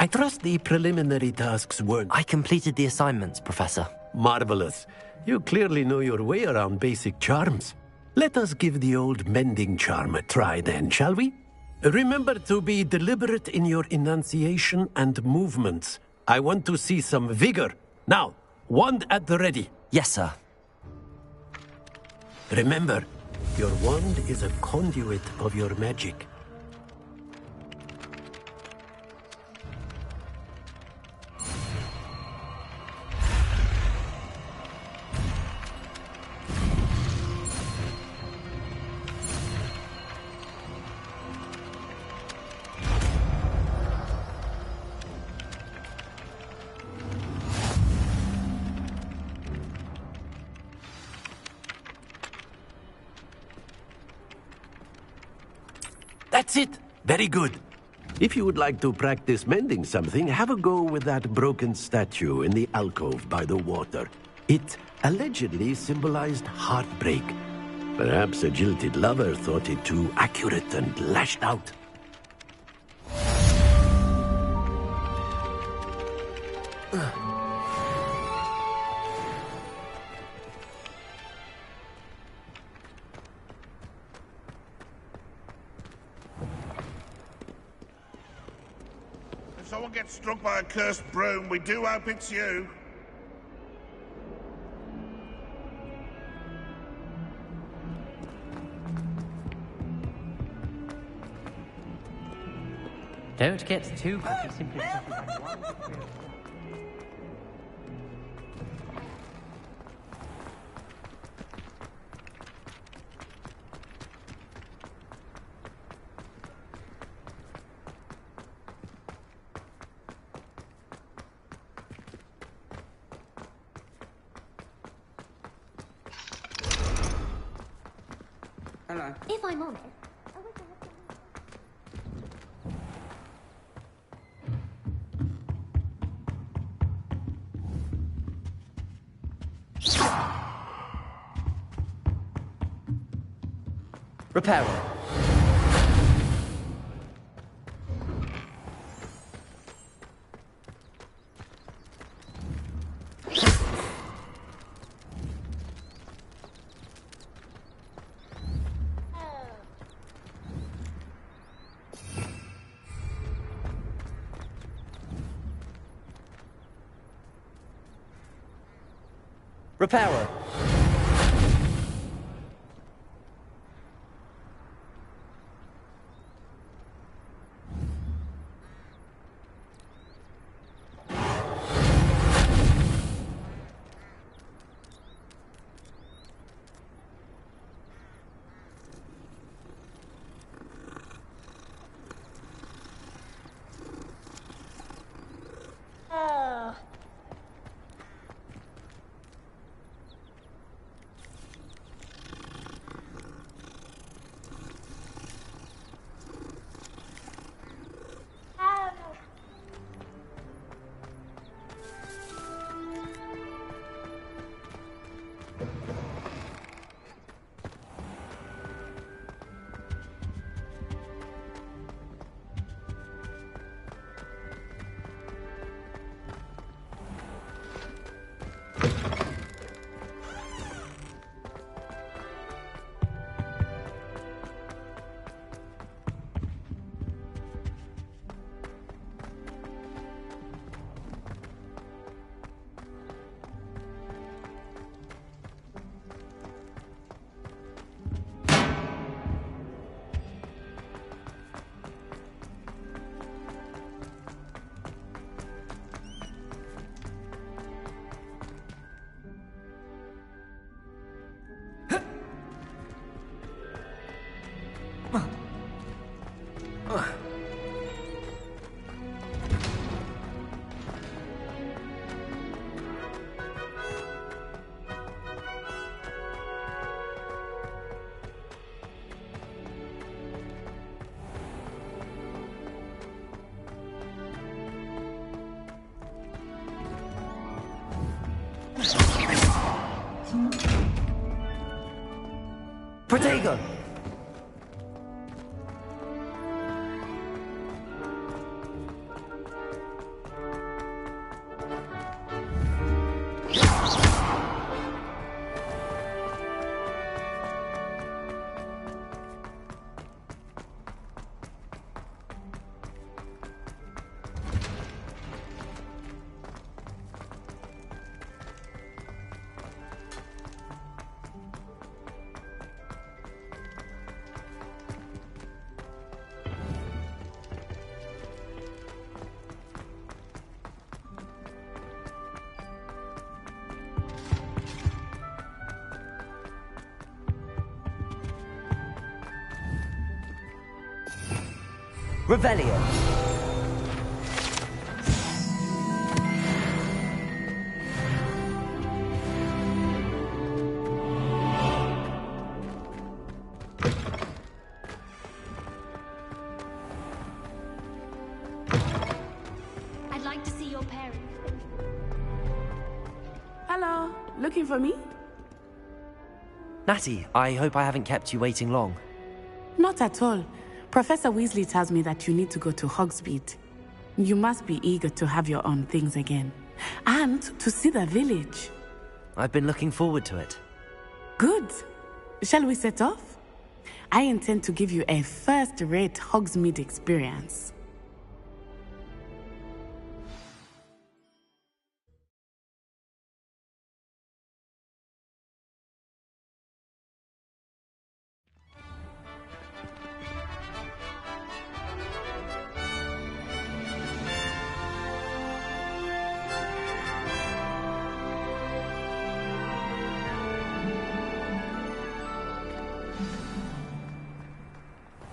I trust the preliminary tasks weren't... I completed the assignments, Professor. Marvelous. You clearly know your way around basic charms. Let us give the old mending charm a try then, shall we? Remember to be deliberate in your enunciation and movements. I want to see some vigor. Now, wand at the ready. Yes, sir. Remember, your wand is a conduit of your magic. That's it. Very good. If you would like to practice mending something, have a go with that broken statue in the alcove by the water. It allegedly symbolized heartbreak. Perhaps a jilted lover thought it too accurate and lashed out. If someone gets struck by a cursed broom, we do hope it's you. Don't get too cocky, simply because you had one. Hello. If I'm honest, Reparo. Reparo. Protego! Revelio. I'd like to see your parents. Hello, looking for me? Natty, I hope I haven't kept you waiting long. Not at all. Professor Weasley tells me that you need to go to Hogsmeade. You must be eager to have your own things again. And to see the village. I've been looking forward to it. Good. Shall we set off? I intend to give you a first-rate Hogsmeade experience.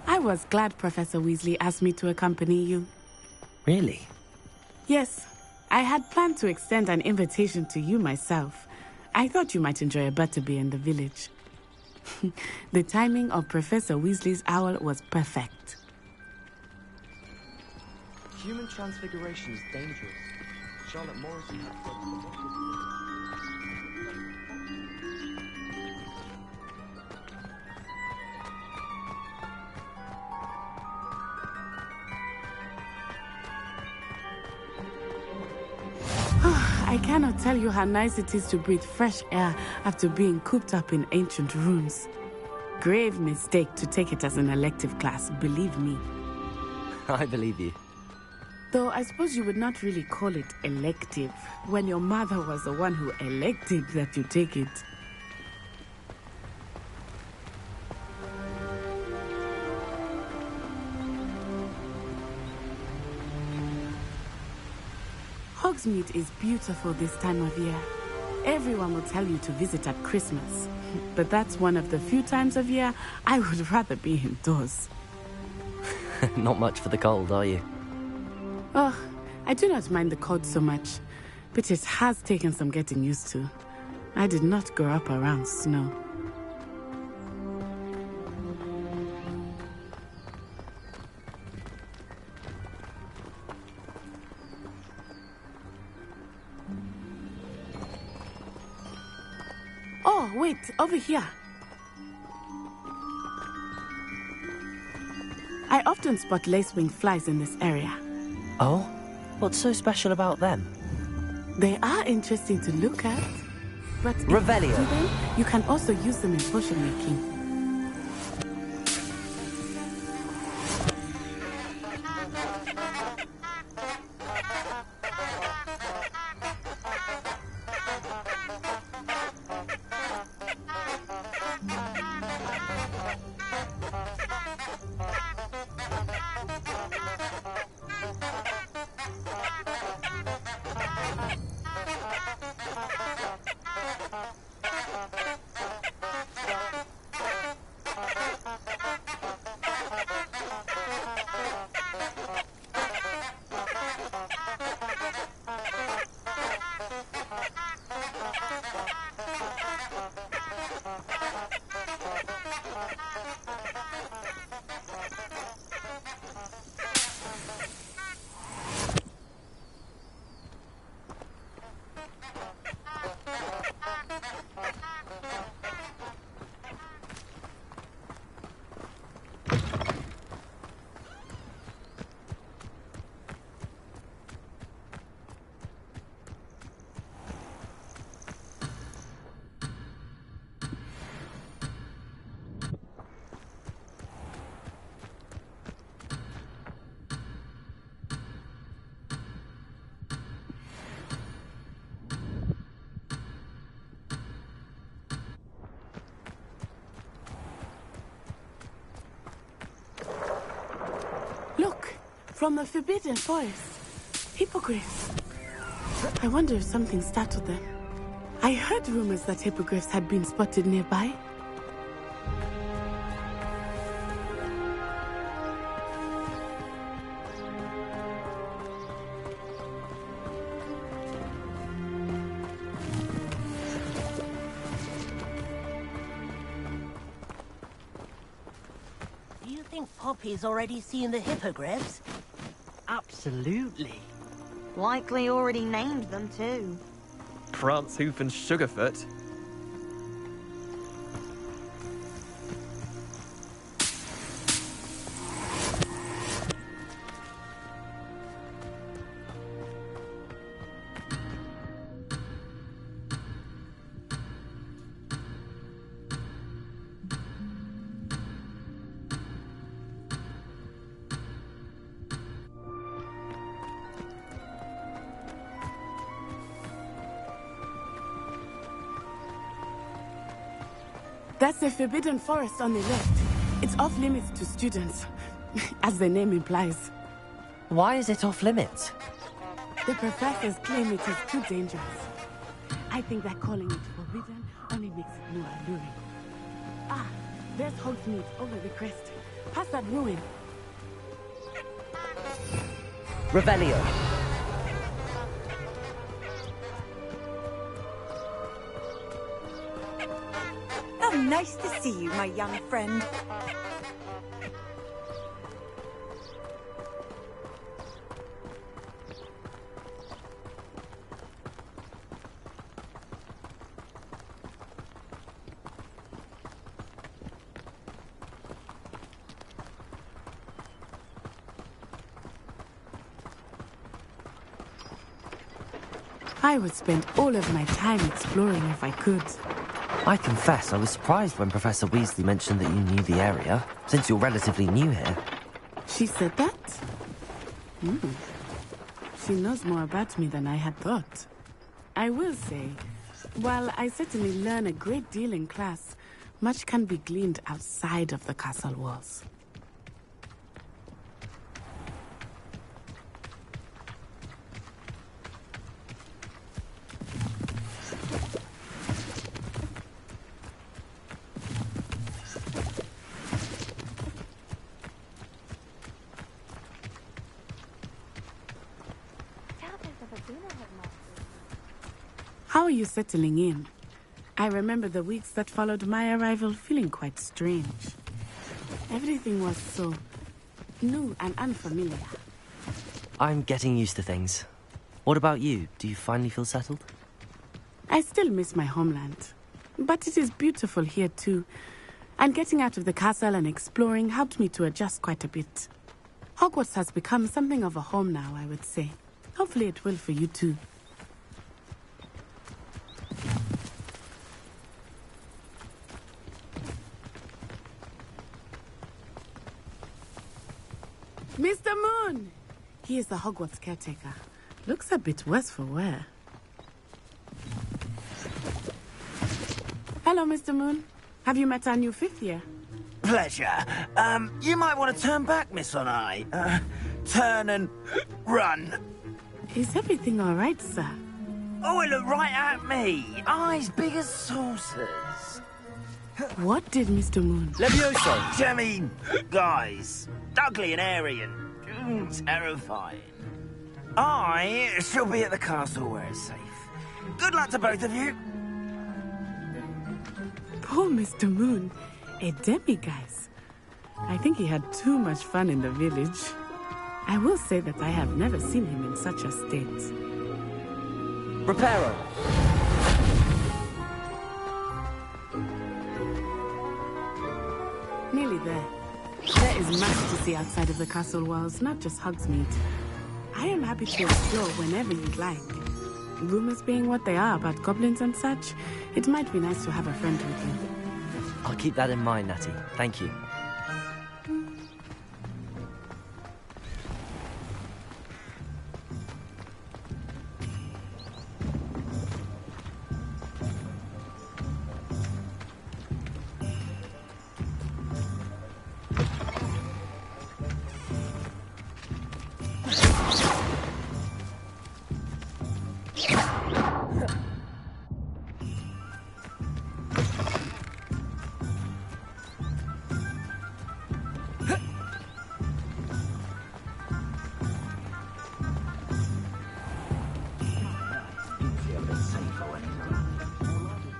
I was glad Professor Weasley asked me to accompany you. Really? Yes. I had planned to extend an invitation to you myself. I thought you might enjoy a butterbeer in the village. The timing of Professor Weasley's owl was perfect. Human transfiguration is dangerous. Charlotte Morrison had said to the doctor. I cannot tell you how nice it is to breathe fresh air after being cooped up in ancient rooms. Grave mistake to take it as an elective class, believe me. I believe you. Though I suppose you would not really call it elective, when your mother was the one who elected that you take it. Hogsmeade is beautiful this time of year. Everyone will tell you to visit at Christmas. But that's one of the few times of year I would rather be indoors. Not much for the cold, are you? Oh, I do not mind the cold so much, but it has taken some getting used to. I did not grow up around snow. Oh, wait, over here. I often spot lacewing flies in this area. Oh? What's so special about them? They are interesting to look at, but Revelio. You can also use them in potion making. From the Forbidden Forest. Hippogriffs. I wonder if something startled them. I heard rumors that hippogriffs had been spotted nearby. Do you think Poppy's already seen the hippogriffs? Absolutely. Likely already named them too. Prance, Hoof and Sugarfoot. That's the Forbidden Forest on the left. It's off limits to students, as the name implies. Why is it off limits? The professors claim it is too dangerous. I think that calling it forbidden only makes it more alluring. Ah, there's Hogsmeade over the crest. Past that ruin. Revelio. Oh, nice to see you, my young friend. I would spend all of my time exploring if I could. I confess I was surprised when Professor Weasley mentioned that you knew the area, since you're relatively new here. She said that? she knows more about me than I had thought. I will say, while I certainly learn a great deal in class, much can be gleaned outside of the castle walls. How are you settling in? I remember the weeks that followed my arrival feeling quite strange. Everything was so new and unfamiliar. I'm getting used to things. What about you? Do you finally feel settled? I still miss my homeland, but it is beautiful here too. And getting out of the castle and exploring helped me to adjust quite a bit. Hogwarts has become something of a home now, I would say. Hopefully it will for you too. Mr. Moon! He is the Hogwarts caretaker. Looks a bit worse for wear. Hello, Mr. Moon. Have you met our new fifth year? Pleasure. You might want to turn back, Miss Onai. Turn and run. Is everything all right, sir? Oh, it looked right at me. Eyes big as saucers. What did Mr. Moon? Levioso. Jemmy, guys. Ugly and airy and terrifying. I shall be at the castle where it's safe. Good luck to both of you. Poor Mr. Moon. A demiguise. I think he had too much fun in the village. I will say that I have never seen him in such a state. Reparo! Nearly there. There is much to see outside of the castle walls, not just Hogsmeade. I am happy to explore whenever you'd like. Rumors being what they are about goblins and such, it might be nice to have a friend with you. I'll keep that in mind, Natty. Thank you.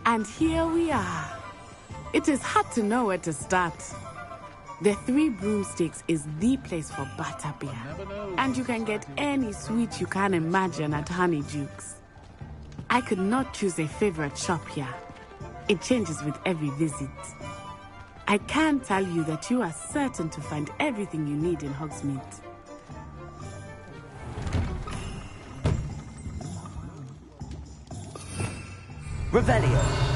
And here we are. It is hard to know where to start. The Three Broomsticks is the place for butterbeer. And you can get any sweet you can imagine at Honeydukes. I could not choose a favorite shop here. It changes with every visit. I can tell you that you are certain to find everything you need in Hogsmeade. Revelio!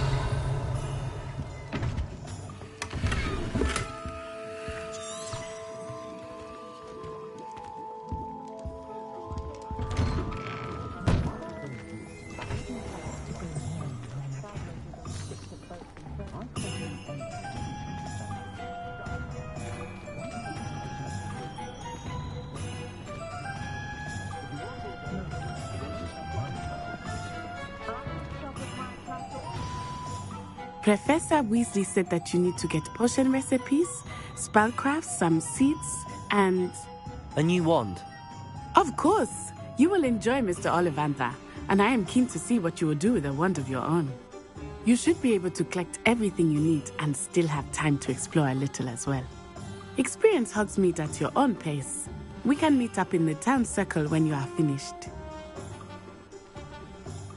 Professor Weasley said that you need to get potion recipes, spellcrafts, some seeds, and... a new wand. Of course! You will enjoy Mr. Ollivandar, and I am keen to see what you will do with a wand of your own. You should be able to collect everything you need and still have time to explore a little as well. Experience Hogsmeade at your own pace. We can meet up in the town circle when you are finished.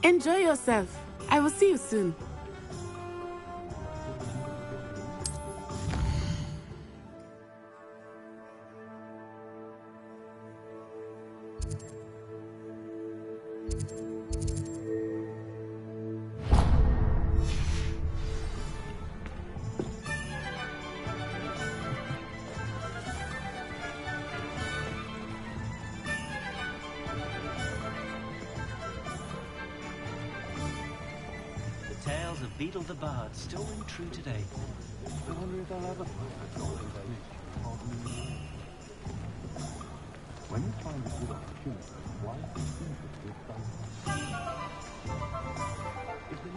Enjoy yourself. I will see you soon. of Beetle the Bard still ring true today. I wonder if they'll ever find that golden village. When you find a good opportunity, why do you think it is done? Is the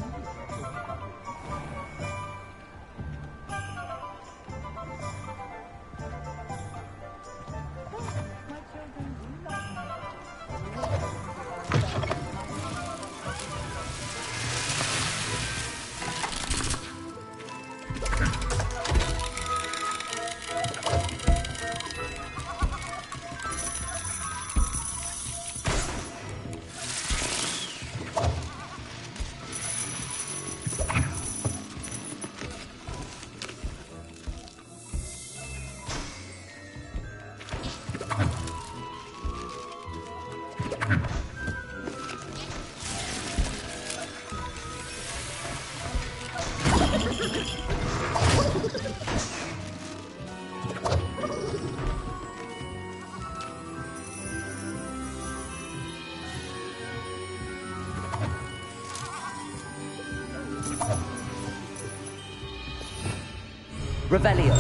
Revelio.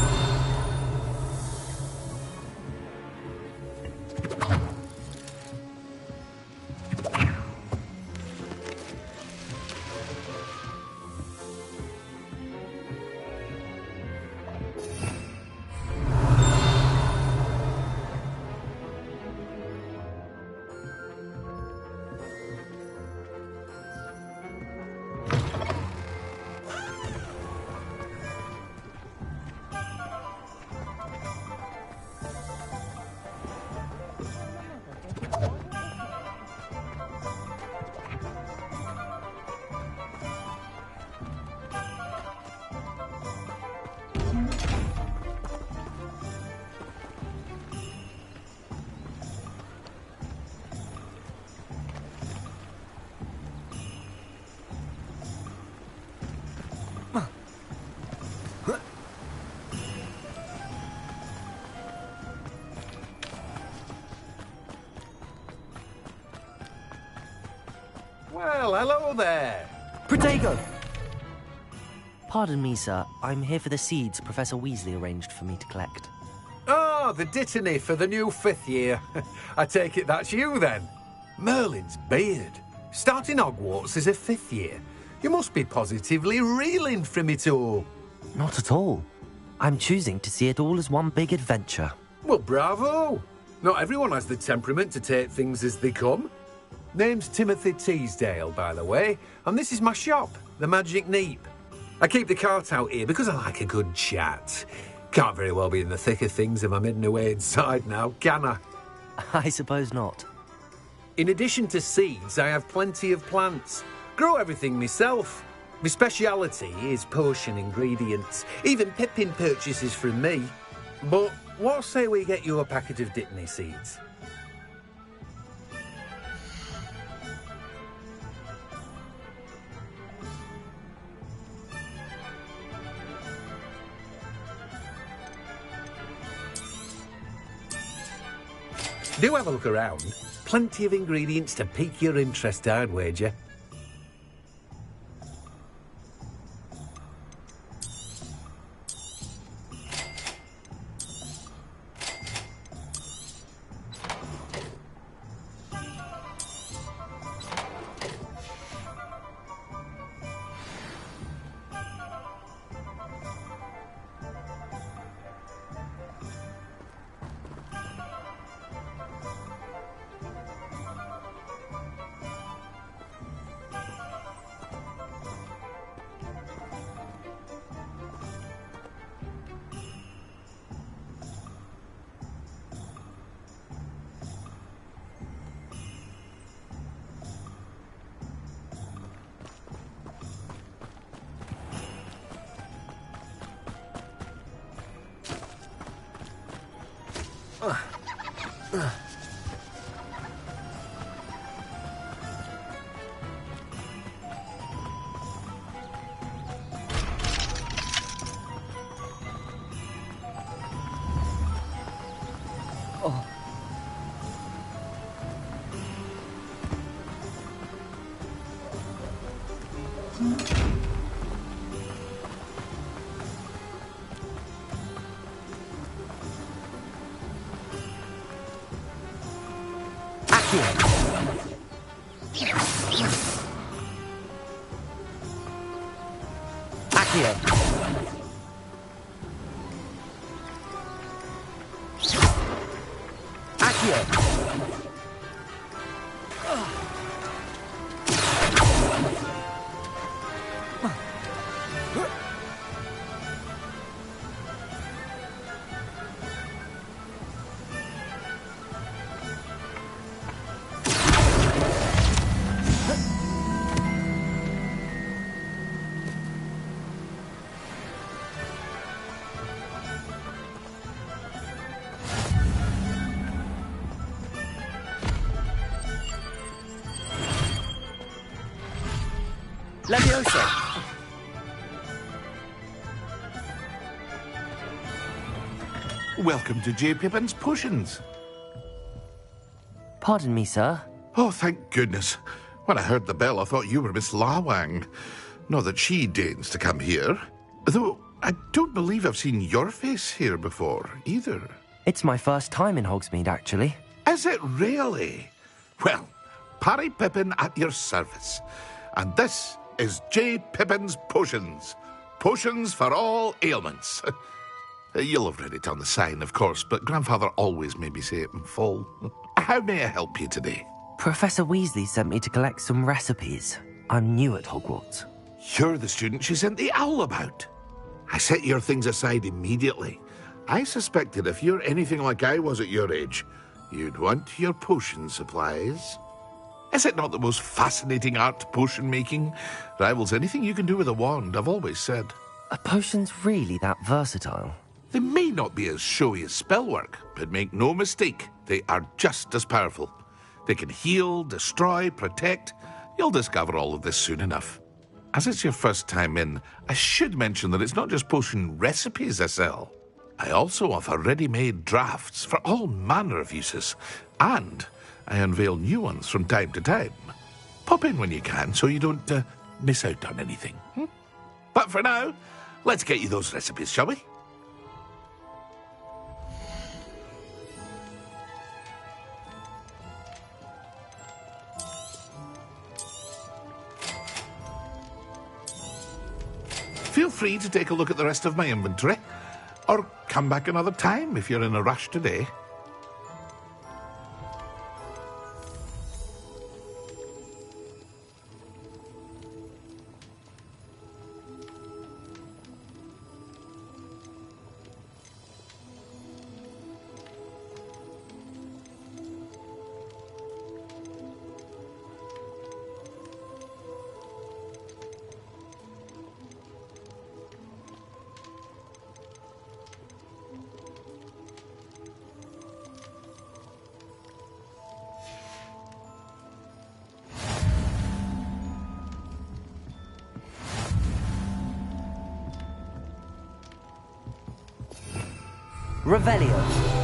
Well, hello there. Protego! Pardon me, sir. I'm here for the seeds Professor Weasley arranged for me to collect. Oh, the Dittany for the new 5th year. I take it that's you, then. Merlin's beard. Starting Hogwarts as a 5th year. You must be positively reeling from it all. Not at all. I'm choosing to see it all as one big adventure. Well, bravo. Not everyone has the temperament to take things as they come. Name's Timothy Teasdale, by the way, and this is my shop, the Magic Neep. I keep the cart out here because I like a good chat. Can't very well be in the thick of things if I'm hidden away inside now, can I? I suppose not. In addition to seeds, I have plenty of plants. Grow everything myself. My speciality is potion ingredients, even Pippin purchases from me. But what say we get you a packet of Dittany seeds? Do have a look around. Plenty of ingredients to pique your interest, I'd wager. Accio. Leviosa! Welcome to J. Pippin's Potions. Pardon me, sir. Oh, thank goodness. When I heard the bell, I thought you were Miss Lawang. Not that she deigns to come here. Though, I don't believe I've seen your face here before, either. It's my first time in Hogsmeade, actually. Is it really? Well, Parry Pippin at your service. And this is J. Pippin's Potions. Potions for all ailments. You'll have read it on the sign, of course, but Grandfather always made me say it in full. How may I help you today? Professor Weasley sent me to collect some recipes. I'm new at Hogwarts. You're the student she sent the owl about. I set your things aside immediately. I suspected if you're anything like I was at your age, you'd want your potion supplies. Is it not the most fascinating art, potion making? Rivals anything you can do with a wand, I've always said. Are potions really that versatile? They may not be as showy as spellwork, but make no mistake, they are just as powerful. They can heal, destroy, protect. You'll discover all of this soon enough. As it's your first time in, I should mention that it's not just potion recipes I sell. I also offer ready-made drafts for all manner of uses, and I unveil new ones from time to time. Pop in when you can so you don't miss out on anything. But for now, let's get you those recipes, shall we? Feel free to take a look at the rest of my inventory, or come back another time if you're in a rush today. Revelio.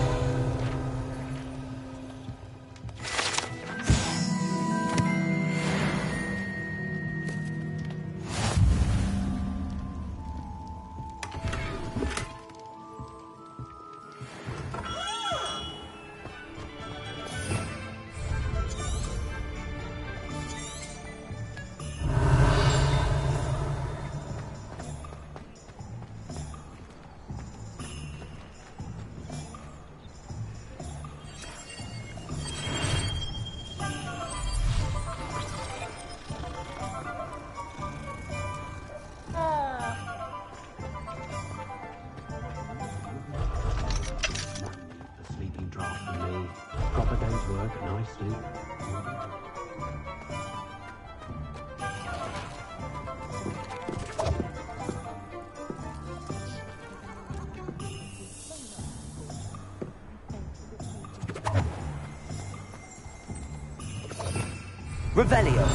Revelio.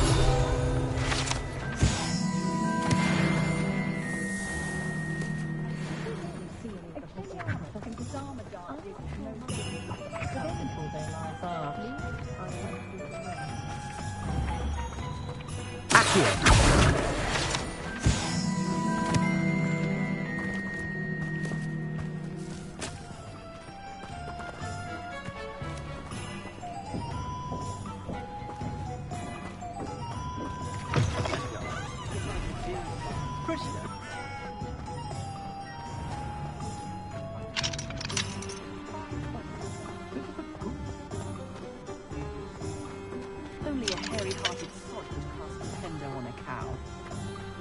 Only a hairy-hearted sod would cast a fender on a cow.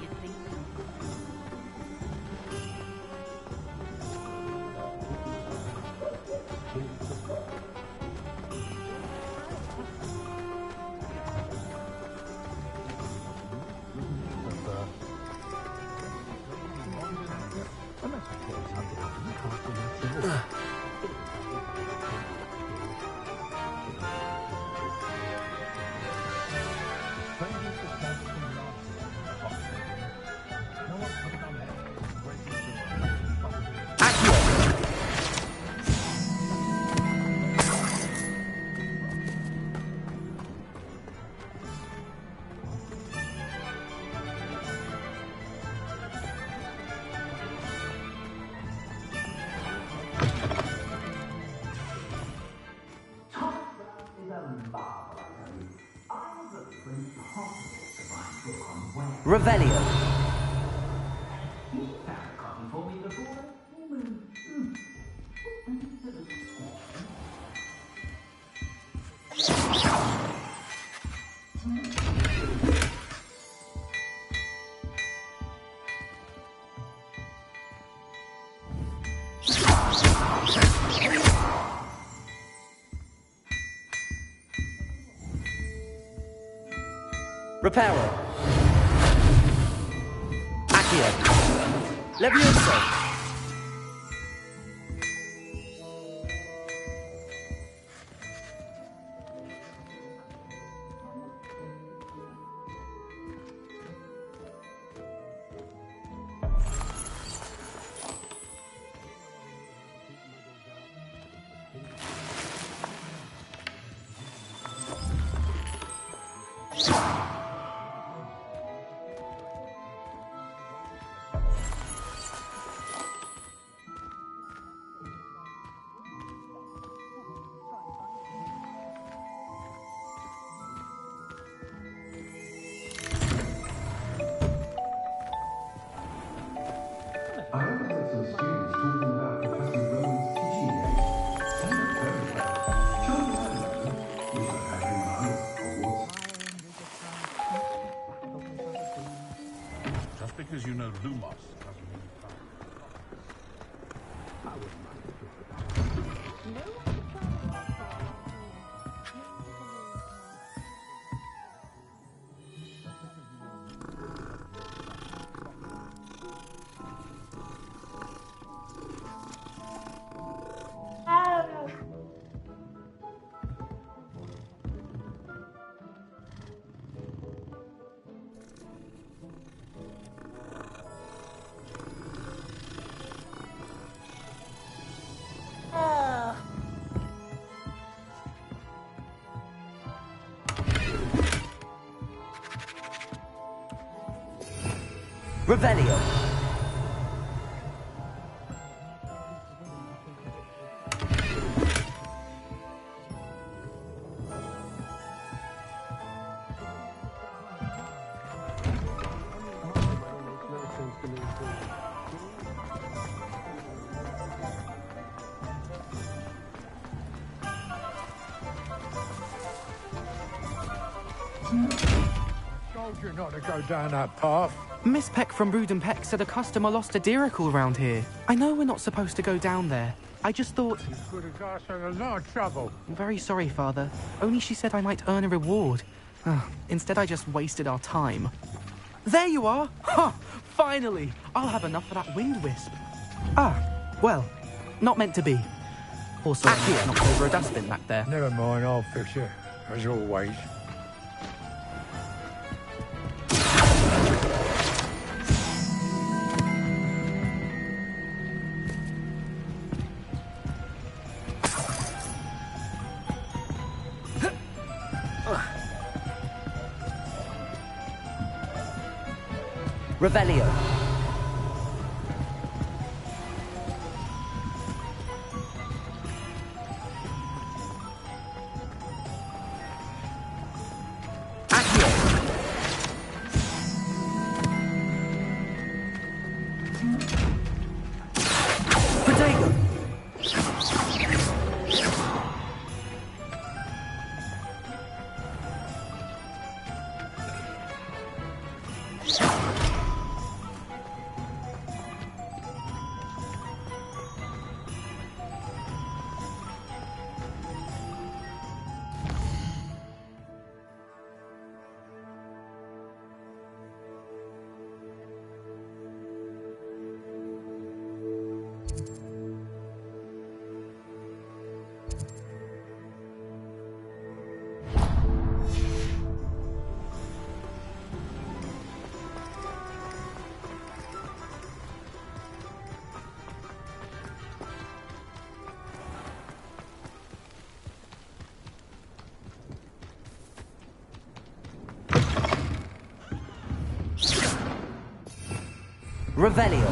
You think? Revelio. Reparo. Accio. Levioso. Because you know Lumos doesn't mean Revelio. Told you not to go down that path. Miss Peck from Ruden Peck said a customer lost a Diracle round here. I know we're not supposed to go down there. I just thought... You could have got us in a lot of trouble. I'm very sorry, Father. Only she said I might earn a reward. Instead, I just wasted our time. There you are! Ha! Finally! I'll have enough for that wind wisp. Well, not meant to be. Also, I knocked over a dustbin back there. Never mind, I'll fix it, as always. Revelio. Accio. Protego. Revelio.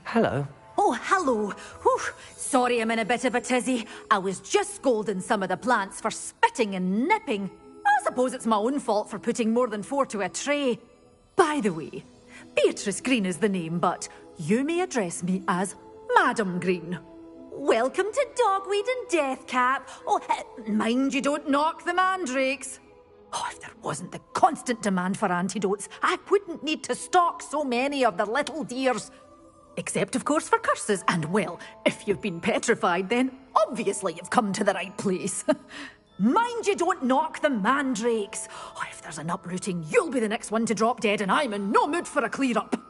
Hello. Oh, hello. Whew. Sorry I'm in a bit of a tizzy. I was just scolding some of the plants for spitting and nipping. I suppose it's my own fault for putting more than 4 to a tray. By the way, Beatrice Green is the name, but you may address me as Madam Green. Welcome to Dogweed and Deathcap. Oh, mind you don't knock the mandrakes. Oh, if there wasn't the constant demand for antidotes, I wouldn't need to stock so many of the little dears. Except, of course, for curses. And, well, if you've been petrified, then obviously you've come to the right place. Mind you don't knock the mandrakes. Oh, if there's an uprooting, you'll be the next one to drop dead, and I'm in no mood for a clear-up.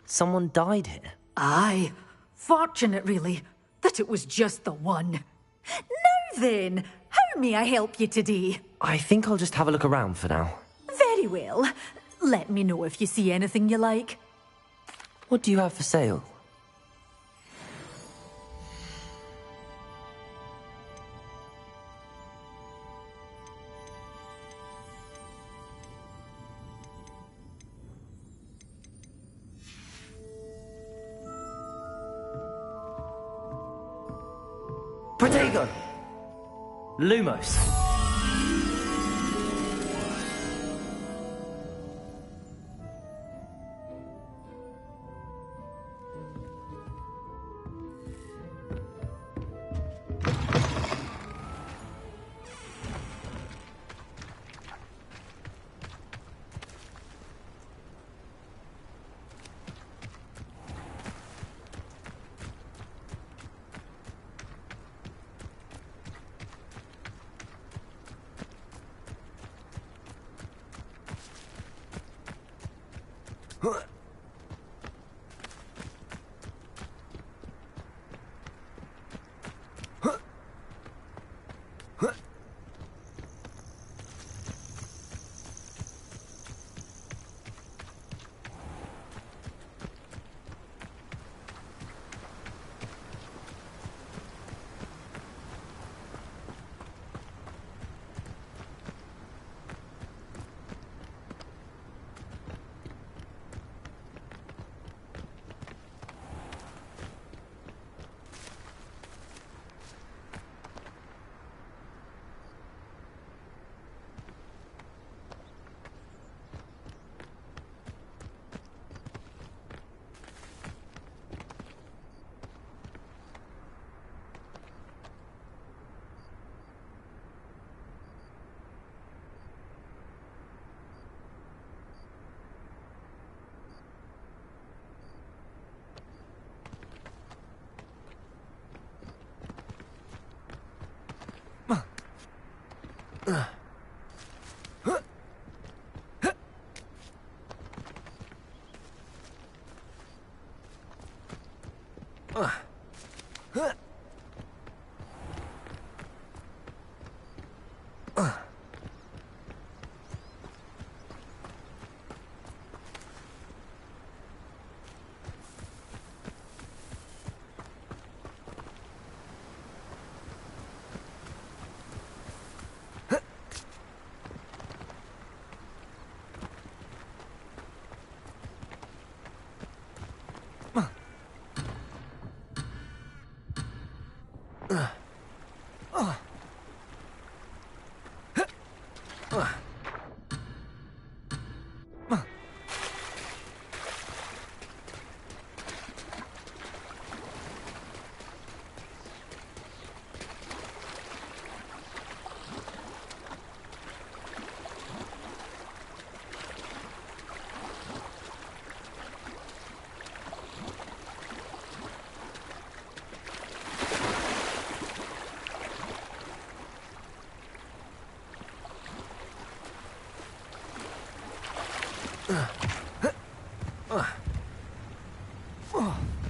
Someone died here? Aye. Fortunate, really, that it was just the one. Now then, how may I help you today? I think I'll just have a look around for now. Very well. Let me know if you see anything you like. What do you have for sale? Protego! Lumos!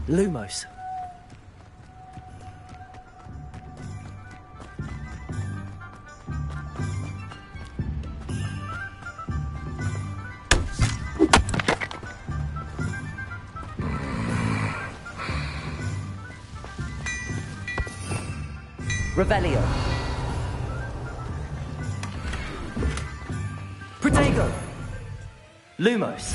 Lumos. Revelio. Protego. Lumos.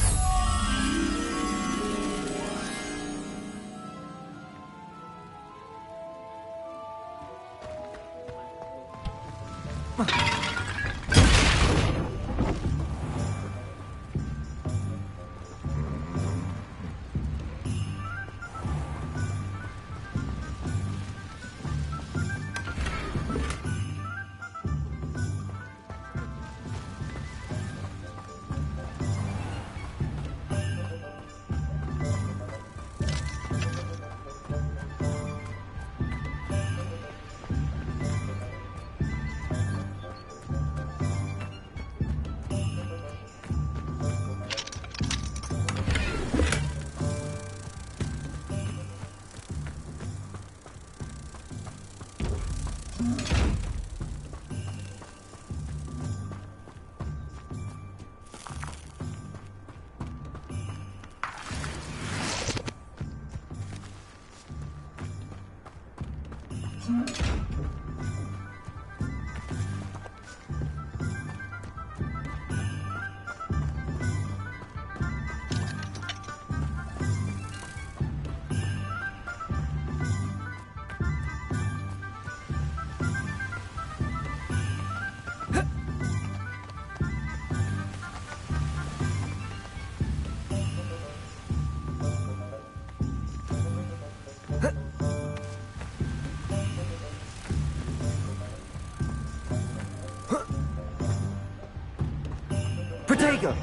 Protego!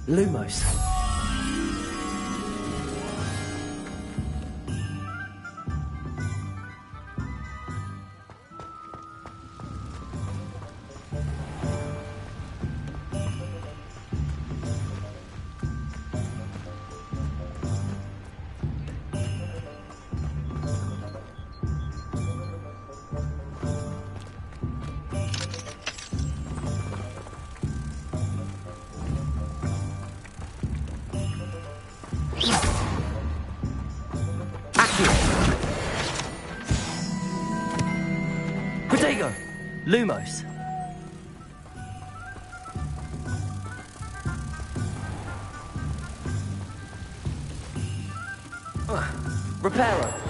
Lumos. Protego! Lumos. Reparo.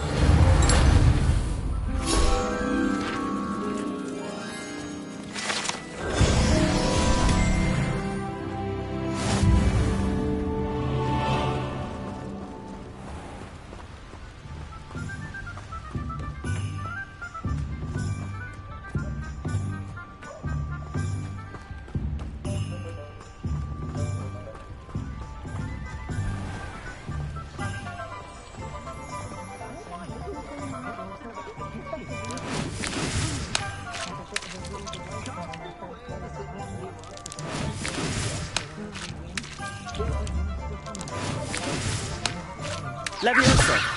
Leviosa.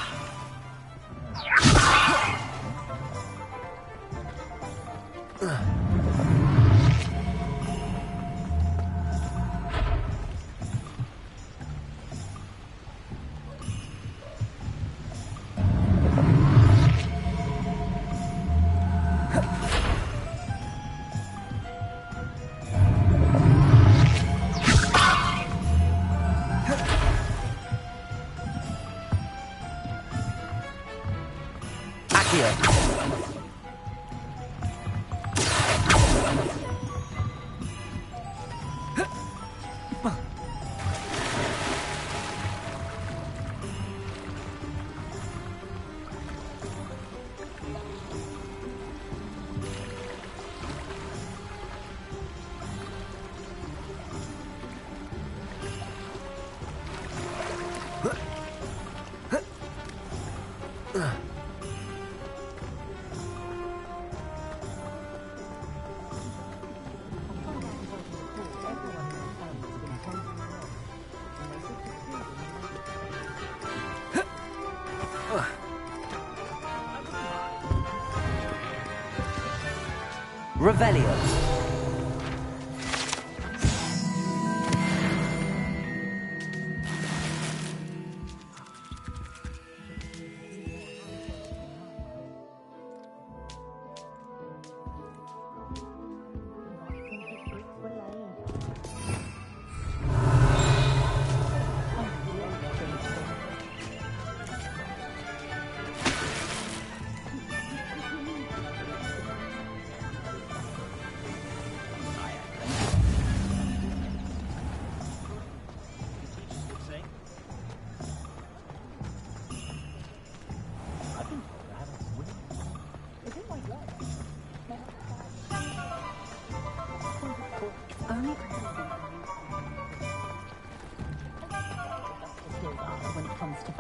Revelio.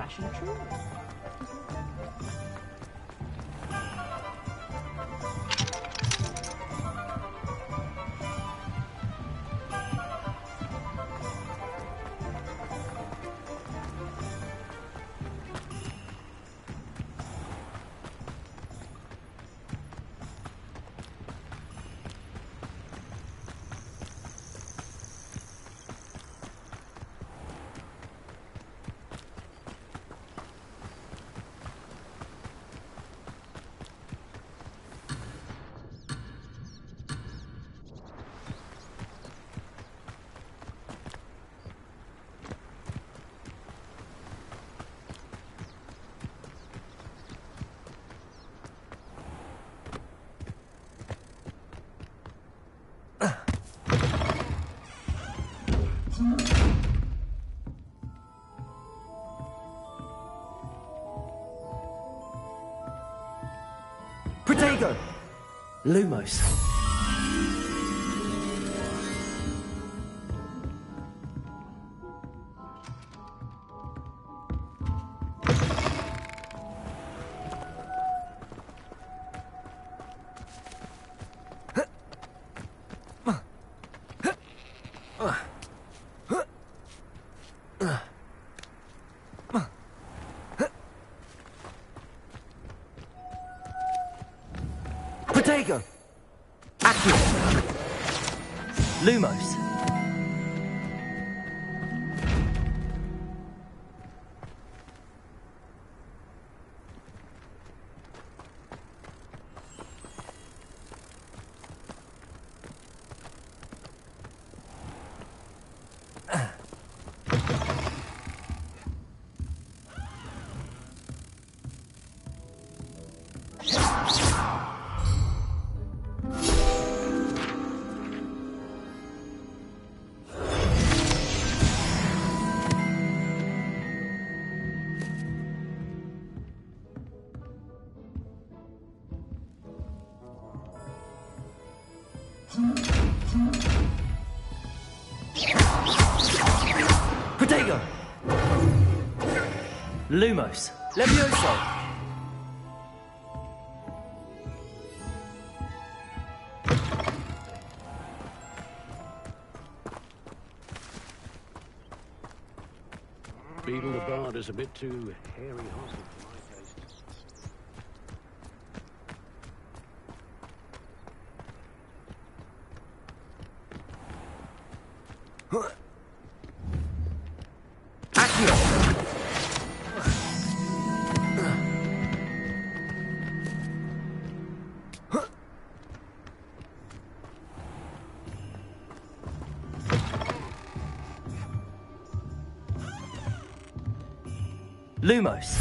passion tree. Protego! Lumos. Protego! Accio! Lumos. Protego! Lumos. Levioso! Beetle the Bard is a bit too hairy-hearted for my taste. Lumos.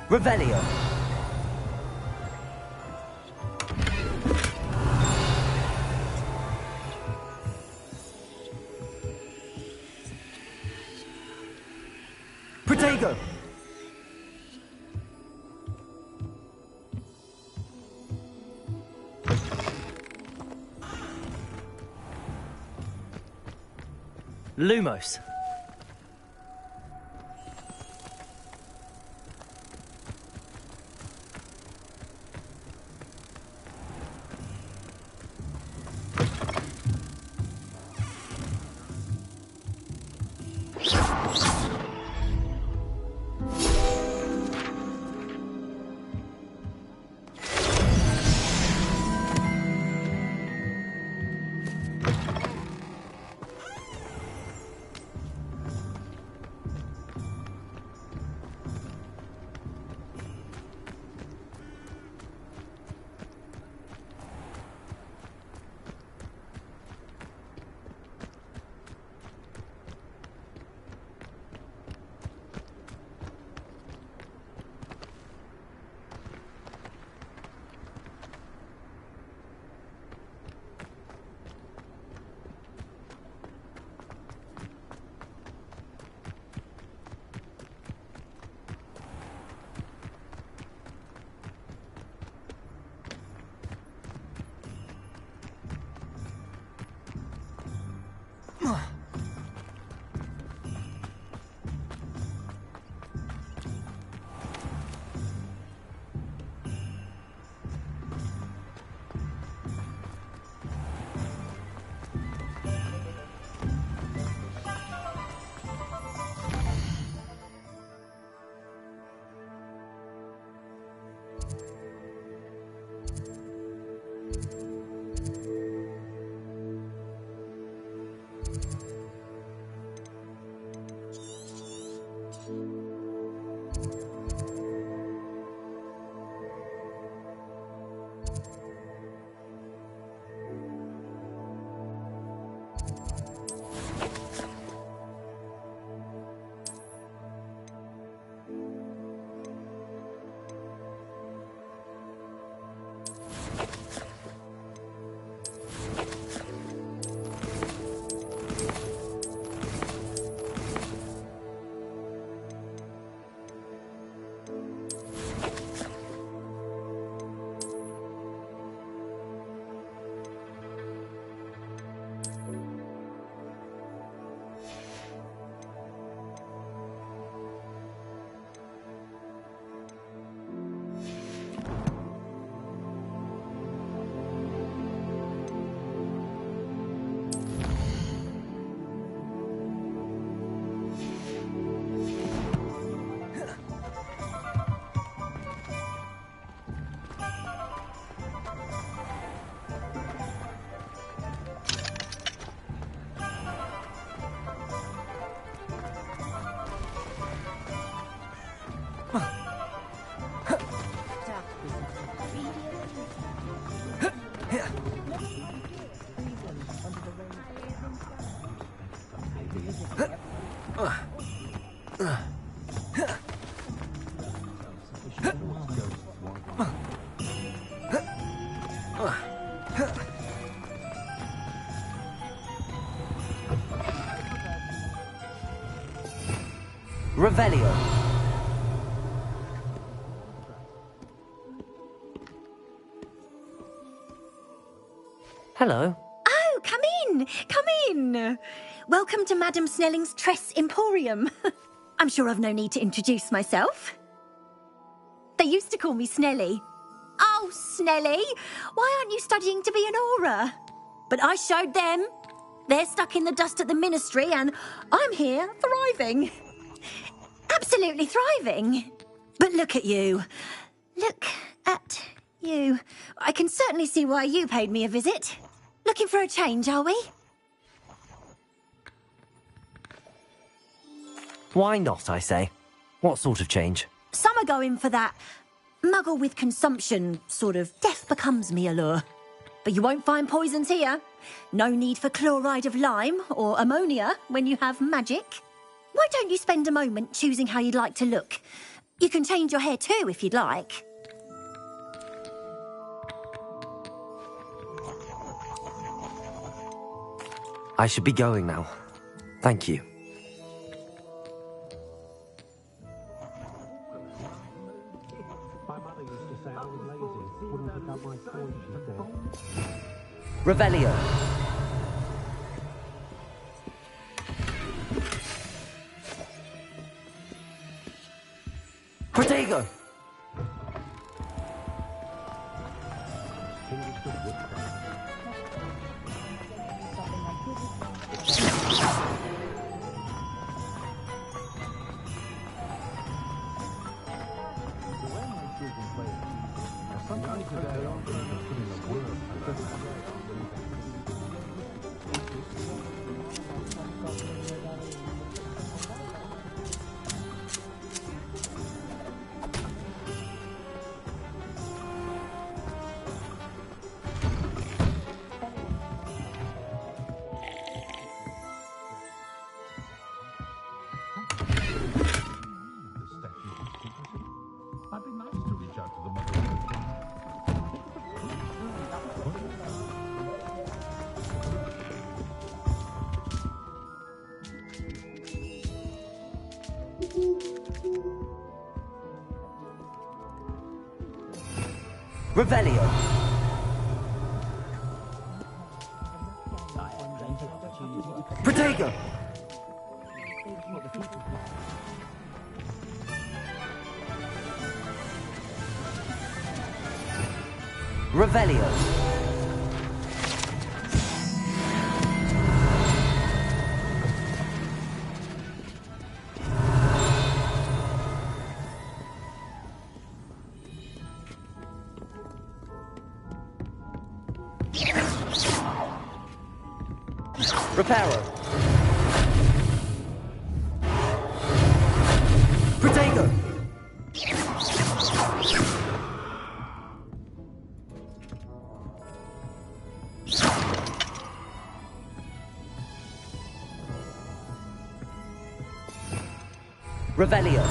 Revelio. Protego. Lumos. Revelio. Hello. Oh, come in! Come in! Welcome to Madame Snelling's Tress Emporium. I'm sure I've no need to introduce myself. They used to call me Snelly. Oh, Snelly! Why aren't you studying to be an Auror? But I showed them. They're stuck in the dust at the Ministry, and I'm here, thriving. Absolutely thriving. But look at you. Look at you. I can certainly see why you paid me a visit. Looking for a change, are we? Why not, I say? What sort of change? Some are going for that muggle with consumption, sort of death becomes me allure. But you won't find poisons here. No need for chloride of lime or ammonia when you have magic. Why don't you spend a moment choosing how you'd like to look? You can change your hair too if you'd like. I should be going now. Thank you. Revelio. Protego! Revelio. Protego! Revelio. Reparo. Protego. Revelio.